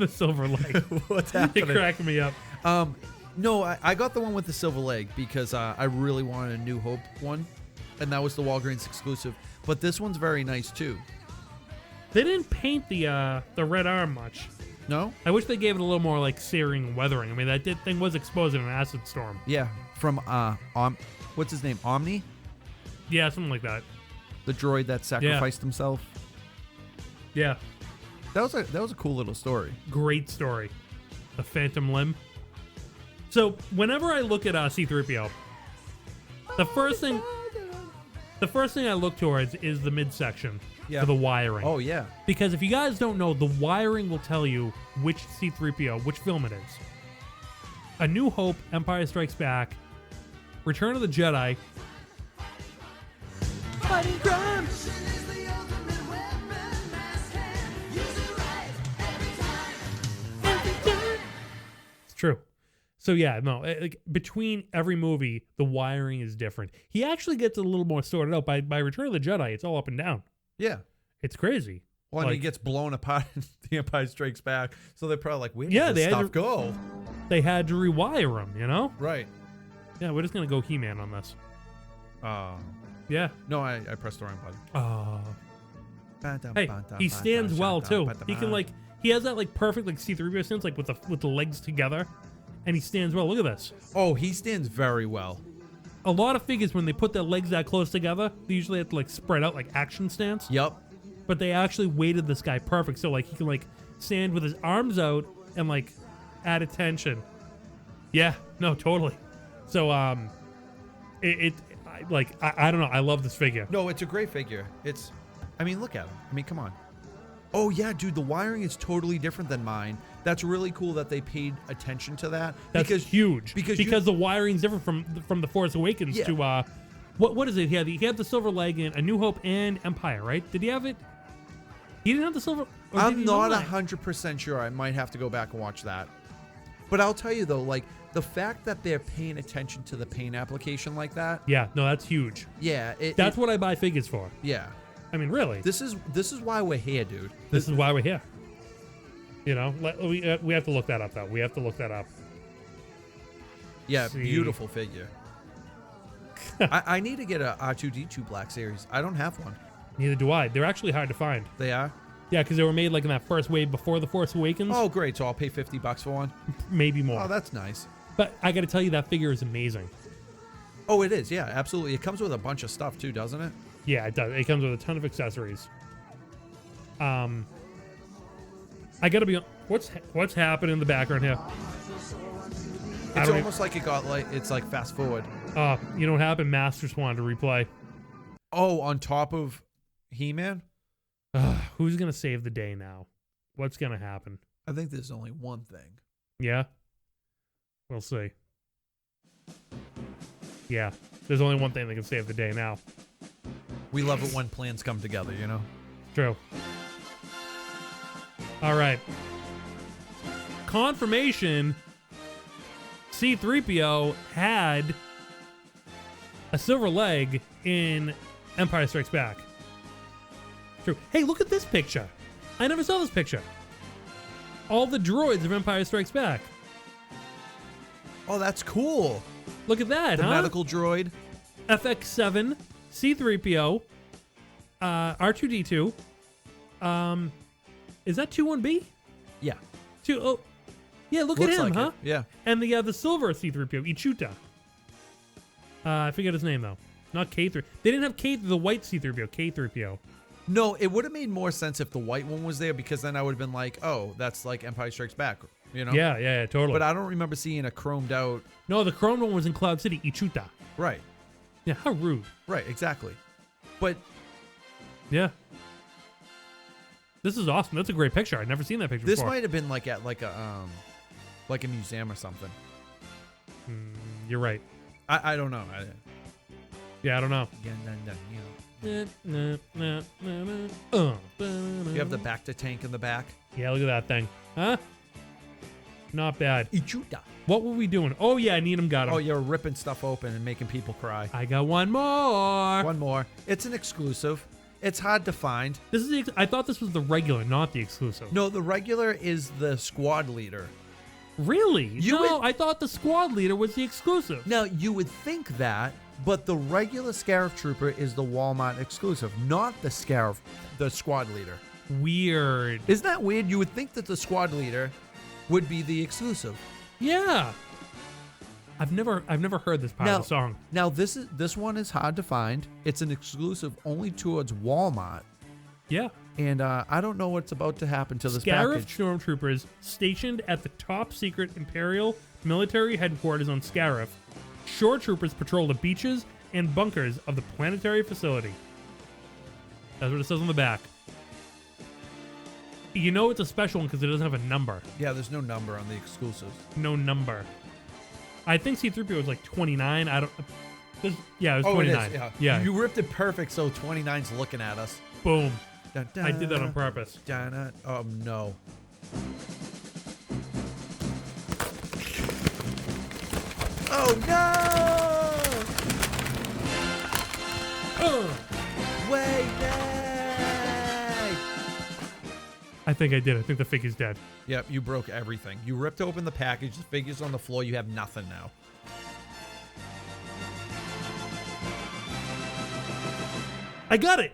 silver leg. What's happening? It cracked me up. No, I got the one with the silver leg because I really wanted a New Hope one, and that was the Walgreens exclusive. But this one's very nice too. They didn't paint the red arm much. No? I wish they gave it a little more like searing and weathering. I mean, that thing was exposed in an acid storm. Yeah, from what's his name? Omni? Yeah, something like that. The droid that sacrificed himself. Yeah. That was a cool little story. Great story. The Phantom Limb. So whenever I look at C-3PO, the first thing I look towards is the midsection. Yeah. For the wiring. Oh, yeah. Because if you guys don't know, the wiring will tell you which C-3PO, which film it is. A New Hope, Empire Strikes Back, Return of the Jedi. Fighting crime. It's true. So yeah, no, like between every movie, the wiring is different. He actually gets a little more sorted out. By Return of the Jedi, it's all up and down. Yeah. It's crazy. Well, and he gets blown apart in The Empire Strikes Back, so they're probably like, where did this stuff go? They had to rewire him, you know? Right. Yeah, we're just going to go He-Man on this. Yeah. No, I pressed the wrong button. Hey, he stands well, too. He can, he has that, perfect, C-3PO stance, with the legs together, and he stands well. Look at this. Oh, he stands very well. A lot of figures, when they put their legs that close together, they usually have to, spread out like action stance. Yep. But they actually weighted this guy perfect, so, he can, stand with his arms out and, add attention. Yeah, no, totally. So, I don't know. I love this figure. No, it's a great figure. I mean, look at him. I mean, come on. Oh, yeah, dude, the wiring is totally different than mine. That's really cool that they paid attention to that. That's huge. Because the wiring's different from The Force Awakens to, what is it? He had the silver leg in A New Hope and Empire, right? Did he have it? He didn't have the silver? I'm not 100% sure. I might have to go back and watch that. But I'll tell you, though, the fact that they're paying attention to the paint application like that. Yeah, no, that's huge. Yeah. That's what I buy figures for. Yeah. I mean, really. This is why we're here, dude. This is why we're here. You know, we have to look that up, though. We have to look that up. Yeah, beautiful figure. I need to get a R2-D2 Black Series. I don't have one. Neither do I. They're actually hard to find. They are? Yeah, because they were made in that first wave before The Force Awakens. Oh, great. So I'll pay $50 for one? Maybe more. Oh, that's nice. But I got to tell you, that figure is amazing. Oh, it is. Yeah, absolutely. It comes with a bunch of stuff, too, doesn't it? Yeah, it does. It comes with a ton of accessories. I got to be... What's happening in the background here? It's almost like it's like fast forward. You know what happened? Masters wanted to replay. Oh, on top of He-Man? Who's going to save the day now? What's going to happen? I think there's only one thing. Yeah? We'll see. Yeah. There's only one thing that can save the day now. We love it when plans come together, you know? True. All right. Confirmation. C-3PO had a silver leg in Empire Strikes Back. True. Hey, look at this picture. I never saw this picture. All the droids of Empire Strikes Back. Oh, that's cool. Look at that, the medical droid. FX7, C-3PO, R2-D2. Is that 2-1B? Yeah. Yeah, look Looks at him, like huh? it. Yeah. And the silver C-3PO, Ichuta. I forget his name, though. Not K3. They didn't have the white C-3PO, K-3PO. No, it would have made more sense if the white one was there, because then I would have been like, oh, that's like Empire Strikes Back, you know? Yeah, totally. But I don't remember seeing a chromed out. No, the chromed one was in Cloud City, Ichuta. Right. Yeah, how rude. Right, exactly. But yeah. This is awesome. That's a great picture. I'd never seen that picture this before. might have been like at like a museum or something. You're right. I don't know. Yeah, I don't know. You have the Bacta tank in the back. Yeah, look at that thing. Huh? Not bad. Ichuta. What were we doing? Oh, yeah, Needham got him. Oh, you're ripping stuff open and making people cry. I got one more. One more. It's an exclusive. It's hard to find. This is I thought this was the regular, not the exclusive. No, the regular is the squad leader. Really? I thought the squad leader was the exclusive. Now, you would think that, but the regular Scarif Trooper is the Walmart exclusive, not the squad leader. Weird. Isn't that weird? You would think that the squad leader would be the exclusive. Yeah. I've never heard this part of the song. Now this one is hard to find. It's an exclusive only towards Walmart. Yeah. And I don't know what's about to happen to this Scarif package. stormtroopers stationed at the top secret Imperial military headquarters on Scarif. Shore troopers patrol the beaches and bunkers of the planetary facility. That's what it says on the back. You know it's a special one because it doesn't have a number. Yeah, there's no number on the exclusives. No number. I think C-3PO was like 29. I don't. Yeah, it was 29. It is, yeah. You ripped it perfect, so 29's looking at us. Boom. Dun, dun, I did that on purpose. Dun, dun. Oh no. Oh no! Wait, nay! I think I did. I think the figure's dead. Yep, you broke everything. You ripped open the package, the figure's on the floor, you have nothing now. I got it!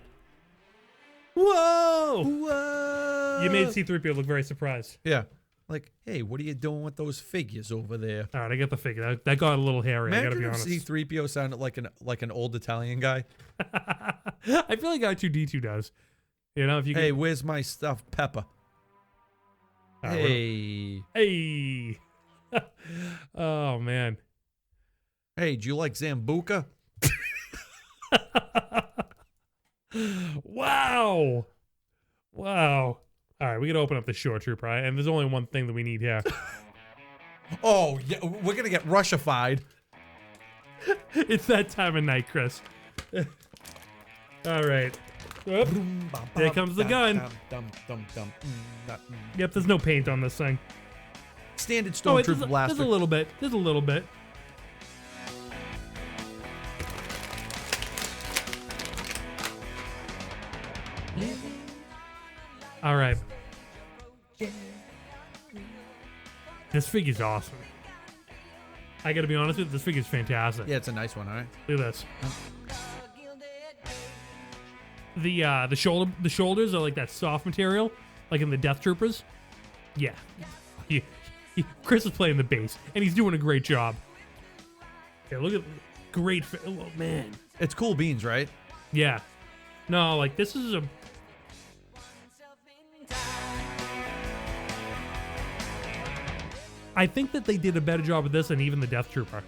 Whoa! Whoa! You made C-3PO look very surprised. Yeah. Like, hey, what are you doing with those figures over there? All right, I got the figure. That got a little hairy. Imagine I gotta be if honest. C-3PO sounded like an old Italian guy. I feel like R2-D2 does. You know, if you. Hey, where's my stuffed pepper? Hey. Hey. Oh man. Hey, do you like Zambuca? Wow. Wow. All right, we got to open up the shore trooper, right? And there's only one thing that we need here. Oh, yeah, we're going to get Russified. It's that time of night, Chris. All right. Oop. There comes the gun. Yep, there's no paint on this thing. Standard Stormtrooper blaster. There's a little bit. There's a little bit. All right. This figure's awesome. I gotta be honest with you, this figure's fantastic. Yeah, it's a nice one, all right? Look at this. The shoulders are like that soft material, like in the Death Troopers. Yeah. Chris is playing the bass, and he's doing a great job. Yeah, look at great. Oh man, it's cool beans, right? Yeah. No, like this is a. I think that they did a better job with this than even the Death Trooper.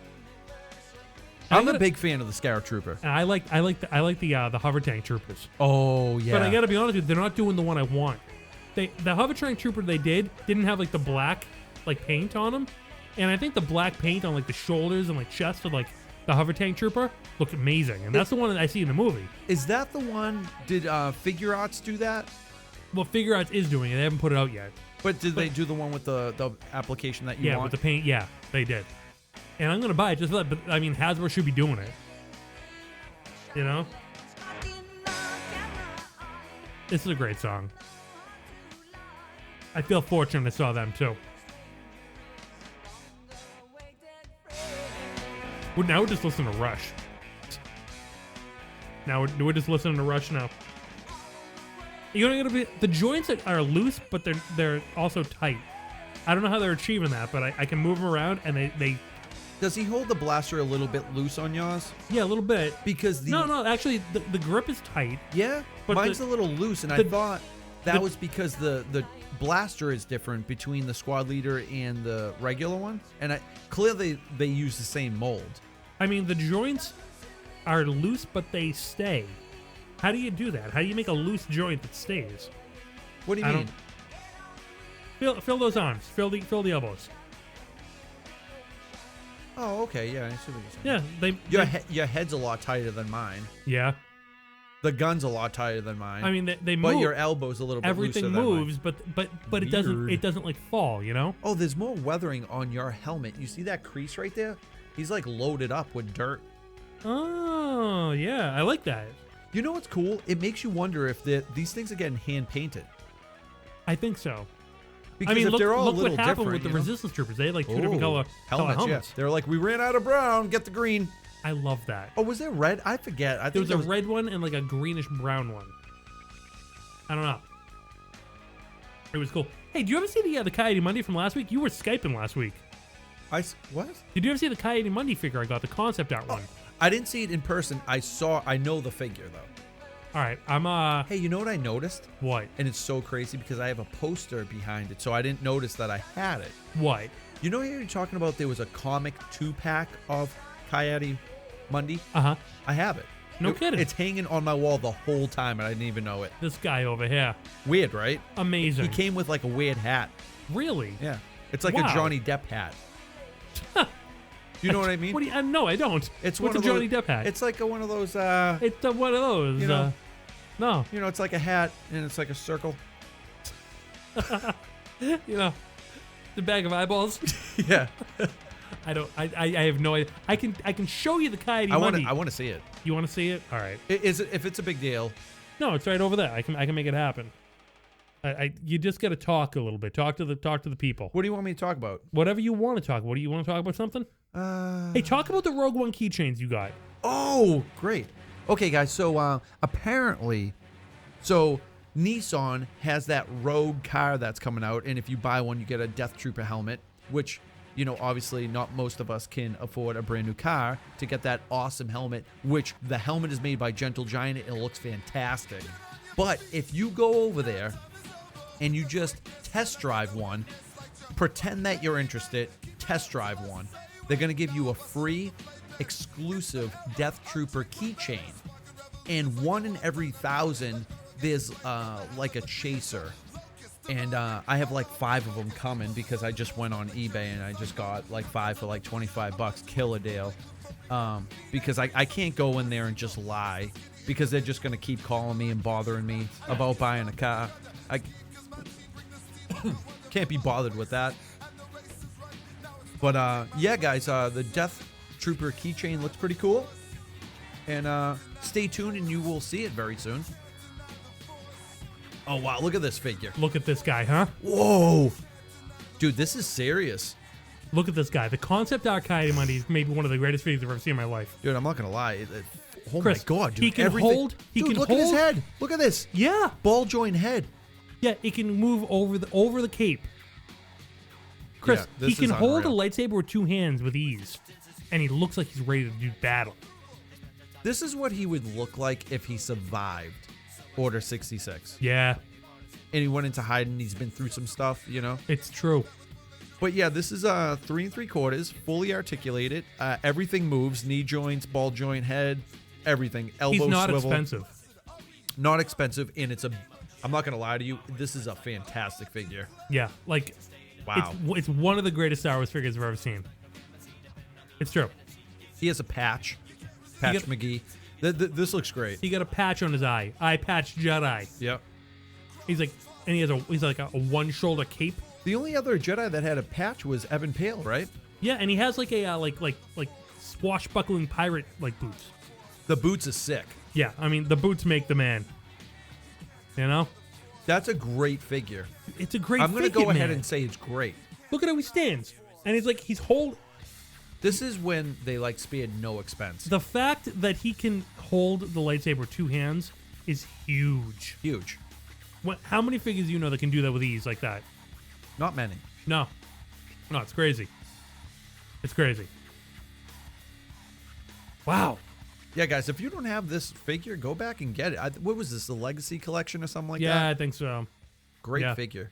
I'm a big fan of the Scout Trooper. And I like the Hover Tank Troopers. Oh yeah. But I gotta be honest with you, they're not doing the one I want. The Hover Tank Trooper they didn't have like the black like paint on them, and I think the black paint on like the shoulders and like chest of like the Hover Tank Trooper looked amazing, and that's the one that I see in the movie. Is that the one? Did Figure Arts do that? Well, Figure Arts is doing it. They haven't put it out yet. But did they do the one with the application that you want? Yeah, with the paint. Yeah, they did. And I'm gonna buy it just for that. But I mean, Hasbro should be doing it. You know. This is a great song. I feel fortunate I saw them too. Now we're just listening to Rush. Now we're just listening to Rush now. You know, the joints are loose, but they're also tight. I don't know how they're achieving that, but I can move them around, and they. Does he hold the blaster a little bit loose on yours? Yeah, a little bit. Because no, actually the grip is tight. Yeah, but mine's a little loose, and I thought that was because the blaster is different between the squad leader and the regular one, and clearly they use the same mold. I mean, the joints are loose, but they stay. How do you do that? How do you make a loose joint that stays? What do you mean? Fill those arms. Fill the elbows. Oh, okay. Yeah, I see what you're saying. Yeah, your head's a lot tighter than mine. Yeah. The gun's a lot tighter than mine. I mean, they move. But your elbow's a little bit everything looser moves, than mine. but it doesn't like fall. You know. Oh, there's more weathering on your helmet. You see that crease right there? He's like loaded up with dirt. Oh yeah, I like that. You know what's cool? It makes you wonder if these things are getting hand painted. I think so. Because I mean, if they're all look a little what happened different, with the Resistance Troopers. They had like two different color helmets. Yeah. They're like, we ran out of brown. Get the green. I love that. Oh, was there red? I forget. I there think was a red one and like a greenish brown one. I don't know. It was cool. Hey, do you ever see the Coyote Monday from last week? You were Skyping last week. What? Did you ever see the Coyote Monday figure I got, the concept art one? I didn't see it in person. I know the figure though. All right, Hey, you know what I noticed? What? And it's so crazy because I have a poster behind it, so I didn't notice that I had it. What? You know, you're talking about there was a comic 2-pack of Coyote Monday. I have it. No kidding. It's hanging on my wall the whole time, and I didn't even know it. This guy over here. Weird, right? Amazing. He came with like a weird hat. Really? Yeah. It's like a Johnny Depp hat. You know what I mean? What do you? No, I don't. It's What's one a of Johnny those, Depp hat? It's like one of those. It's one of those. You know, no. You know, it's like a hat and it's like a circle. You know, the bag of eyeballs. Yeah. I have no idea. I can show you the Coyote Monday. I want to see it. You want to see it? All right. Is it, if it's a big deal? No, it's right over there. I can make it happen. You just got to talk a little bit. Talk to the people. What do you want me to talk about? Whatever you want to talk about. What do you want to talk about? Something? Hey, talk about the Rogue One keychains you got. Oh, great. Okay, guys. So apparently, Nissan has that Rogue car that's coming out, and if you buy one, you get a Death Trooper helmet, which, you know, obviously not most of us can afford a brand new car to get that awesome helmet, which the helmet is made by Gentle Giant. It looks fantastic. But if you go over there and you just test drive one, pretend that you're interested, test drive one, they're going to give you a free exclusive Death Trooper keychain. And 1 in every 1,000, there's like a chaser. And I have like 5 of them coming because I just went on eBay and I just got like 5 for like $25. Killer deal. Because I can't go in there and just lie because they're just going to keep calling me and bothering me about buying a car. I can't be bothered with that. But yeah, guys, the Death Trooper keychain looks pretty cool. And stay tuned and you will see it very soon. Oh, wow. Look at this figure. Look at this guy, huh? Whoa. Dude, this is serious. Look at this guy. The concept art Coyote Monday is maybe one of the greatest figures I've ever seen in my life. Dude, I'm not going to lie. Oh, Chris, my God, dude. He can hold. Dude, look at his head. Look at this. Yeah. Ball joint head. Yeah, it can move over the cape. Chris, yeah, he can hold a lightsaber with 2 hands with ease. And he looks like he's ready to do battle. This is what he would look like if he survived Order 66. Yeah. And he went into hiding. He's been through some stuff, you know? It's true. But yeah, this is 3 3/4, fully articulated. Everything moves: knee joints, ball joint, head, everything. Elbow He's not swivel. expensive. Not expensive, and I'm not gonna lie to you. This is a fantastic figure. Yeah, like, wow, it's one of the greatest Star Wars figures I've ever seen. It's true. He has a patch, McGee. This looks great. He got a patch on his eye patch Jedi. Yep. He's like a one shoulder cape. The only other Jedi that had a patch was Evan Pale, right? Yeah, and he has like a like swashbuckling pirate like boots. The boots is sick. Yeah, I mean the boots make the man. You know, that's a great figure. It's a great. I'm gonna go ahead man. and say it's great. Look at how he stands, and he's hold. This is when they spared no expense. The fact that he can hold the lightsaber with 2 hands is huge. Huge. How many figures do you know that can do that with ease like that? Not many. No, it's crazy. It's crazy. Wow. Yeah, guys, if you don't have this figure, go back and get it. What was this, the Legacy Collection or something like that? Yeah, I think so. Great figure.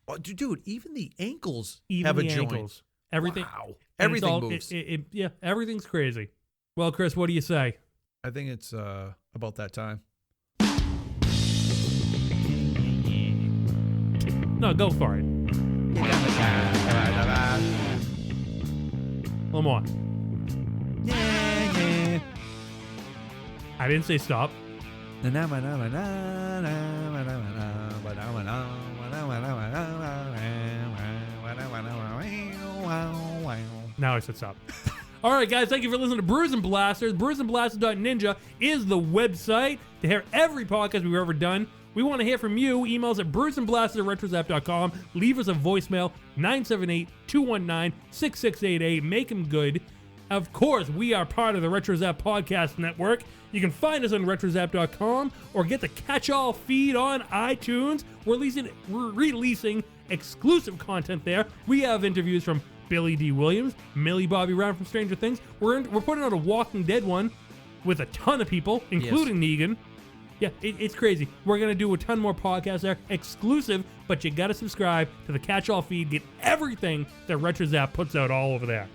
Oh, dude, even the ankles have a joint. Ankles. Everything. Wow. Everything moves. Yeah, everything's crazy. Well, Chris, what do you say? I think it's about that time. No, go for it. A little more. I didn't say stop. Now I said stop. All right, guys, thank you for listening to Brews and Blasters. brewsandblasters.ninja is the website to hear every podcast we've ever done. We want to hear from you. Emails at brewsandblasters@retrozap.com. Leave us a voicemail, 978-219-6688. Make them good. Of course, we are part of the RetroZap Podcast Network. You can find us on retrozap.com or get the catch-all feed on iTunes. We're releasing exclusive content there. We have interviews from Billy D. Williams, Millie Bobby Brown from Stranger Things. We're putting out a Walking Dead one with a ton of people, including Negan. Yeah, it's crazy. We're going to do a ton more podcasts there, exclusive, but you got to subscribe to the catch-all feed. Get everything that RetroZap puts out all over there.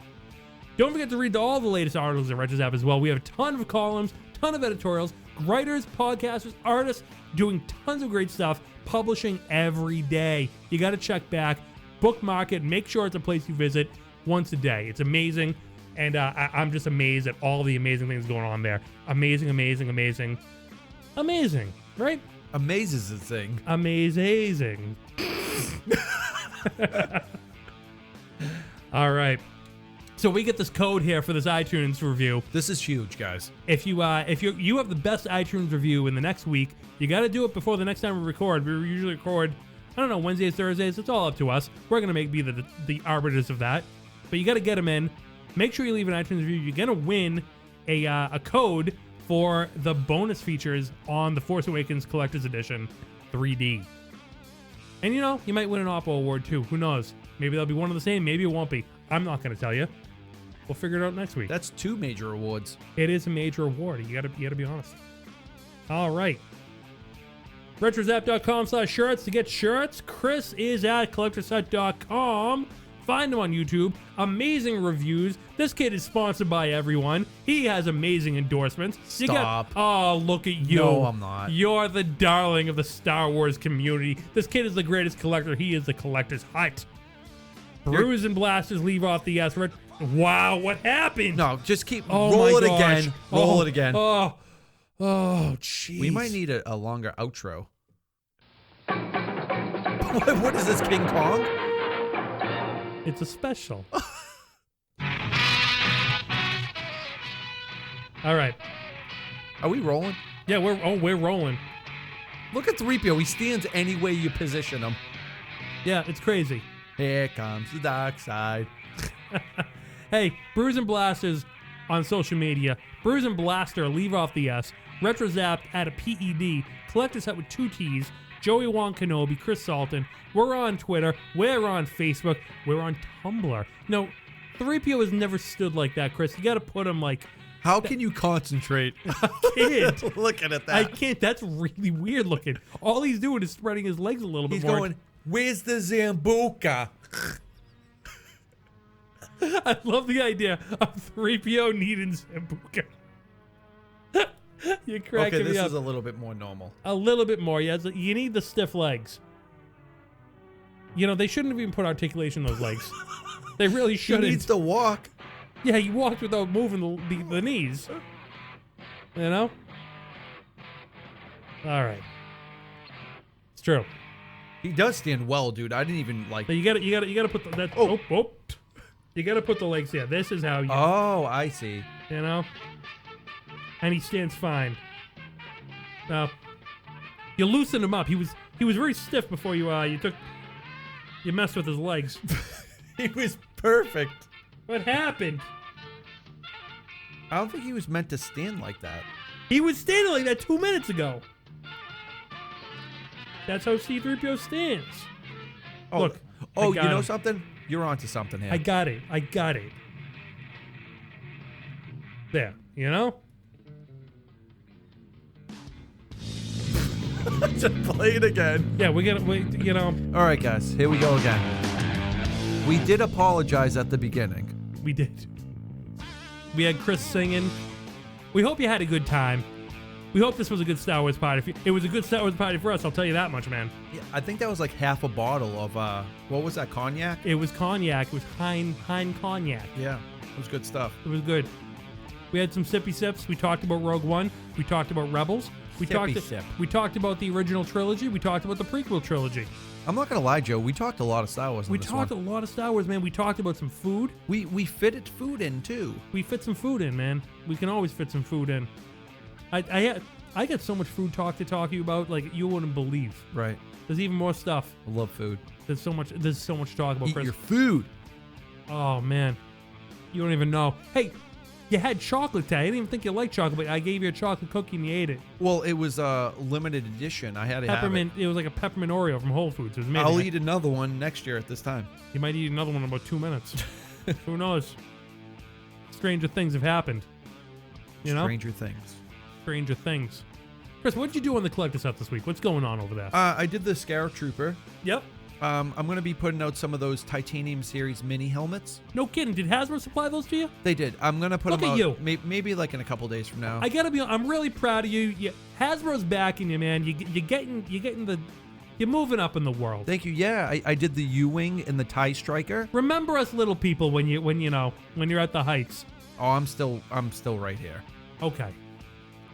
Don't forget to read all the latest articles at RetroZap as well. We have a ton of columns, ton of editorials, writers, podcasters, artists doing tons of great stuff, publishing every day. You got to check back, bookmark it, make sure it's a place you visit once a day. It's amazing, and I'm just amazed at all the amazing things going on there. Amazing, amazing, amazing. Amazing, right? Amazes the thing. Amazing. All right. So we get this code here for this iTunes review. This is huge, guys. If you have the best iTunes review in the next week, you got to do it before the next time we record. We usually record, I don't know, Wednesdays, Thursdays. It's all up to us. We're gonna be the arbiters of that. But you got to get them in. Make sure you leave an iTunes review. You're gonna win a code for the bonus features on the Force Awakens Collector's Edition 3D. And you might win an Oppo Award too. Who knows? Maybe that'll be one of the same. Maybe it won't be. I'm not gonna tell you. We'll figure it out next week. That's 2 major awards. It is a major award. You gotta be honest. All right. Retrozap.com/shirts to get shirts. Chris is at collectorset.com. Find him on YouTube. Amazing reviews. This kid is sponsored by everyone. He has amazing endorsements. Stop. Oh, look at you. No, I'm not. You're the darling of the Star Wars community. This kid is the greatest collector. He is the collector's hut. Brews and Blasters, leave off the S. Wow, what happened? No, just keep roll it again. Roll it again. Oh, jeez. We might need a longer outro. What is this, King Kong? It's a special. All right. Are we rolling? Yeah, we're rolling. Look at 3PO. He stands any way you position him. Yeah, it's crazy. Here comes the dark side. Hey, Brews and Blasters on social media. Brews and Blaster, leave off the S. RetroZapped at a PED. Collector's Hut with 2 T's. Joey Wan Kenobi, Chris Salton. We're on Twitter. We're on Facebook. We're on Tumblr. No, 3PO has never stood like that, Chris. You got to put him like... How can you concentrate? I can't. Looking at that. I can't. That's really weird looking. All he's doing is spreading his legs a little bit more. He's going... Where's the Zambuca? I love the idea of 3PO needing Zambuca. You're cracking me up. Okay, this is a little bit more normal. A little bit more, yeah. You need the stiff legs. You know, they shouldn't have even put articulation in those legs. They really shouldn't. He needs to walk. Yeah, he walked without moving the knees. You know? All right. It's true. He does stand well, dude. I didn't even like. You gotta put that. Oh. You gotta put the legs. Yeah, this is how you. Oh, I see. You know. And he stands fine. Now, you loosen him up. He was very stiff before you messed with his legs. He was perfect. What happened? I don't think he was meant to stand like that. He was standing like that 2 minutes ago. That's how C-3PO stands. Oh, look. Oh, you know something? You're onto something here. I got it. There. You know? Just play it again. Yeah, you know. All right, guys. Here we go again. We did apologize at the beginning. We did. We had Chris singing. We hope you had a good time. We hope this was a good Star Wars party. It was a good Star Wars party for us, I'll tell you that much, man. Yeah, I think that was like half a bottle of, what was that, cognac? It was cognac. It was Hein cognac. Yeah, it was good stuff. It was good. We had some sippy sips. We talked about Rogue One. We talked about Rebels. We talked about the original trilogy. We talked about the prequel trilogy. I'm not gonna lie, Joe. We talked a lot of Star Wars. We talked a lot of Star Wars, man. We talked about some food. We fitted food in too. We fit some food in, man. We can always fit some food in. I got so much food talk to you about, like you wouldn't believe. Right. There's even more stuff. I love food. There's so much to talk about. Eat Chris. your food. Oh man, you don't even know. Hey, you had chocolate today. I didn't even think you liked chocolate, but I gave you a chocolate cookie and you ate it. Well, it was a limited edition. I had to peppermint. have it. It was like a peppermint Oreo from Whole Foods. It was amazing. I'll eat another one next year at this time. You might eat another one in about 2 minutes. Who knows? Stranger things have happened. You know? Stranger things. Chris, what did you do on the collector set this week? What's going on over there? I did the Scarab Trooper. Yep. I'm going to be putting out some of those Titanium Series mini helmets. No kidding. Did Hasbro supply those to you? They did. I'm going to put them out. Look at you. Maybe like in a couple days from now. I'm really proud of you. Hasbro's backing you, man. You're moving up in the world. Thank you. Yeah, I did the U-Wing and the TIE Striker. Remember us little people when you're at the heights. Oh, I'm still right here. Okay.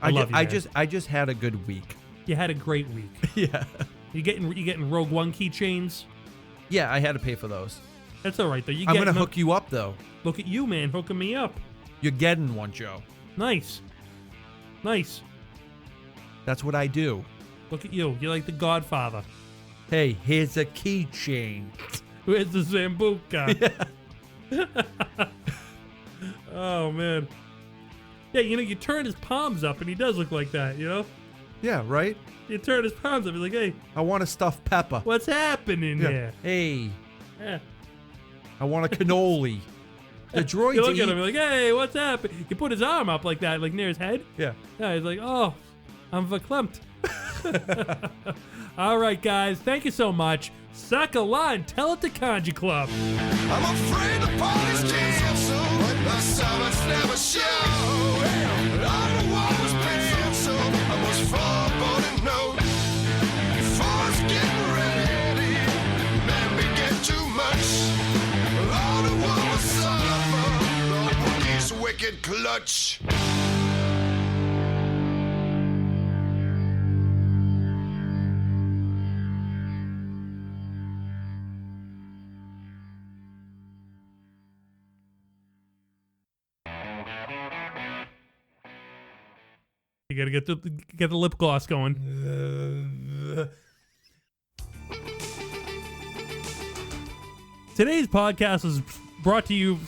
I just had a good week. You had a great week. Yeah. You getting Rogue One keychains? Yeah, I had to pay for those. That's all right though. I'm gonna hook you up though. Look at you, man, hooking me up. You're getting one, Joe. Nice. That's what I do. Look at you. You're like the Godfather. Hey, here's a keychain. Where's the Zambuca? Yeah. Oh man. Yeah, you turn his palms up and he does look like that, you know? Yeah, right? You turn his palms up, he's like, hey. I want a stuffed pepper. What's happening here? Hey. Yeah. I want a cannoli. The droids You look at him, you're like, hey, what's happening? You put his arm up like that, like near his head. Yeah. Yeah, he's like, oh, I'm verklempt. All right, guys. Thank you so much. Suck a line. Tell it to Kanji Club. I'm afraid the party's canceled, but the summits never show. I don't want was penciled, I was foreboding note. Force getting ready, maybe get too much. All the one was suffer, the boogie's wicked clutch. You gotta get the lip gloss going. Today's podcast is brought to you.